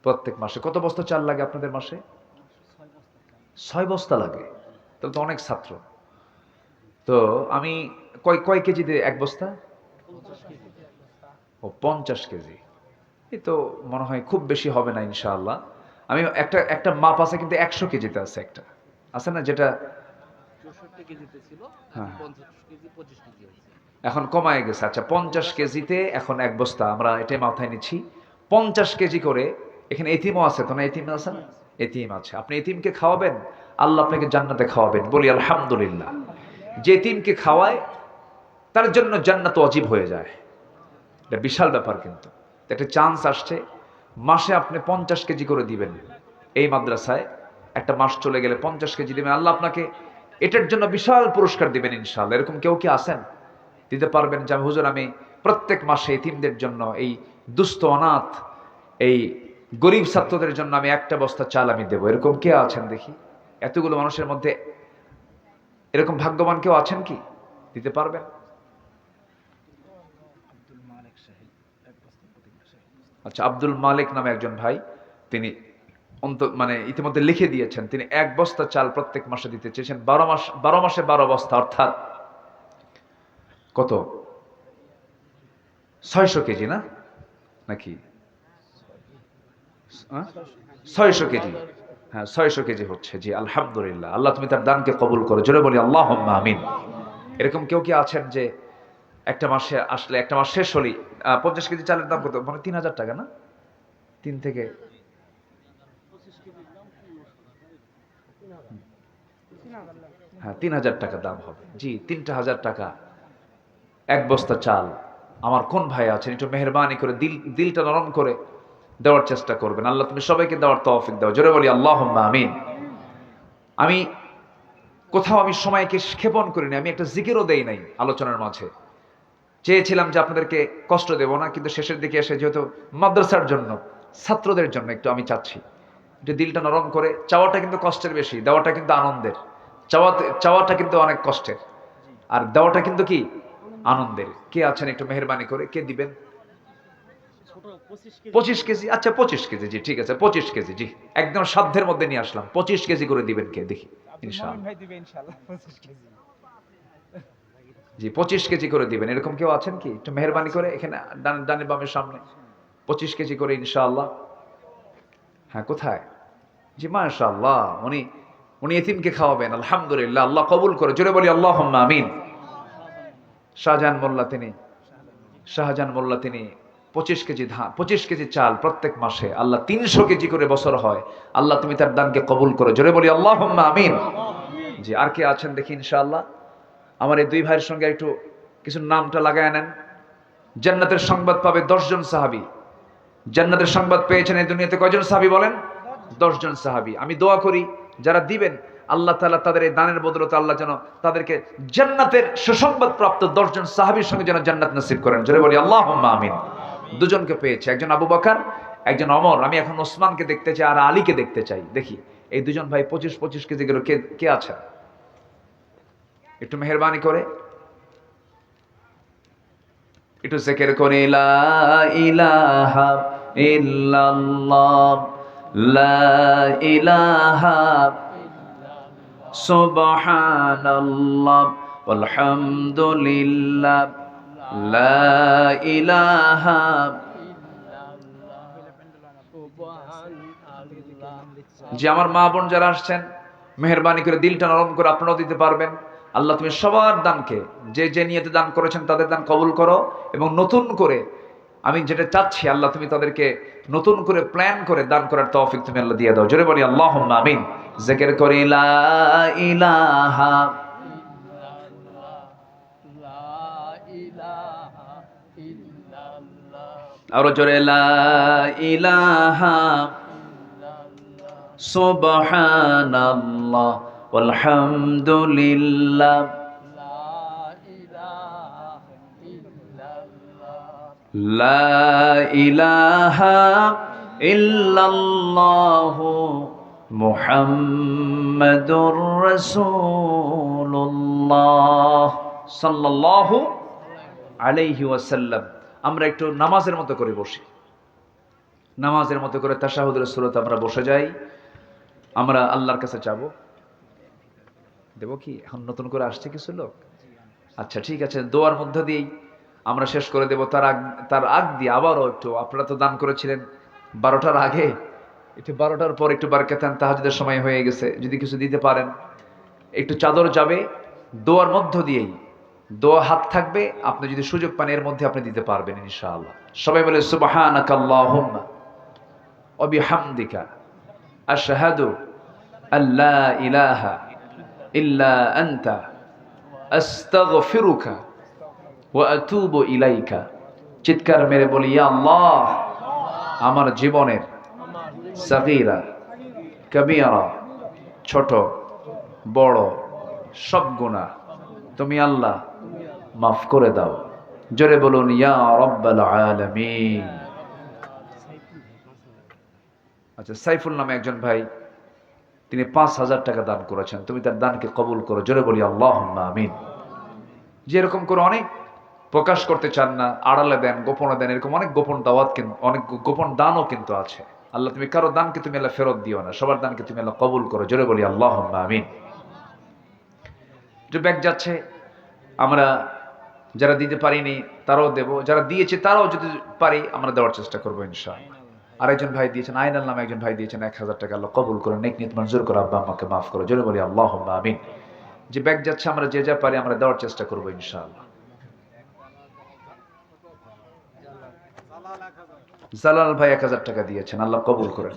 প্রত্যেক মাসে কত বস্তা চাল লাগে আপনাদের? মাসে 6 বস্তা লাগে। তাহলে তো অনেক ছাত্র। তো আমি কয় কেজি দিয়ে এক বস্তা? ও 50 কেজি। এই তো মনে হয় খুব বেশি হবে না ইনশাআল্লাহ। আমি একটা মাপ আছে কিন্তু 100 কেজিতে আছে, একটা আছে না যেটা 64 কেজিতে ছিল, হ্যাঁ, 50 কেজি 25 কেজি হয়েছে। এখন কমায় গেছে। আচ্ছা 50 কেজিতে এখন এক বস্তা, আমরা এটাই মাথায় নিচ্ছি। 50 কেজি করে। এখানে এতিমও আছে তো না? এতিম আছে না? এতিম আছে। আপনি এতিমকে খাওয়াবেন, আল্লাহ আপনাকে জান্নাতে খাওয়াবেন, বলি আলহামদুলিল্লাহ। যে এতিমকে খাওয়ায় তার জন্য জান্নাত ওয়াজিব হয়ে যায়। এটা বিশাল ব্যাপার। কিন্তু একটা চান্স আসছে, মাসে আপনি 50 কেজি করে দিবেন। এই মাদ্রাসায় একটা মাস চলে গেলে 50 কেজি দিবেন, আল্লাহ আপনাকে এটার জন্য বিশাল পুরস্কার দিবেন ইনশাআল্লাহ। এরকম কেউ কি আছেন দিতে পারবেন যে হুজুর আমি প্রত্যেক মাসে এতিমদের জন্য, এই দুস্থ অনাথ, এই গরিব ছাত্রদের জন্য আমি একটা বস্তা চাল আমি দেবো? এরকম কে আছেন দেখি? এতগুলো মানুষের মধ্যে এরকম ভাগ্যবান কেউ আছেন কি দিতে পারবেন? আচ্ছা, আব্দুল মালিক নামে একজন ভাই, তিনি মানে ইতিমধ্যে লিখে দিয়েছেন, তিনি এক বস্তা চাল প্রত্যেক মাসে দিতে চেয়েছেন। 12 মাসে 12 বস্তা, অর্থাৎ কত? 600 কেজি না নাকি? 600 কেজি। হ্যাঁ 600 কেজি হচ্ছে। জি আলহামদুলিল্লাহ। আল্লাহ তুমি তার দানকে কবুল করো, জোরে বলি আল্লাহুম্মা আমিন। এরকম কেউ কি আছেন যে একটা মাসে আসলে, একটা মাস শেষ হলি 50 কেজি চালের দাম কত? মানে 3000 টাকা না? 3 থেকে হ্যাঁ 3000 টাকা দাম হবে। জি 3000 টাকা এক বস্তা চাল। আমার কোন ভাই আছেন একটু মেহেরবানি করে দিলটা নরম করে দেওয়ার চেষ্টা করবেন। আল্লাহ তুমি সবাইকে দেওয়ার তৌফিক দাও, জোরে বলি আল্লাহুম্মা আমিন। আমি কোথাও আমি সময়কে ক্ষেপণ করিনি, আমি একটা জিকিরও দেই নাই আলোচনার মাঝে। চেয়েছিলাম যে আপনাদেরকে কষ্ট দেব না, কিন্তু শেষের দিকে এসে যেহেতু মাদ্রাসার জন্য, ছাত্রদের জন্য একটু আমি চাচ্ছি, একটু দিলটা নরম করে। চাওয়াটা কিন্তু কষ্টের বেশি, দেওয়াটা কিন্তু আনন্দের। চাওয়াটা কিন্তু অনেক কষ্টের, আর দেওয়াটা কিন্তু কি আনন্দের। কে আছেন একটু মেহেরবানি করে কে দিবেন? ছোট 25 কেজি 25 কেজি, আচ্ছা 25 কেজি, জি ঠিক আছে 25 কেজি, জি একদম সাধ্যের মধ্যে নিয়ে আসলাম। 25 কেজি করে দিবেন কে দেখি আব্দুল মমিন ইনশাআল্লাহ। ভাই দিবে ইনশাআল্লাহ 25 কেজি। জি 25 কেজি করে দিবেন, এরকম কেউ আছেন কি একটু মেহেরবানি করে এখানে ডানে বামের সামনে? 25 কেজি করে ইনশাআল্লাহ। হ্যাঁ কোথায়? জি মাশাআল্লাহ, উনি উনি এতিমকে খাওয়াবেন, আলহামদুলিল্লাহ, আল্লাহ কবুল করে, জোরে বলি আল্লাহুম্মা আমিন। শাহজাহান মোল্লা তিনি, শাহজাহান মোল্লা তিনি 25 কেজি ধান, 25 কেজি চাল প্রত্যেক মাসে, আল্লাহ 300 কেজি করে বছর হয়, আল্লাহ তুমি তার দানকে কবুল করো, জোরে বলি আল্লাহুম্মা আমিন। জি আর কে আছেন দেখি ইনশাআল্লাহ। আমার এই দুই ভাইয়ের সঙ্গে একটু কিছু নামটা লাগায় নেন। জান্নাতের সংবাদ পাবে 10 জন সাহাবী। জান্নাতের সংবাদ পেয়েছেন এই দুনিয়াতে কয়জন সাহাবী বলেন? 10 জন সাহাবী। আমি দোয়া করি যারা দিবেন আল্লাহ তাআলা তাদের এই দানের বদলতে আল্লাহ যেন তাদেরকে জান্নাতের সুসংবাদ প্রাপ্ত 10 জন সাহাবীর সঙ্গে যেন জান্নাত নসিব করেন, জোরে বলি আল্লাহুম্মা আমিন। দুজনকে পেয়েছে, একজন আবু বকর, একজন ওমর। আমি এখন ওসমানকে দেখতে চাই আর আলীকে দেখতে চাই, দেখি এই দুজন ভাই 25 কেজি করে কে কে আছে একটু মেহেরবানি করে একটু জিকির করে লা ইলাহা ইল্লাল্লাহ, লা ইলাহা সুবহানাল্লাহ ওয়ালহামদুলিল্লাহ, লা ইলাহা। যে আমার মা বোন যারা আসছেন মেহেরবানি করে দিলটা নরম করে আপনারাও দিতে পারবেন। আল্লাহ তুমি সবার দানকে, যে যে নিয়তে দান করেছেন তাদের দান কবুল করো, এবং নতুন করে আমি যেটা চাচ্ছি আল্লাহ তুমি তাদেরকে নতুন করে প্ল্যান করে দান করার তৌফিক তুমি আল্লাহ দিয়ে দাও, জোরে বলি আল্লাহুম্মা আমিন। জিকির করি লা ইলাহা, আরো জোরে লা ইলাহা সুবহানাল্লাহ ওয়ালহামদুলিল্লাহ, লা ইলাহা ইল্লাল্লাহু মুহাম্মাদুর রাসূলুল্লাহ সাল্লাল্লাহু আলাইহি ওয়াসাল্লাম। আমরা একটু নামাজের মতো করে বসি, নামাজের মতো করে তাশাহুদের সূরাতে আমরা বসে যাই। আমরা আল্লাহর কাছে চাবো, দেব কি এখন নতুন করে আসছে কিছু লোক? আচ্ছা ঠিক আছে, দোয়ার মধ্য দিয়েই আমরা শেষ করে দেব। তার আগ দিয়ে আবারও একটু, আপনারা তো দান করেছিলেন 12টার আগে, একটু 12টার পর একটু বারকাতান তাহাজ্জুদের সময় হয়ে গেছে, যদি কিছু দিতে পারেন একটু চাদর যাবে দোয়ার মধ্য দিয়েই, দোয়া হাত থাকবে, আপনি যদি সুযোগ পান এর মধ্যে আপনি দিতে পারবেন ইনশাআল্লাহ। সবাই বলে সুবহানাকা আল্লাহুম্মা ওয়া বিহামদিকা আশহাদু আল্লা ইলাহা ইল্লা আনতা আস্তাগফিরুকা ওয়া আতুবু ইলাইকা। চিৎকার মেরে বলি ইয়া আল্লাহ, আমার জীবনের সাগীরা কবিরা, ছোট বড় সব গুনাহ তুমি আল্লাহ মাফ করে দাও, জোরে বলুন ইয়া রাব্বাল আলামিন। আচ্ছা সাইফুল নামে একজন ভাই, তিনি 5,000 টাকা দান করেছেন, তুমি তার দানকে কবুল করো, জোরে বলি আল্লাহুম্মা আমিন। যেরকম করে অনেক প্রকাশ করতে চান না, আড়ালে দেন, গোপনে দেন, এরকম অনেক গোপন দাওয়াত কিন্তু, অনেক গোপন দানও কিন্তু আছে। আল্লাহ তুমি কারো দানকে তুমি আল্লাহ ফেরত দিও না, সবার দানকে তুমি আল্লাহ কবুল করো, জোরে বলি আল্লাহুম্মা আমিন। একটু ব্যাগ যাচ্ছে, আমরা যারা দিতে পারিনি তারাও দেব, যারা দিয়েছে তারাও যদি পারি আমরা দেওয়ার চেষ্টা করবো ইনশাআল্লাহ। আরেকজন ভাই দিয়েছেন, আইনাল নামে একজন ভাই দিয়েছেন 1,000 টাকা, আল্লাহ কবুল করে, নেক নিয়ত মঞ্জুর করে, আব্বা আম্মাকে মাফ করো, জোরে বলি আল্লাহুম্মা আমিন। যে ব্যাগ যাচ্ছে আমরা যে যা পারি আমরা দেওয়ার চেষ্টা করবো ইনশাআল্লাহ। জালাল ভাই 1,000 টাকা দিয়েছেন, আল্লাহ কবুল করেন।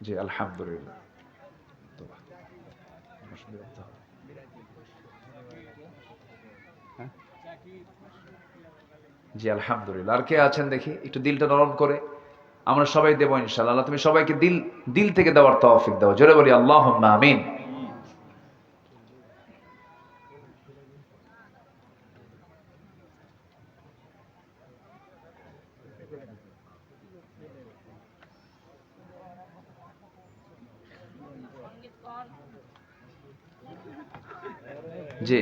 জি আলহামদুলিল্লাহ। হ্যাঁ? জি আলহামদুলিল্লাহ। আর কে আছেন দেখি একটু দিলটা নরম করে, আমরা সবাই দেবো ইনশাআল্লাহ। আল্লাহ তুমি সবাইকে দিল থেকে দেওয়ার তৌফিক দাও, জোরে বলি আল্লাহুম্মা আমিন। যে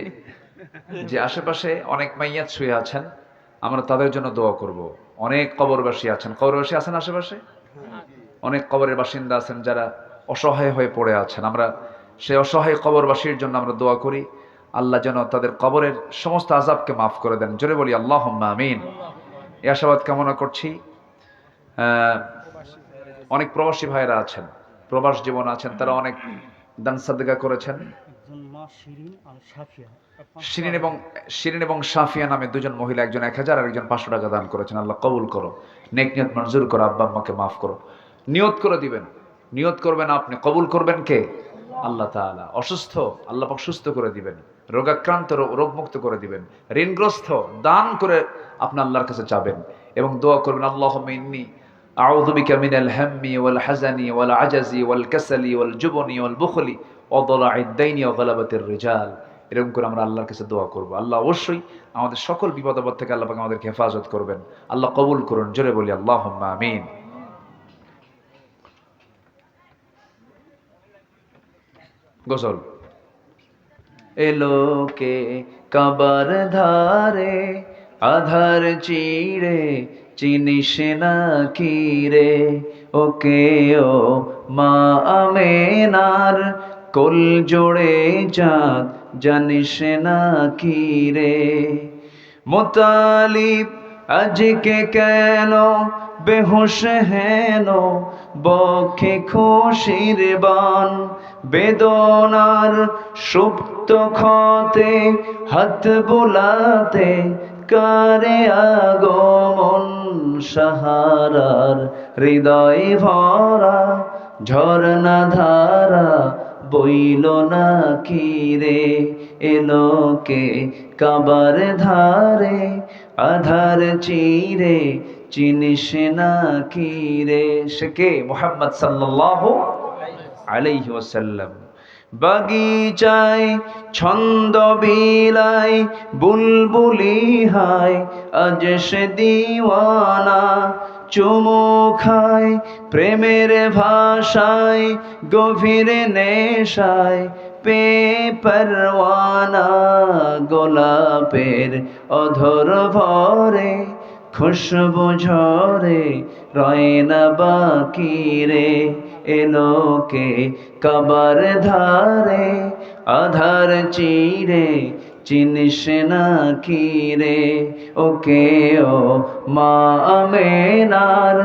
যে আশেপাশে অনেক মাইয়াত শুয়ে আছেন, আমরা তাদের জন্য দোয়া করব। অনেক কবরবাসী আছেন, কবরবাসী আছেন আশেপাশে, অনেক কবরের বাসিন্দা আছেন যারা অসহায় হয়ে পড়ে আছেন। আমরা সেই অসহায় কবরবাসীর জন্য আমরা দোয়া করি, আল্লাহ যেন তাদের কবরের সমস্ত আযাবকে মাফ করে দেন। জোরে বলি আল্লাহুম্মা আমিন। এই আশাবাদ কামনা করছি। অনেক প্রবাসী ভাইরা আছেন, প্রবাস জীবন আছেন, তারা অনেক দান সাদকা করেছেন। একজন মা শিরিন আর সাফিয়া শিরিন এবং সাফিয়া নামে দুজন মহিলা, একজন 1000 আর একজন 500 টাকা দান করেছেন। আল্লাহ কবুল করো, নেক নিয়ত মঞ্জুর করো, আব্বা আম্মাকে মাফ করো। নিয়ত করে দিবেন, নিয়ত করবেন আপনি, কবুল করবেন কে? আল্লাহ তাআলা। অসুস্থ, আল্লাহ পাক সুস্থ করে দিবেন। রোগাক্রান্ত, রোগমুক্ত করে দিবেন। ঋণগ্রস্ত, দান করে আপনি আল্লাহর কাছে যাবেন এবং দোয়া করবেন, আল্লাহুম্মা ইন্নী আউযু বিকা মিনাল হাম্মি ওয়াল হাযানি ওয়াল আজাজি ওয়াল কাসালি ওয়াল জুবনি ওয়াল বুখলি ওয়া দালা'id দাইনি ওয়া গালাবাতির রিজাল। এরকম করে আমরা আল্লাহর কাছে দোয়া করব। আল্লাহ অবশ্যই আমাদের সকল বিপদ আপদ থেকে আল্লাহ পাক আমাদেরকে হেফাজত করবেন। আল্লাহ কবুল করুন। জোরে বলি আল্লাহুম্মা আমিন। গোসল এলোকে কাবার ধারে, আধার চিড়ে চিনিস না কি রে, ওকে ও মা আমেনার কোল জোড়ে চাঁদ জানিস না কি রে। মুতালিব আজকে কেন বেহুশ হেন, বক্ষে খুশির বান, বেদনার সুপ্ত ক্ষতে হাত বুলাতে কারে আগমন, সাহারার হৃদয় ভরা ঝরনা ধারা বইল না কি রে, এলোকে কাবার ধারে, আধার চিরে চিনিস না কি রে। সে কে? মুহাম্মদ সাল্লাল্লাহু আলাইহি ওয়াসাল্লাম। বাগিচায় ছন্দ বিলায় বুলবুলি হায়, আজ সে দিওয়ানা চুমু খায় প্রেমের ভাষায়, গভীর নেশায় পে পরওয়ানা, গোলাপের অধর ভরে খুশবু ঝরে রয় না বাকি রে, এলোকে কাবার ধারে, আধার চিরে চিনিস না কি রে, ওকে ও মা আমেনার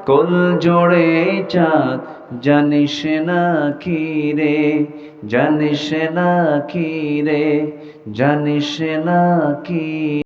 কোল জোড়ে চাঁদ জানিস না কি রে, জানিস না কি রে, জানিস না কি।